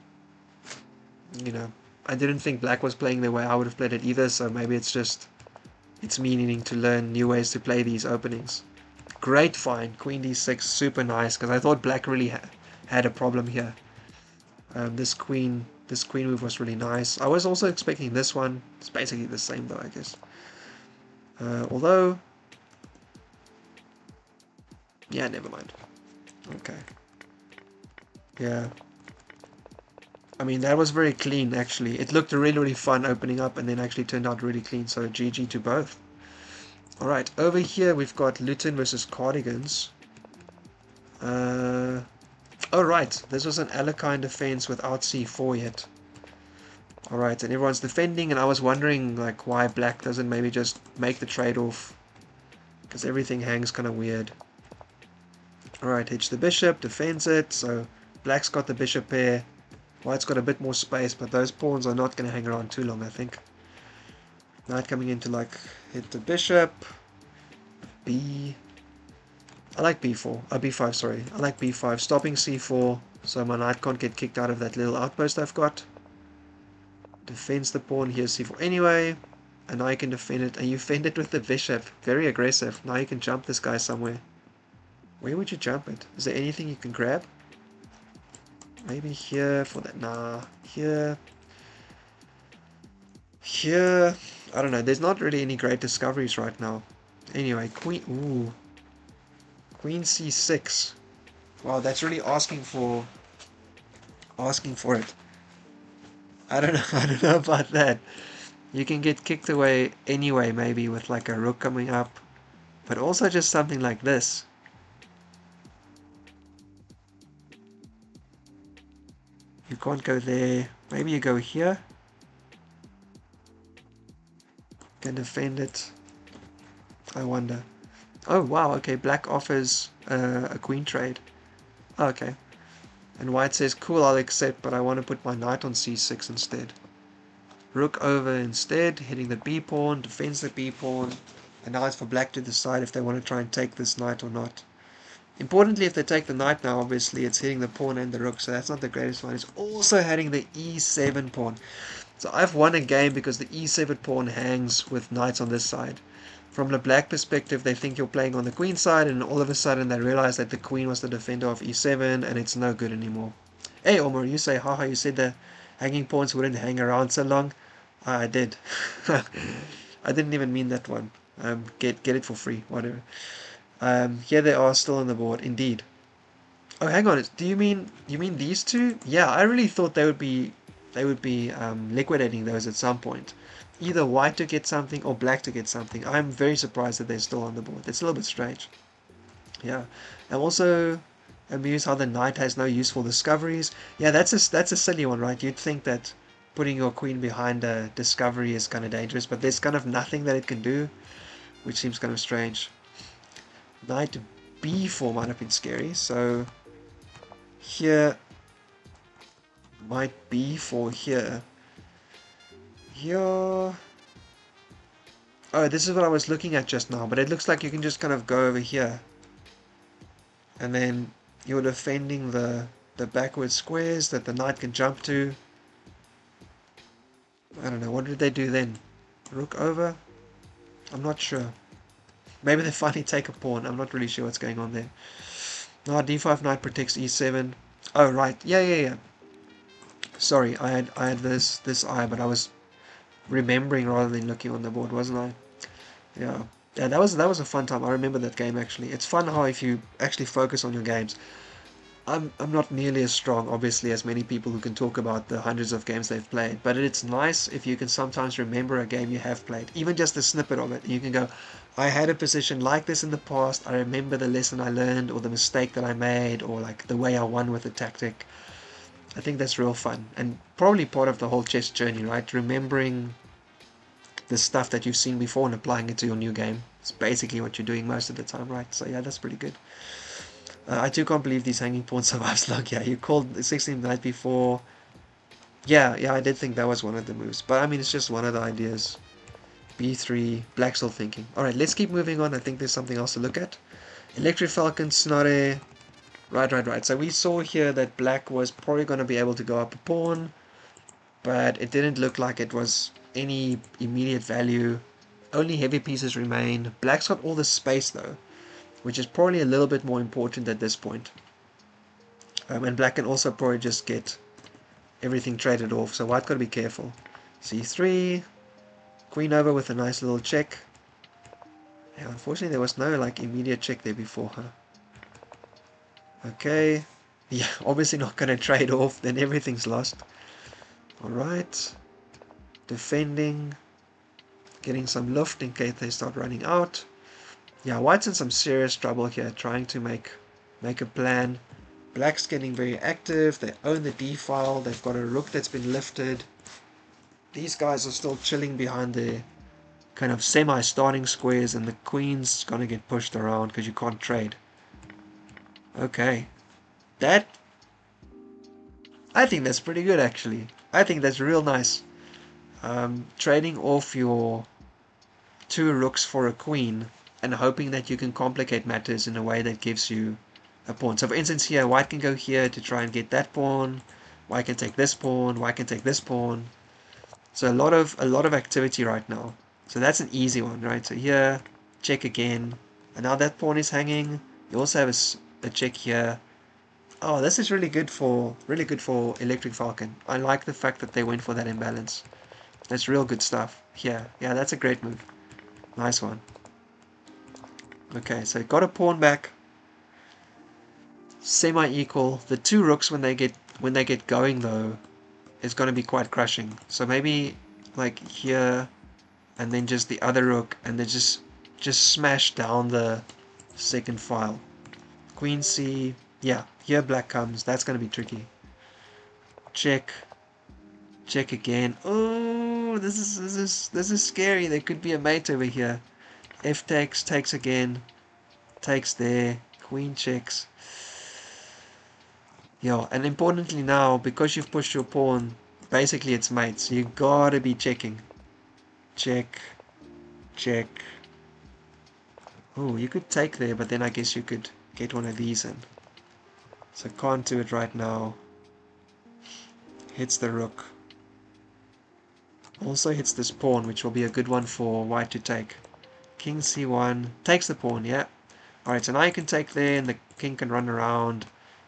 you know, I didn't think black was playing the way I would have played it either, so maybe it's me needing to learn new ways to play these openings. Great find, Queen d6, super nice, because I thought black really had a problem here. This queen move was really nice. I was also expecting this one. It's basically the same though, I guess. Although, yeah, never mind. Okay. Yeah. I mean, that was very clean, actually. It looked really, really fun opening up and then actually turned out really clean, so GG to both. Alright, over here we've got Luton versus Cardigans. Oh, right. This was an Alekhine defense without c4 yet. Alright, and everyone's defending, and I was wondering, like, why black doesn't maybe just make the trade-off. Because everything hangs kind of weird. Alright, hitch the bishop, defends it, so black's got the bishop pair. White's got a bit more space, but those pawns are not going to hang around too long, I think. Knight coming in to, like, hit the bishop. B. I like b4. b5, sorry. I like b5, stopping c4, so my knight can't get kicked out of that little outpost I've got. Defends the pawn, here's c4 anyway. And now you can defend it, and you defend it with the bishop. Very aggressive. Now you can jump this guy somewhere. Where would you jump it? Is there anything you can grab? Maybe here for that. Nah. Here. Here. I don't know. There's not really any great discoveries right now. Anyway, queen. Ooh. Queen c6. Wow, that's really asking for it. I don't know. I don't know about that. You can get kicked away anyway, maybe with like a rook coming up, but also just something like this. You can't go there. Maybe you go here. Can defend it. I wonder. Oh wow, okay, black offers a queen trade. Oh, okay. And white says, cool, I'll accept, but I want to put my knight on c6 instead. Rook over instead, hitting the b pawn, defends the b pawn, and now it's for black to decide if they want to try and take this knight or not. Importantly, if they take the knight now, obviously it's hitting the pawn and the rook, so that's not the greatest one. It's also hitting the e7 pawn. So I've won a game because the e7 pawn hangs with knights on this side. From the black perspective, they think you're playing on the queen side, and all of a sudden they realize that the queen was the defender of e7, and it's no good anymore. Hey Omar, you say, haha, you said the hanging pawns wouldn't hang around so long. I did. I didn't even mean that one. Get it for free, whatever. Here they are still on the board, indeed. Oh, hang on. Do you mean these two? Yeah, I really thought they would be liquidating those at some point. Either white to get something or black to get something. I'm very surprised that they're still on the board. It's a little bit strange. Yeah. I'm also amused how the knight has no useful discoveries. Yeah, that's a silly one, right? You'd think that putting your queen behind a discovery is kind of dangerous, but there's kind of nothing that it can do, which seems kind of strange. Knight b4 might have been scary, so here might b4 here. Here. Oh, this is what I was looking at just now, but it looks like you can just kind of go over here. And then you're defending the backward squares that the knight can jump to. I don't know, what did they do then? Rook over? I'm not sure. Maybe they finally take a pawn. I'm not really sure what's going on there. No, d5 knight protects e7. Oh, right. Yeah. Sorry, I had this eye, but I was remembering rather than looking on the board, wasn't I? Yeah. Yeah, that was a fun time. I remember that game actually. It's fun how if you actually focus on your games. I'm not nearly as strong, obviously, as many people who can talk about the hundreds of games they've played, but it's nice if you can sometimes remember a game you have played, even just a snippet of it. You can go, I had a position like this in the past, I remember the lesson I learned, or the mistake that I made, or like the way I won with the tactic. I think that's real fun, and probably part of the whole chess journey, right? Remembering the stuff that you've seen before and applying it to your new game. It's basically what you're doing most of the time, right? So yeah, that's pretty good. I too can't believe these hanging pawn survives log. Yeah, you called the 16th knight before. Yeah, I did think that was one of the moves. But I mean, it's just one of the ideas. B3, black still thinking. Alright, let's keep moving on. I think there's something else to look at. Electric Falcon, Snare. Right. So we saw here that black was probably going to be able to go up a pawn. But it didn't look like it was any immediate value. Only heavy pieces remain. Black's got all the space though, which is probably a little bit more important at this point. And black can also probably just get everything traded off, so white got to be careful. c3, queen over with a nice little check. Yeah, unfortunately there was no like immediate check there before, huh? Okay, yeah, obviously not going to trade off, then everything's lost. Alright, defending, getting some luft in case they start running out. Yeah, white's in some serious trouble here, trying to make a plan. Black's getting very active, they own the d-file, they've got a rook that's been lifted. These guys are still chilling behind their kind of semi-starting squares, and the queen's gonna get pushed around because you can't trade. Okay. That... I think that's pretty good, actually. I think that's real nice. Trading off your two rooks for a queen and hoping that you can complicate matters in a way that gives you a pawn. So for instance here, white can go here to try and get that pawn. White can take this pawn. White can take this pawn. So a lot of activity right now. So that's an easy one, right? So here, check again. And now that pawn is hanging. You also have a check here. Oh, this is really good for Electric Falcon. I like the fact that they went for that imbalance. That's real good stuff. Here. Yeah, that's a great move. Nice one. Okay, so got a pawn back. Semi-equal. The two rooks when they get going though is going to be quite crushing. So maybe like here and then just the other rook and then just smash down the second file. Queen C. Yeah, here black comes. That's going to be tricky. Check again. Oh, this is scary. There could be a mate over here. F takes again. Takes there. Queen checks. Yeah, and importantly now, because you've pushed your pawn, basically it's mate, so you gotta be checking. Check. Oh, you could take there, but then I guess you could get one of these in. So can't do it right now. Hits the rook. Also hits this pawn, which will be a good one for white to take. King c1. Takes the pawn, yeah. Alright, so now you can take there, and the king can run around.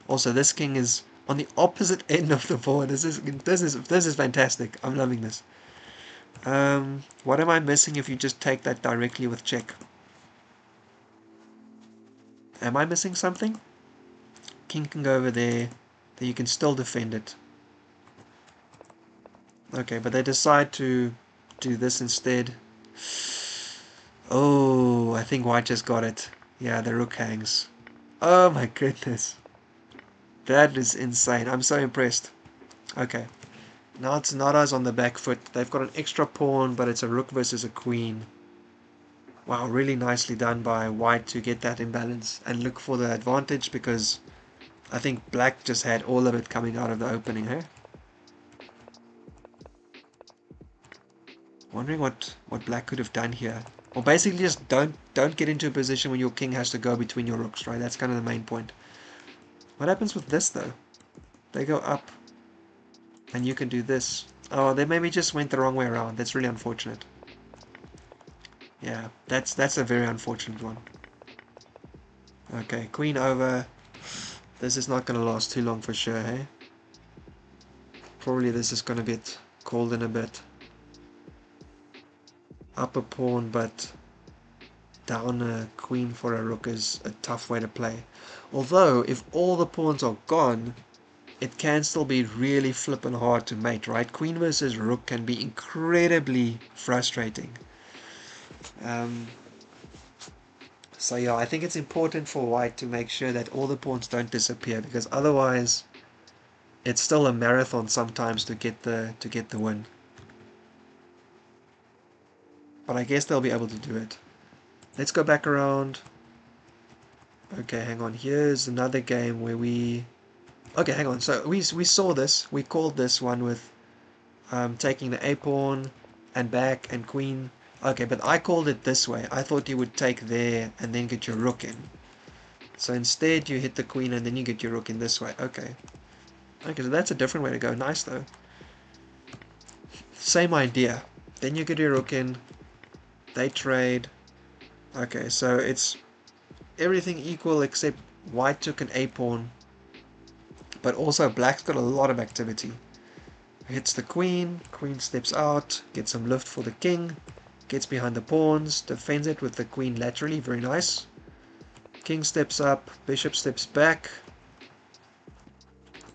Also, this king is on the opposite end of the board. This is fantastic. I'm loving this. What am I missing if you just take that directly with check? Am I missing something? King can go over there. Then you can still defend it. Okay, but they decide to do this instead. Oh, I think white just got it. Yeah, the rook hangs. Oh my goodness. That is insane. I'm so impressed. Okay. Now tsnara's on the back foot. They've got an extra pawn, but it's a rook versus a queen. Wow, really nicely done by white to get that imbalance and look for the advantage, because I think black just had all of it coming out of the opening here. Wondering what black could have done here. Or basically just don't get into a position when your king has to go between your rooks, right? That's kind of the main point. What happens with this though? They go up and you can do this. Oh, they maybe just went the wrong way around. That's really unfortunate. Yeah, that's a very unfortunate one. Okay, queen over. This is not going to last too long for sure, hey? Probably this is going to get called in a bit. Up a pawn, but down a queen for a rook is a tough way to play. Although, if all the pawns are gone, it can still be really flippin' hard to mate, right? Queen versus rook can be incredibly frustrating. So yeah, I think it's important for white to make sure that all the pawns don't disappear, because otherwise it's still a marathon sometimes to get the win. But I guess they'll be able to do it. Let's go back around. Okay, hang on. Here's another game where we... Okay, hang on. So we saw this. We called this one with taking the a-pawn and back and queen. Okay, but I called it this way. I thought you would take there and then get your rook in. So instead you hit the queen and then you get your rook in this way. Okay. Okay, so that's a different way to go. Nice though. Same idea. Then you get your rook in. They trade. Okay, so it's everything equal except white took an a-pawn. But also black's got a lot of activity. Hits the queen. Queen steps out. Gets some lift for the king. Gets behind the pawns. Defends it with the queen laterally. Very nice. King steps up. Bishop steps back.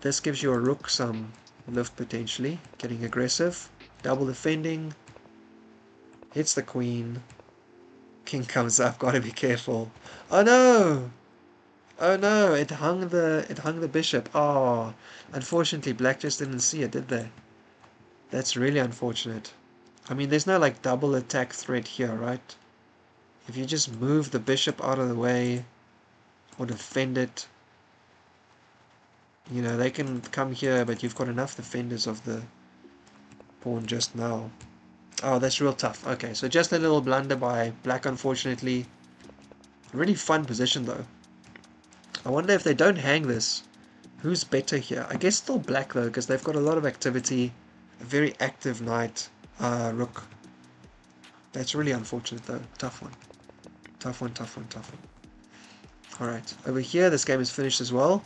This gives your rook some lift potentially. Getting aggressive. Double defending. Hits the queen. King comes up. Gotta be careful. Oh no! Oh no! It hung the bishop. Oh, unfortunately, black just didn't see it, did they? That's really unfortunate. I mean, there's no like double attack threat here, right? If you just move the bishop out of the way or defend it, you know, they can come here, but you've got enough defenders of the pawn just now. Oh, that's real tough. Okay, so just a little blunder by black, unfortunately. Really fun position, though. I wonder if they don't hang this, who's better here? I guess still black, though, because they've got a lot of activity. A very active knight, rook. That's really unfortunate, though. Tough one. Tough one, tough one, tough one. Alright, over here, this game is finished as well.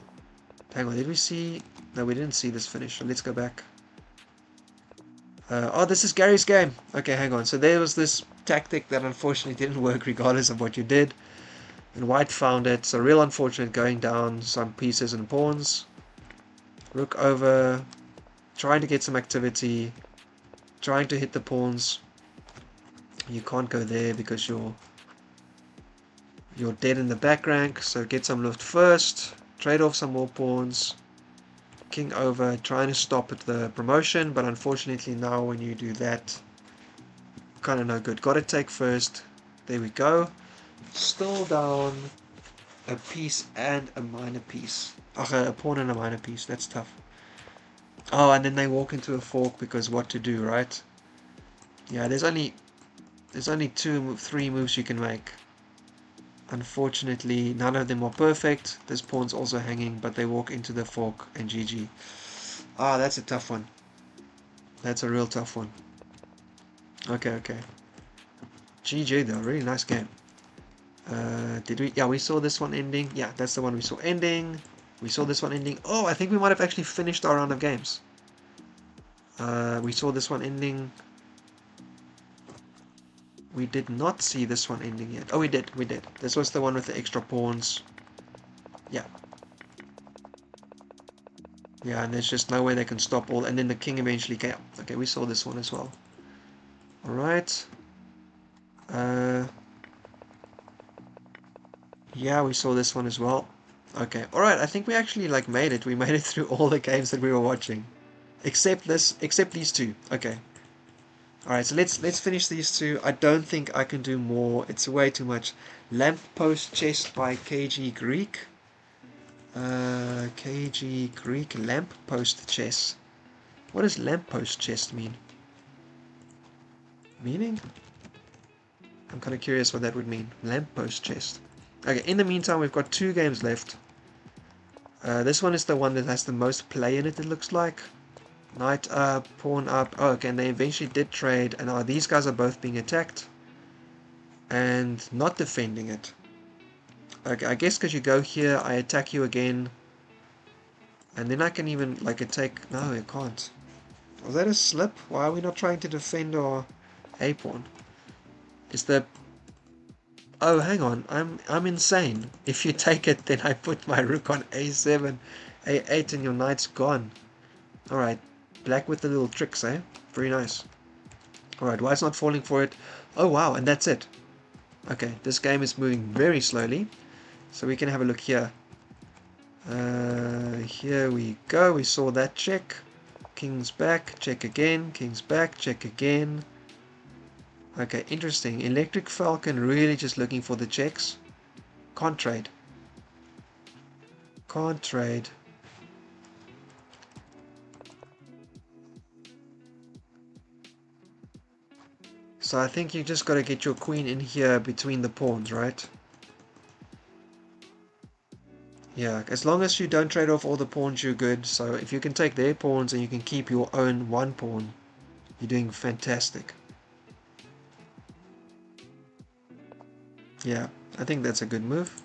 Hang on, did we see... No, we didn't see this finish, so let's go back. Oh, this is Gary's game. Okay, hang on. So there was this tactic that unfortunately didn't work regardless of what you did. And white found it, so real unfortunate going down some pieces and pawns. Rook over, trying to get some activity, trying to hit the pawns. You can't go there because you're dead in the back rank, so get some lift first, trade off some more pawns. King over, trying to stop at the promotion, but unfortunately now when you do that, kind of no good. Got to take first. There we go. Still down a piece and a minor piece. A pawn and a minor piece. That's tough. Oh, and then they walk into a fork because what to do, right? Yeah, there's only 3 moves you can make. Unfortunately, none of them are perfect. This pawn's also hanging, but they walk into the fork and GG. Ah, that's a tough one. That's a real tough one. Okay, okay. GG though, really nice game. Did we? Yeah, we saw this one ending. Yeah, that's the one we saw ending. We saw this one ending. Oh, I think we might have actually finished our round of games. We saw this one ending. We did not see this one ending yet. Oh, we did. We did. This was the one with the extra pawns. Yeah. Yeah, and there's just no way they can stop all. And then the king eventually came. Okay, we saw this one as well. Alright. Yeah, we saw this one as well. Okay. Alright, I think we actually like made it. We made it through all the games that we were watching. Except these two. Okay. Alright, so let's finish these two. I don't think I can do more. It's way too much. Lamppost Chest by kygreek. Kygreek Lamppost Chess. What does lamppost chest mean? Meaning? I'm kind of curious what that would mean. Lamppost chest. Okay, in the meantime, we've got 2 games left. This one is the one that has the most play in it, it looks like. Knight up, pawn up. Oh, okay, and they eventually did trade, and now these guys are both being attacked and not defending it. Okay, I guess because you go here, I attack you again, and then I can even like attack. No, I can't. Was that a slip? Why are we not trying to defend our a pawn? Is the Oh, hang on, I'm insane. If you take it, then I put my rook on a7, a8, and your knight's gone. Alright, black with the little tricks, eh? Very nice. Alright, why it's not falling for it? Oh wow, and that's it. Okay, this game is moving very slowly. So we can have a look here. Here we go, we saw that check. King's back, check again, king's back, check again. Okay, interesting. Electric Falcon really just looking for the checks. Can't trade. Can't trade. So I think you just got to get your queen in here between the pawns, right? Yeah, as long as you don't trade off all the pawns, you're good. So if you can take their pawns and you can keep your own one pawn, you're doing fantastic. Yeah, I think that's a good move.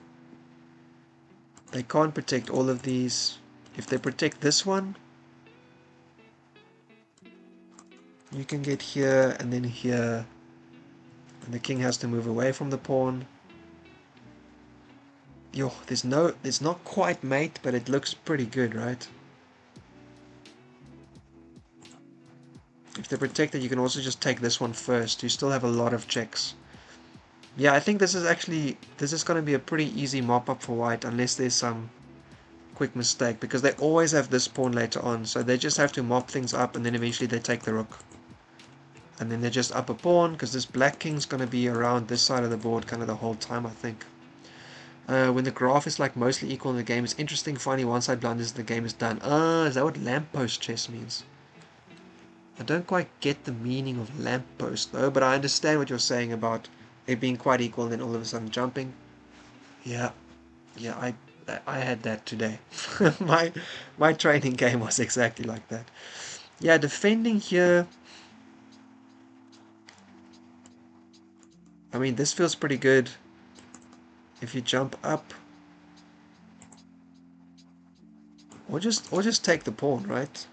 They can't protect all of these. If they protect this one, you can get here and then here. And the king has to move away from the pawn. Yo, there's not quite mate, but it looks pretty good, right? If they're protected, you can also just take this one first. You still have a lot of checks. Yeah, I think this is going to be a pretty easy mop-up for white, unless there's some quick mistake, because they always have this pawn later on, so they just have to mop things up, and then eventually they take the rook. And then they just up a pawn, because this black king's going to be around this side of the board kind of the whole time, I think. When the graph is like mostly equal in the game, it's interesting. Finally, one side blunders, the game is done. Is that what lamppost chess means? I don't quite get the meaning of lamppost though, but I understand what you're saying about it being quite equal and then all of a sudden jumping. Yeah, yeah, I had that today. my training game was exactly like that. Yeah, defending here. I mean, this feels pretty good. If you jump up, or just take the pawn, right?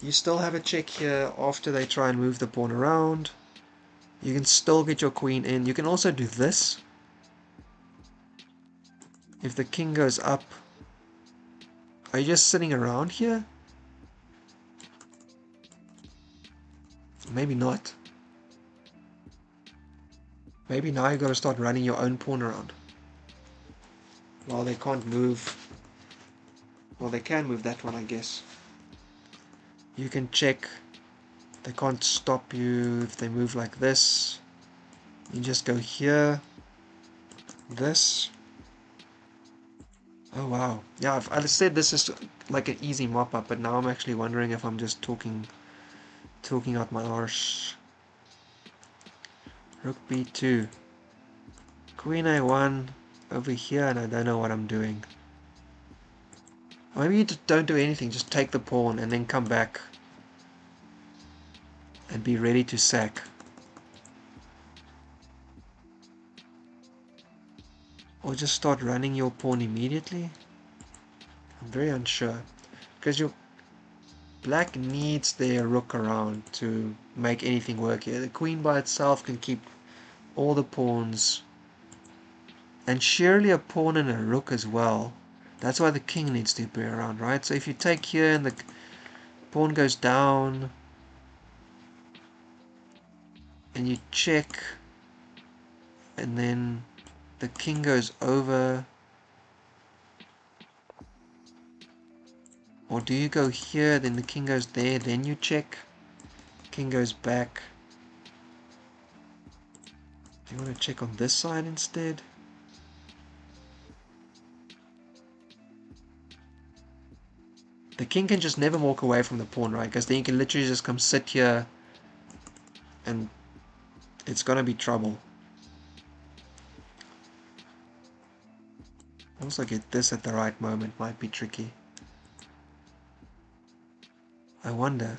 You still have a check here after they try and move the pawn around. You can still get your queen in. You can also do this. If the king goes up, are you just sitting around here? Maybe not. Maybe now you got to start running your own pawn around. Well, they can't move. Well, they can move that one, I guess. You can check. They can't stop you if they move like this. You just go here. This. Oh wow. Yeah, I said this is like an easy mop-up, but now I'm actually wondering if I'm just talking out my arse. Rook b2. Queen a1 over here, and I don't know what I'm doing. Or maybe you just don't do anything, just take the pawn and then come back and be ready to sack. Or just start running your pawn immediately. I'm very unsure. Because your black needs their rook around to make anything work here. The queen by itself can keep all the pawns. And surely a pawn and a rook as well. That's why the king needs to be around, right? So if you take here and the pawn goes down, and you check, and then the king goes over, or do you go here, then the king goes there, then you check, king goes back. Do you want to check on this side instead? The king can just never walk away from the pawn, right? Because then you can literally just come sit here and it's gonna be trouble. Also get this at the right moment, might be tricky. I wonder.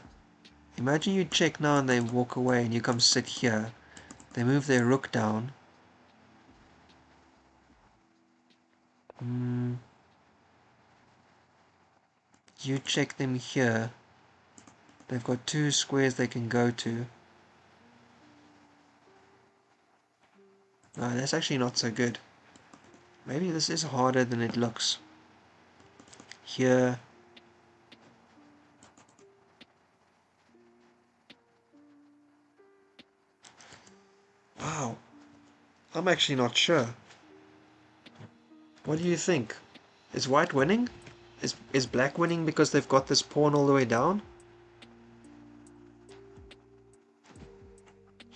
Imagine you check now and they walk away and you come sit here. They move their rook down. You check them here. They've got 2 squares they can go to. No, that's actually not so good. Maybe this is harder than it looks. Here. Wow. I'm actually not sure. What do you think? Is white winning? Is black winning because they've got this pawn all the way down?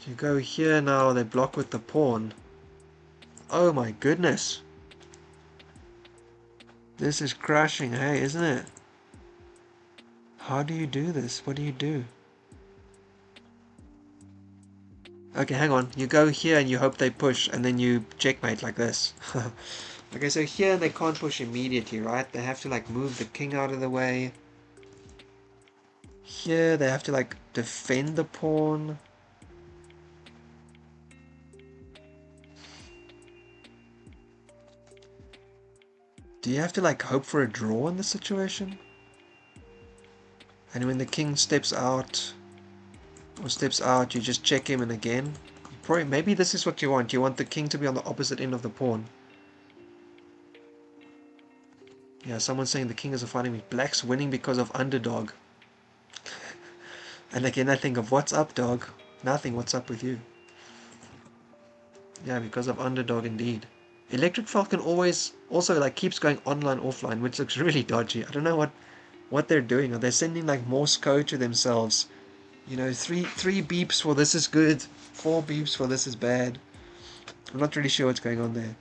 You go here now, they block with the pawn. Oh my goodness. This is crashing, hey, isn't it? How do you do this? What do you do? Okay, hang on. You go here and you hope they push, and then you checkmate like this. Okay, so here they can't push immediately, right? They have to like move the king out of the way. Here they have to like defend the pawn. Do you have to like hope for a draw in this situation? And when the king steps out, you just check him, and again. Probably, maybe this is what you want. You want the king to be on the opposite end of the pawn. Yeah, someone's saying the king is a fighting weak. Black's winning because of underdog. And again I think of what's up, dog? Nothing, what's up with you? Yeah, because of underdog indeed. Electric Falcon always also like keeps going online offline, which looks really dodgy. I don't know what they're doing. Are they sending like Morse code to themselves? You know, three beeps for this is good, 4 beeps for this is bad. I'm not really sure what's going on there.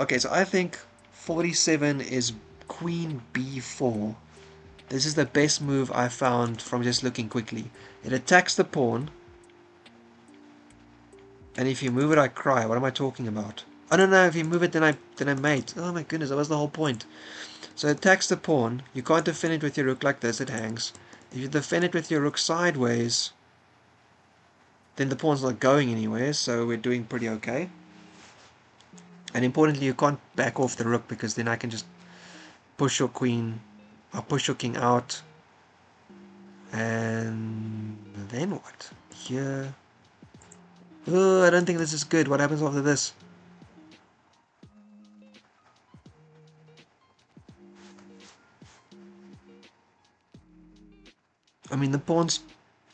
Okay, so I think 47 is queen b4. This is the best move I found from just looking quickly. It attacks the pawn. And if you move it, I cry. What am I talking about? Oh no, if you move it, then I mate. Oh my goodness, that was the whole point. So it attacks the pawn. You can't defend it with your rook like this, it hangs. If you defend it with your rook sideways, then the pawn's not going anywhere, so we're doing pretty okay. And importantly, you can't back off the rook, because then I can just push your queen, or push your king out. And then what? Here. Oh, I don't think this is good. What happens after this? I mean, the pawn's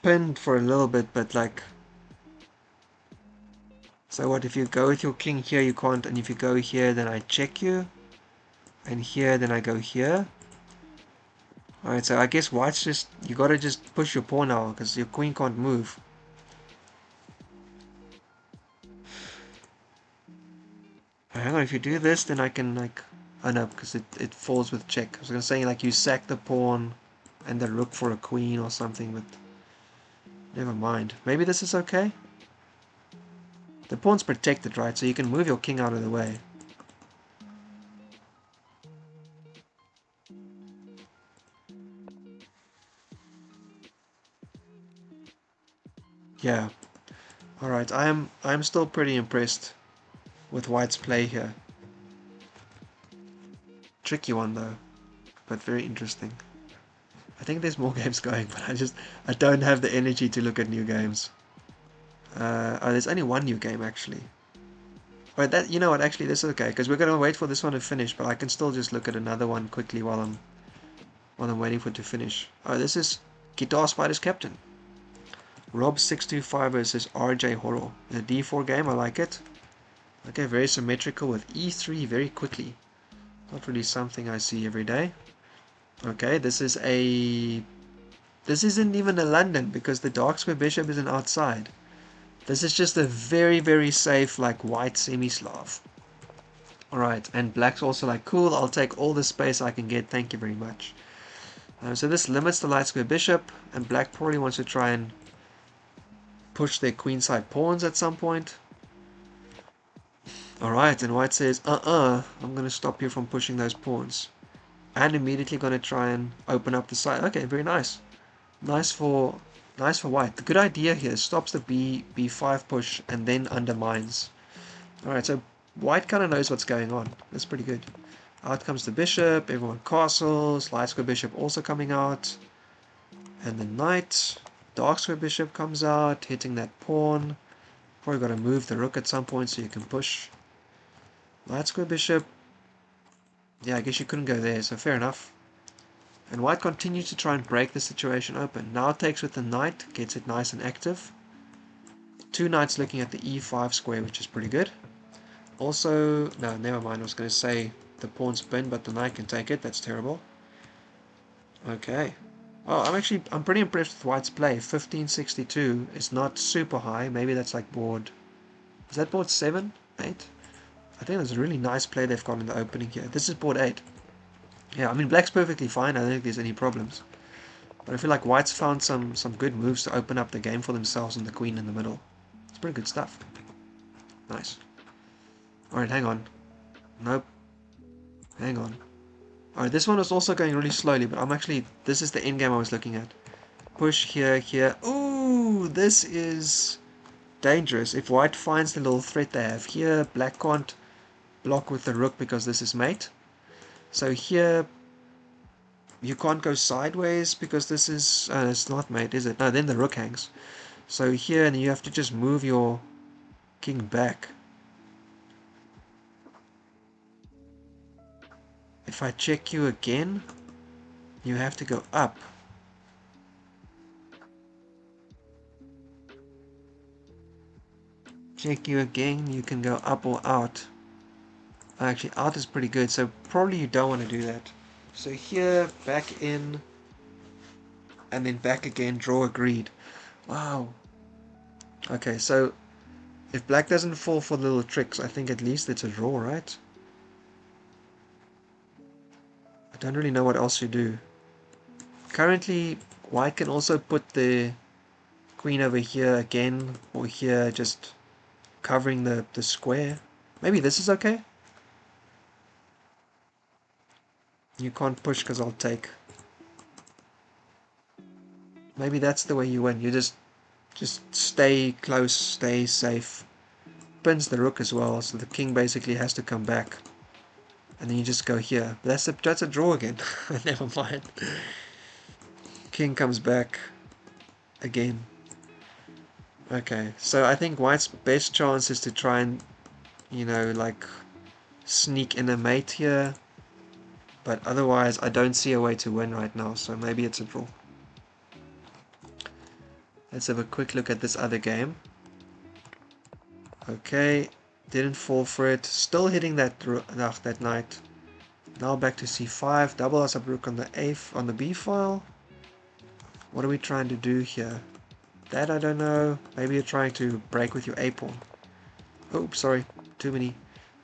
pinned for a little bit, but like... So what, if you go with your king here, you can't, and if you go here, then I check you. And here, then I go here. Alright, so I guess white's just... You gotta just push your pawn now, because your queen can't move. Hang on, if you do this, then I can like... Oh no, because it falls with check. I was gonna say like you sack the pawn and the rook for a queen or something, but... Never mind. Maybe this is okay? The pawn's protected, right? So you can move your king out of the way. Yeah. Alright, I'm still pretty impressed with white's play here. Tricky one though, but very interesting. I think there's more games going, but I don't have the energy to look at new games. Oh, there's only one new game actually. Alright, that, you know what, actually this is okay, because we're gonna wait for this one to finish, but I can still just look at another one quickly while I'm waiting for it to finish. Oh, this is Guitar Spider's Captain. Rob625 versus rjhoro. The d4 game, I like it. Okay, very symmetrical with e3 very quickly. Not really something I see every day. Okay, this isn't even a London, because the dark square bishop isn't outside. This is just a very, very safe, like, white semi-Slav. Alright, and black's also like, cool, I'll take all the space I can get, thank you very much. So this limits the light square bishop, and black probably wants to try and push their queenside pawns at some point. Alright, and white says, I'm going to stop you from pushing those pawns. And immediately going to try and open up the side. Okay, very nice. Nice for white. The good idea here is stops the b5 push and then undermines. Alright, so white kind of knows what's going on. That's pretty good. Out comes the bishop, everyone castles, light square bishop also coming out. And the knight, dark square bishop comes out, hitting that pawn. Probably got to move the rook at some point so you can push. Light square bishop, yeah, I guess you couldn't go there, so fair enough. And white continues to try and break the situation open. Now it takes with the knight, gets it nice and active. Two knights looking at the e5 square, which is pretty good. Also, no, never mind, I was going to say the pawn's pinned, but the knight can take it, that's terrible. Okay. Oh, I'm pretty impressed with white's play. 1562 is not super high, maybe that's like board... Is that board 7? 8? I think that's a really nice play they've got in the opening here. This is board 8. Yeah, I mean, black's perfectly fine. I don't think there's any problems. But I feel like white's found some good moves to open up the game for themselves and the queen in the middle. It's pretty good stuff. Nice. Alright, hang on. Nope. Hang on. Alright, this one was also going really slowly, but this is the end game I was looking at. Push here, here. Ooh, this is dangerous. If white finds the little threat they have here, black can't block with the rook because this is mate. So here, you can't go sideways because this is... it's not mate, is it? No, then the rook hangs. So here, and you have to just move your king back. If I check you again, you have to go up. Check you again, you can go up or out. Actually, out is pretty good, so probably you don't want to do that. So here, back in, and then back again, draw agreed. Wow. Okay, so if black doesn't fall for the little tricks, I think at least it's a draw, right? I don't really know what else you do. Currently, white can also put the queen over here again, or here, just covering the square. Maybe this is okay? You can't push because I'll take. Maybe that's the way you win. You just stay close, stay safe. Pins the rook as well, so the king basically has to come back. And then you just go here. But that's a draw again. Never mind. King comes back again. Okay, so I think white's best chance is to try and, like sneak in a mate here. But otherwise, I don't see a way to win right now, so maybe it's a draw. Let's have a quick look at this other game. Okay, didn't fall for it. Still hitting that knight. Now back to c5. Double us up rook on the on the b file. What are we trying to do here? That I don't know. Maybe you're trying to break with your a pawn. Oh, sorry, too many.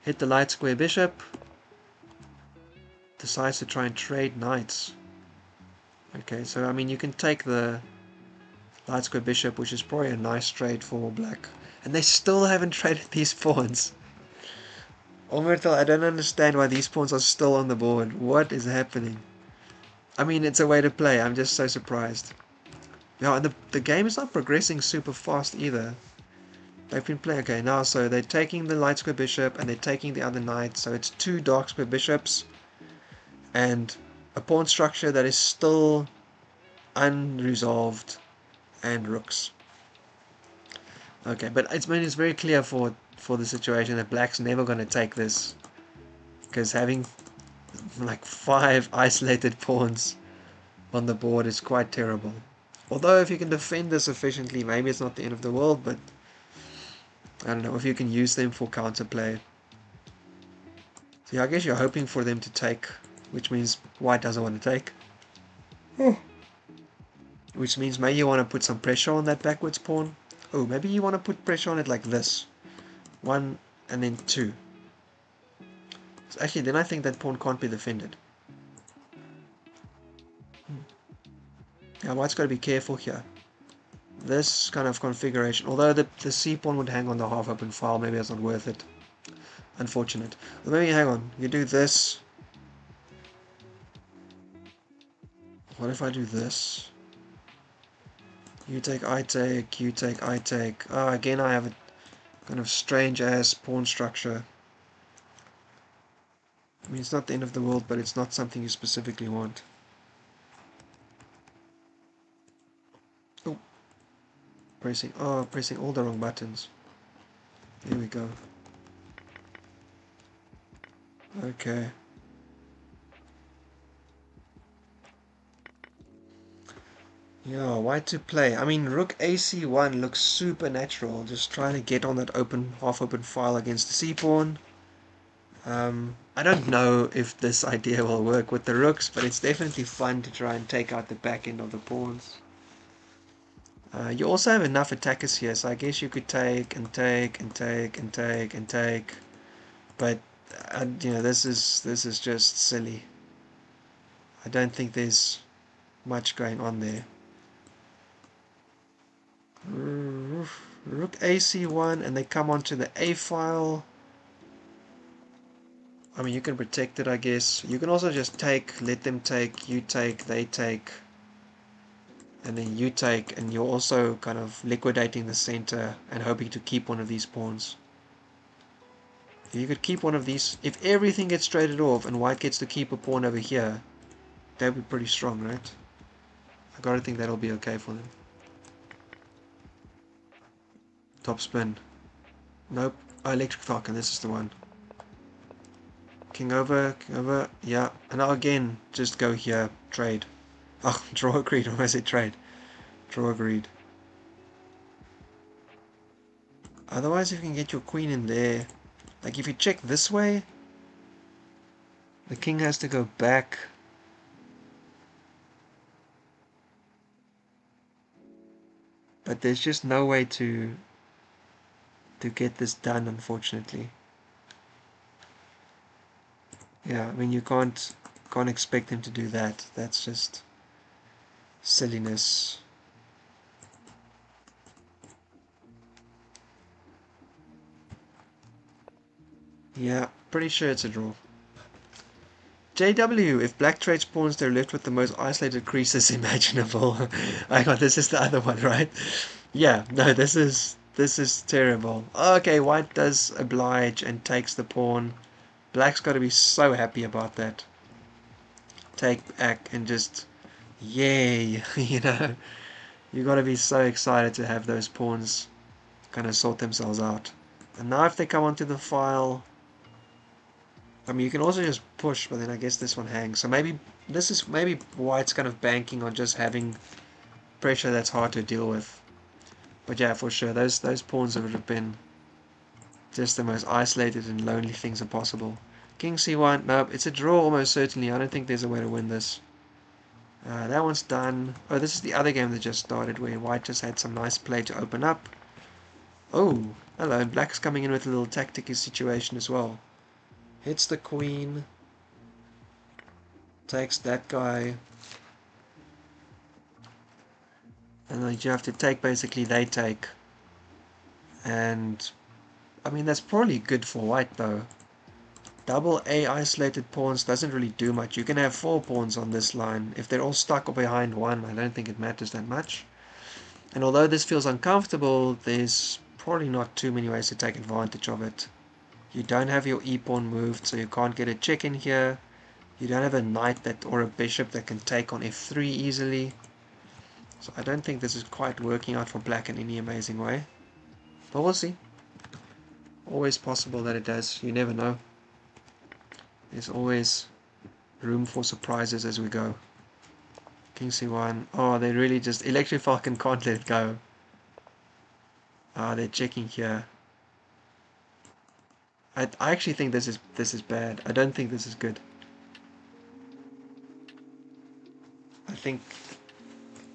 Hit the light square bishop. Decides to try and trade knights. Okay, so I mean you can take the light square bishop, which is probably a nice trade for black. And they still haven't traded these pawns. Omertal, I don't understand why these pawns are still on the board. What is happening? I mean, it's a way to play. I'm just so surprised. Yeah, and the game is not progressing super fast either. They've been playing... Okay, now so they're taking the light square bishop and they're taking the other knight. So it's two dark square bishops. And a pawn structure that is still unresolved. And rooks. Okay, but it's very clear for the situation that black's never going to take this, because having like 5 isolated pawns on the board is quite terrible. Although if you can defend this efficiently, maybe it's not the end of the world, but I don't know if you can use them for counterplay. So yeah, I guess you're hoping for them to take, which means white doesn't want to take. Which means maybe you want to put some pressure on that backwards pawn. Oh, maybe you want to put pressure on it like this. 1 and then 2. So actually, then I think that pawn can't be defended. Yeah, white's got to be careful here. This kind of configuration, although the c pawn would hang on the half open file, maybe it's not worth it. unfortunate. Well, maybe hang on. You do this. What if I do this? You take, I take, you take, I take. Ah, again I have a kind of strange ass pawn structure. I mean, it's not the end of the world, but it's not something you specifically want. Oh, pressing all the wrong buttons. Here we go. Okay. Yeah, white to play. I mean, rook AC1 looks supernatural. Just trying to get on that open, half-open file against the c-pawn. I don't know if this idea will work with the rooks, but it's definitely fun to try and take out the back end of the pawns. You also have enough attackers here, so I guess you could take and take and take and take and take. But you know, this is just silly. I don't think there's much going on there. Rook AC1, and they come onto the A file. I mean, you can protect it, I guess. You can also just take, let them take, you take, they take, and then you take, and you're also kind of liquidating the center and hoping to keep one of these pawns. If you could keep one of these, if everything gets traded off and white gets to keep a pawn over here, that would be pretty strong, right? I gotta think that'll be okay for them. Top spin. Nope. Oh, electric falcon, this is the one. King over, yeah. And now again, just go here, trade. Oh, draw agreed, or I say trade. Draw agreed. Otherwise, if you can get your queen in there, like if you check this way, the king has to go back. But there's just no way to get this done, unfortunately. Yeah, I mean, you can't expect him to do that. That's just silliness. Yeah, pretty sure it's a draw. JW, if black trades pawns, they're left with the most isolated creases imaginable. I got this is the other one, right? Yeah, no, this is terrible. Okay, white does oblige and takes the pawn. Black's got to be so happy about that. Take back and just yay, you know. You got to be so excited to have those pawns kind of sort themselves out. And now if they come onto the file, I mean, you can also just push, but then I guess this one hangs. So maybe maybe white's kind of banking on just having pressure that's hard to deal with. But yeah, for sure, those pawns would have been just the most isolated and lonely things possible. King c1, nope, it's a draw almost certainly. I don't think there's a way to win this. That one's done. Oh, this is the other game that just started where white just had some nice play to open up. Oh, hello, and black's coming in with a little tactical situation as well. Hits the queen. Takes that guy. And then you have to take, basically, they take. And, I mean, that's probably good for white, though. Double A isolated pawns doesn't really do much. You can have 4 pawns on this line. If they're all stuck or behind one, I don't think it matters that much. And although this feels uncomfortable, there's probably not too many ways to take advantage of it. You don't have your e-pawn moved, so you can't get a check in here. You don't have a knight that or a bishop that can take on f3 easily. So I don't think this is quite working out for black in any amazing way. But we'll see. Always possible that it does. You never know. There's always room for surprises as we go. King c1. Oh, they really just... Electric Falcon can't let it go. Ah, they're checking here. I actually think this is bad. I don't think this is good. I think...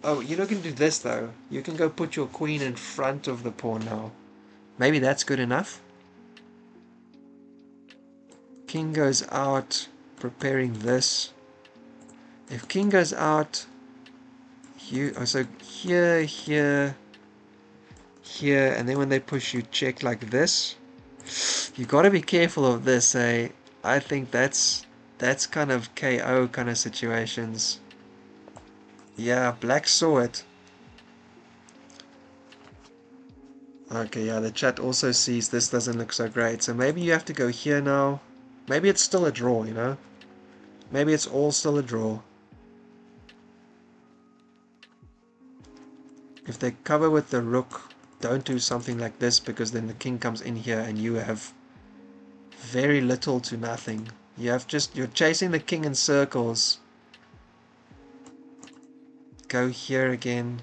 Oh, you're not going to do this though. You can go put your queen in front of the pawn now. Maybe that's good enough. King goes out, preparing this. If king goes out, so here, here, here, and then when they push you check like this. You gotta be careful of this, eh? I think that's kind of KO kind of situations. Yeah, black saw it. Okay, yeah, the chat also sees this doesn't look so great. So maybe you have to go here now. Maybe it's still a draw, you know? Maybe it's all still a draw. If they cover with the rook, don't do something like this, because then the king comes in here and you have very little to nothing. You're chasing the king in circles. Go here again.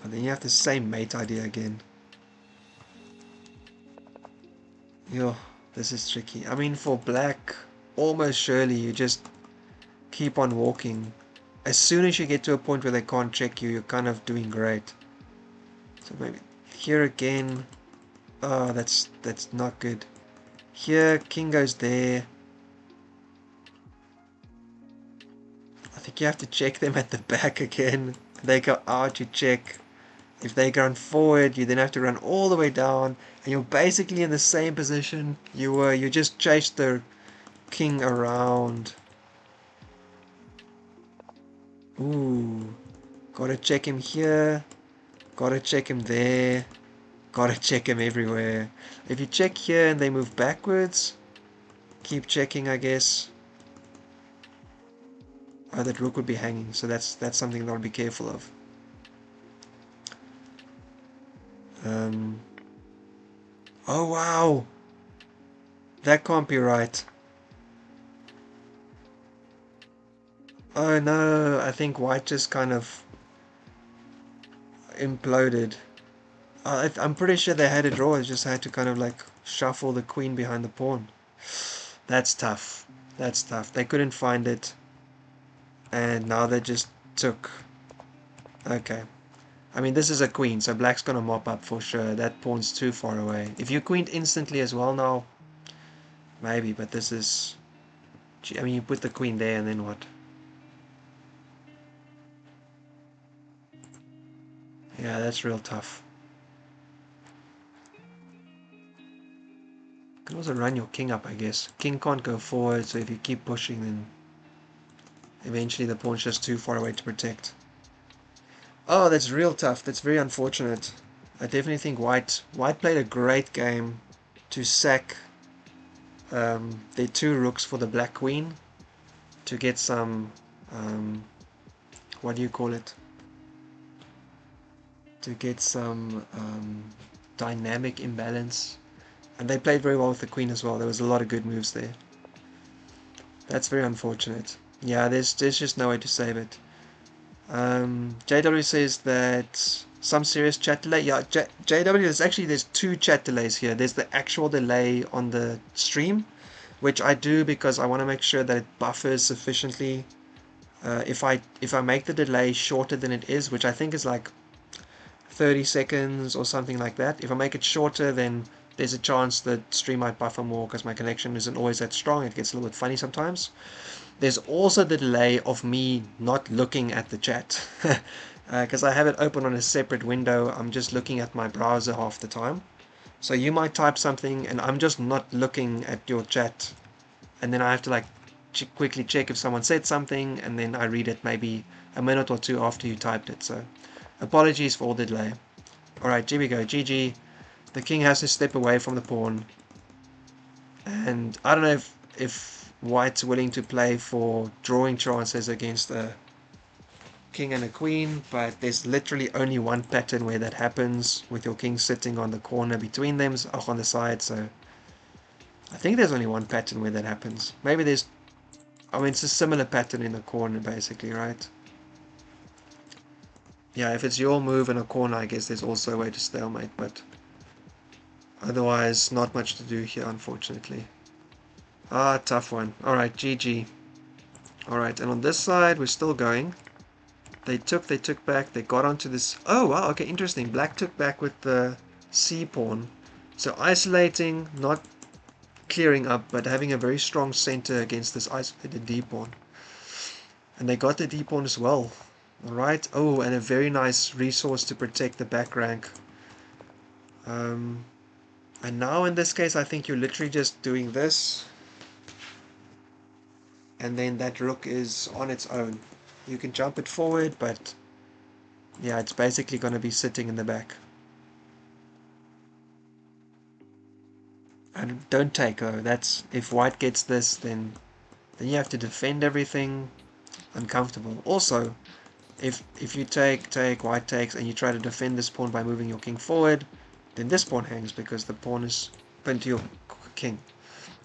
And then you have the same mate idea again. Yo, this is tricky. I mean, for black, almost surely you just keep on walking. As soon as you get to a point where they can't check you, you're kind of doing great. So maybe here again. Oh, that's not good. Here, king goes there. I think you have to check them at the back again. They go out, you check. If they run forward, you then have to run all the way down, and you're basically in the same position you were. You just chased the king around. Ooh, gotta check him here. Gotta check him there. Gotta check him everywhere. If you check here and they move backwards, keep checking, I guess. Oh, that rook would be hanging, so that's something that I'll be careful of. Oh wow, that can't be right. Oh no, I think white just kind of imploded. I'm pretty sure they had a draw. They just had to kind of like shuffle the queen behind the pawn. That's tough. That's tough. They couldn't find it, and now they just took. Okay. I mean, this is a queen, so black's gonna mop up for sure. That pawn's too far away. If you queened instantly as well now, maybe, but this is... I mean, you put the queen there and then what? Yeah, that's real tough. You can also run your king up, I guess. King can't go forward, so if you keep pushing, then eventually the pawn's just too far away to protect. Oh, that's real tough. That's very unfortunate. I definitely think white played a great game to sack their two rooks for the black queen to get some, what do you call it? To get some dynamic imbalance. And they played very well with the queen as well. There was a lot of good moves there. That's very unfortunate. Yeah, there's just no way to save it. JW says that some serious chat delay. Yeah, JW, there's two chat delays here. There's the actual delay on the stream, which I do because I want to make sure that it buffers sufficiently. If I make the delay shorter than it is, which I think is like 30 seconds or something like that, if I make it shorter, then there's a chance that stream might buffer more because my connection isn't always that strong. It gets a little bit funny sometimes. There's also the delay of me not looking at the chat because I have it open on a separate window. I'm just looking at my browser half the time. So you might type something and I'm just not looking at your chat, and then I have to like quickly check if someone said something, and then I read it maybe a minute or two after you typed it. So apologies for all the delay. Alright, here we go. GG. The king has to step away from the pawn, and I don't know if white's willing to play for drawing chances against a king and a queen, but there's literally only one pattern where that happens, with your king sitting on the corner between them, on the side. So I think there's only one pattern where that happens. Maybe there's... I mean, it's a similar pattern in the corner, basically, right? Yeah, if it's your move in a corner, I guess there's also a way to stalemate, but otherwise, not much to do here, unfortunately. Ah, tough one. Alright, GG. Alright, and on this side, we're still going. They took back, they got onto this... Oh, wow, okay, interesting. Black took back with the C pawn. So isolating, not clearing up, but having a very strong center against this isolated D pawn. And they got the D pawn as well. Alright, oh, and a very nice resource to protect the back rank. And now in this case, I think you're literally just doing this, and then that rook is on its own. You can jump it forward, but yeah, it's basically going to be sitting in the back. And don't take though. That's if white gets this, then you have to defend everything. Uncomfortable. Also, if you take white takes and you try to defend this pawn by moving your king forward, then this pawn hangs because the pawn is pinned to your king.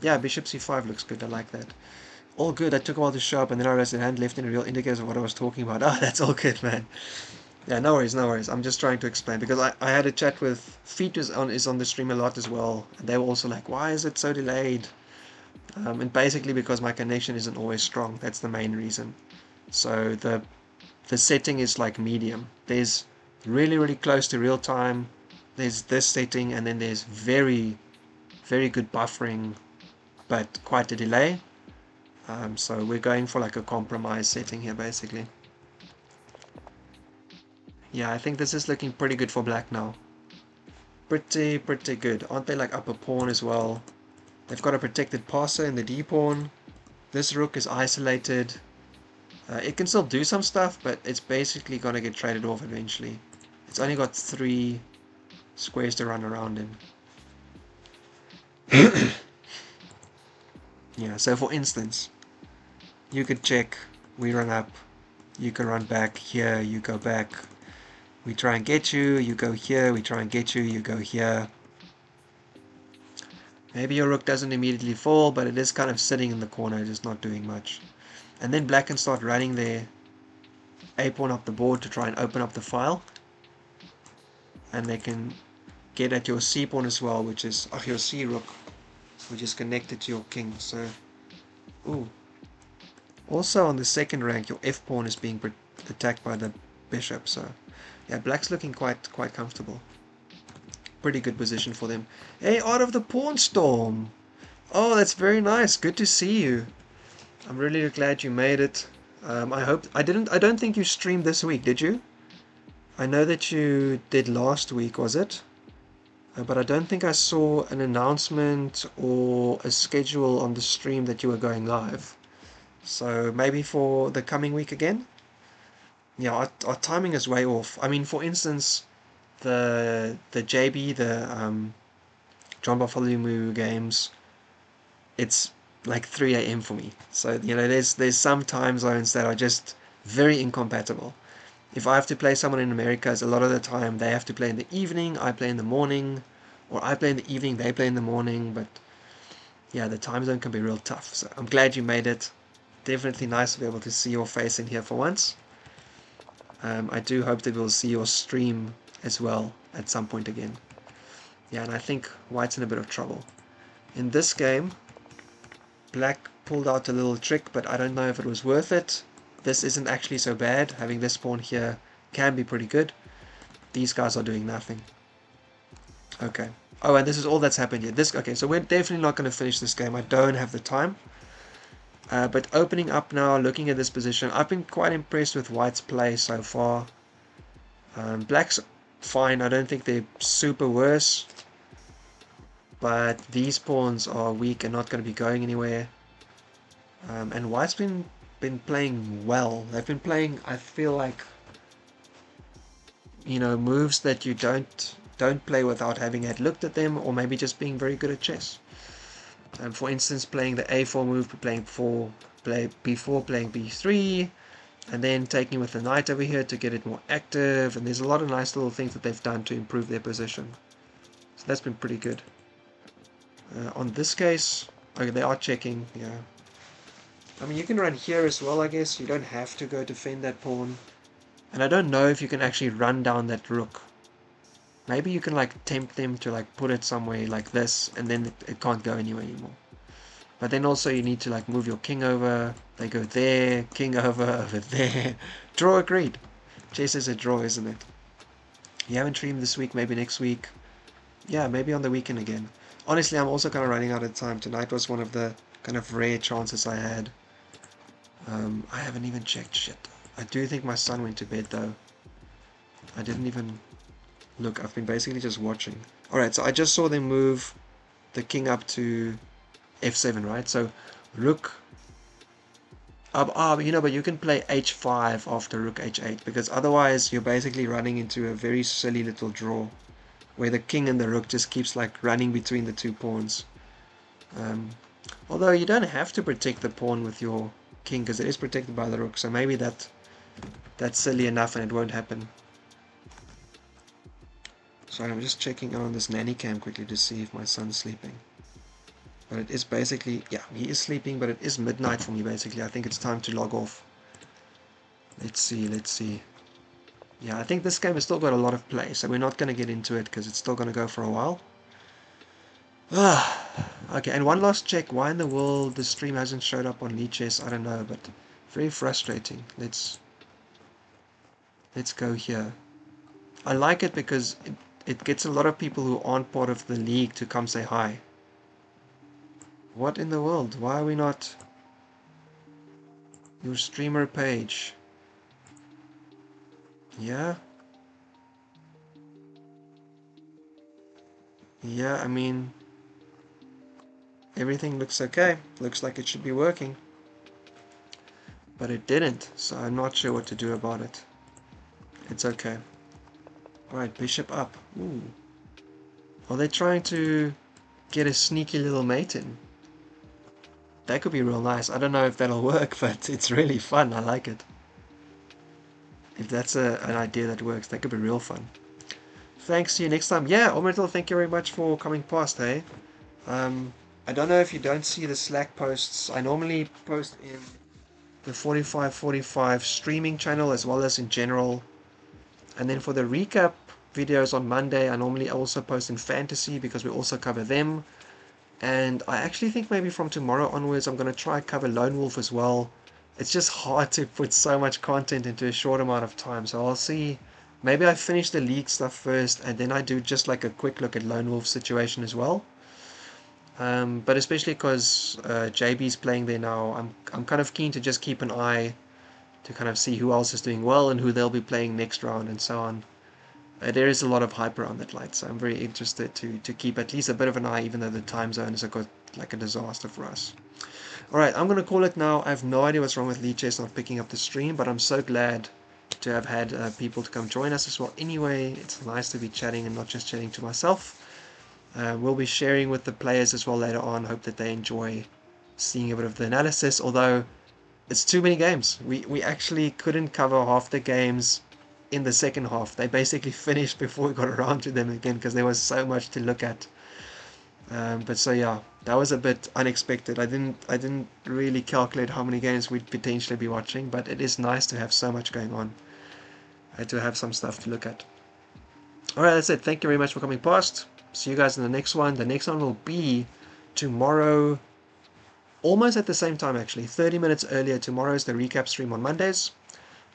Yeah, bishop c5 looks good. I like that. All good. I took a while to show up, and then I realized the hand left in a real indicators of what I was talking about. Ah, that's all good, man. Yeah, no worries, no worries. I'm just trying to explain because I had a chat with Feet is on the stream a lot as well, and they were also like, why is it so delayed? And basically because my connection isn't always strong. That's the main reason. So the setting is like medium. There's really close to real time. There's this setting, and then there's very good buffering, but quite a delay. So we're going for like a compromise setting here basically. Yeah, I think this is looking pretty good for black now. Pretty good. Aren't they like up a pawn as well? They've got a protected passer in the d pawn. This rook is isolated. It can still do some stuff, but it's basically going to get traded off eventually. It's only got 3 squares to run around in. Yeah, so for instance, you could check, we run up, you can run back, here you go back, we try and get you, you go here, we try and get you, you go here. Maybe your rook doesn't immediately fall, but it is kind of sitting in the corner, just not doing much. And then black can start running their a pawn up the board to try and open up the file. And they can get at your c pawn as well, which is your c rook, which is connected to your king. So, ooh. Also on the second rank, your f pawn is being attacked by the bishop. So, yeah, black's looking quite comfortable. Pretty good position for them. Hey, out of the pawn storm. Oh, that's very nice. Good to see you. I'm really glad you made it. I don't think you streamed this week, did you? I know that you did last week, was it? But I don't think I saw an announcement or a schedule on the stream that you were going live. So maybe for the coming week again? Yeah, our timing is way off. I mean, for instance, the JB, the John Bartholomew games, it's like 3 a.m. for me. So, you know, there's some time zones that are just very incompatible. If I have to play someone in America, a lot of the time they have to play in the evening, I play in the morning, or I play in the evening, they play in the morning, but yeah, the time zone can be real tough. So I'm glad you made it. Definitely nice to be able to see your face in here for once. I do hope that we'll see your stream as well at some point again. Yeah, and I think white's in a bit of trouble. In this game, black pulled out a little trick, but I don't know if it was worth it. This isn't actually so bad. Having this pawn here can be pretty good. These guys are doing nothing. Okay. Oh, and this is all that's happened here. Okay, so we're definitely not going to finish this game. I don't have the time. But opening up now, looking at this position, I've been quite impressed with white's play so far. Black's fine. I don't think they're super worse. But these pawns are weak and not going to be going anywhere. And white's been playing well. They've been playing, I feel like, you know, moves that you don't play without having had looked at them, or maybe just being very good at chess. For instance, playing the a4 move, before playing b3, and then taking with the knight over here to get it more active. And there's a lot of nice little things that they've done to improve their position. So that's been pretty good. On this case, okay, they are checking, yeah. I mean, you can run here as well, I guess. You don't have to go defend that pawn. And I don't know if you can actually run down that rook. Maybe you can like tempt them to like put it somewhere like this, and then it can't go anywhere anymore. But then also you need to like move your king over. They go there, king over there. Draw agreed. Chess is a draw, isn't it? You haven't streamed this week, maybe next week. Yeah, maybe on the weekend again. Honestly, I'm also kind of running out of time. Tonight was one of the kind of rare chances I had. I haven't even checked shit. I do think my son went to bed though. I didn't even look. I've been basically just watching. Alright, so I just saw them move the king up to f7, right? So rook up, but you can play h5 after rook h8, because otherwise you're basically running into a very silly little draw where the king and the rook just keeps like running between the two pawns. Although you don't have to protect the pawn with your king, because it is protected by the rook, so maybe that's silly enough and it won't happen. Sorry, I'm just checking on this nanny cam quickly to see if my son's sleeping. But it is basically, yeah, he is sleeping, but it is midnight for me basically. I think it's time to log off. Let's see. Yeah, I think this game has still got a lot of play, so we're not going to get into it because it's still going to go for a while. Okay, and one last check. Why in the world the stream hasn't showed up on Lichess, I don't know, but very frustrating. Let's go here. I like it because it gets a lot of people who aren't part of the league to come say hi. What in the world? Why are we not your streamer page? Yeah? Yeah, I mean, everything looks okay. Looks like it should be working. But it didn't, so I'm not sure what to do about it. It's okay. Alright, bishop up. Ooh. Are they trying to get a sneaky little mate in? That could be real nice. I don't know if that'll work, but it's really fun. I like it. If that's an idea that works, that could be real fun. Thanks, see you next time. Yeah, Omertal, thank you very much for coming past, hey? I don't know if you don't see the Slack posts. I normally post in the 4545 streaming channel as well as in general. And then for the recap videos on Monday, I normally also post in fantasy because we also cover them. And I actually think maybe from tomorrow onwards I'm going to try cover Lone Wolf as well. It's just hard to put so much content into a short amount of time, so I'll see. Maybe I finish the league stuff first and then I do just like a quick look at Lone Wolf's situation as well. But especially because JB's playing there now, I'm kind of keen to just keep an eye to kind of see who else is doing well and who they'll be playing next round and so on. There is a lot of hype around that light, so I'm very interested to keep at least a bit of an eye, even though the time zone is like a disaster for us. Alright, I'm going to call it now. I have no idea what's wrong with Lichess not picking up the stream, but I'm so glad to have had people to come join us as well. Anyway, it's nice to be chatting and not just chatting to myself. We'll be sharing with the players as well later on. Hope that they enjoy seeing a bit of the analysis, although it's too many games. We actually couldn't cover half the games in the second half. They basically finished before we got around to them again because there was so much to look at. But so yeah, that was a bit unexpected. I didn't really calculate how many games we'd potentially be watching, but it is nice to have so much going on. I had to have some stuff to look at. Alright, that's it. Thank you very much for coming past. See you guys in the next one. The next one will be tomorrow, almost at the same time actually, 30 minutes earlier. Tomorrow is the recap stream on Mondays,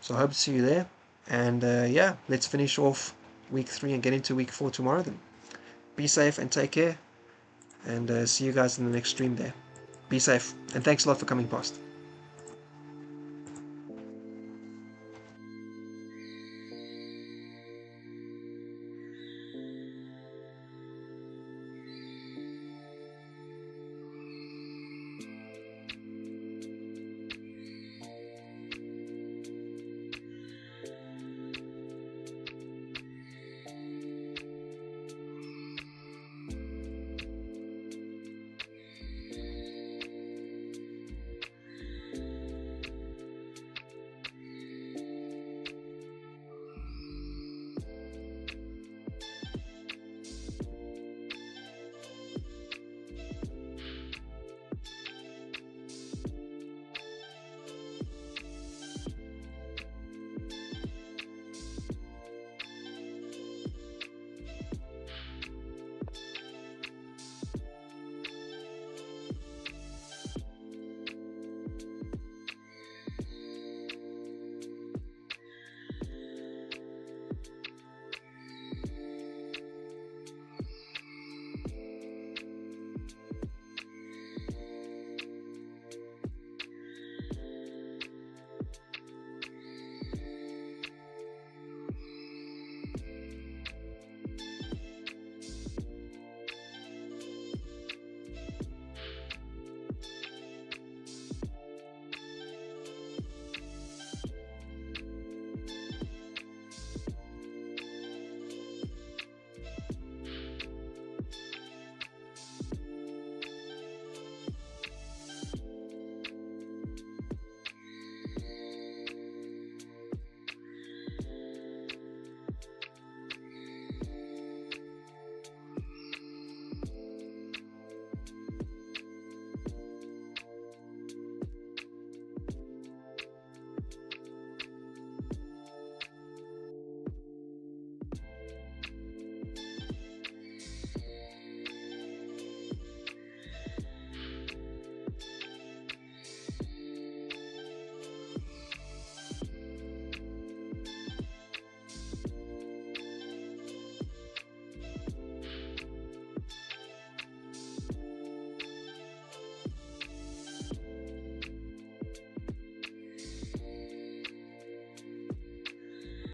so I hope to see you there. And yeah, let's finish off week 3 and get into week 4 tomorrow then. Be safe and take care, and see you guys in the next stream there. Be safe, and thanks a lot for coming past.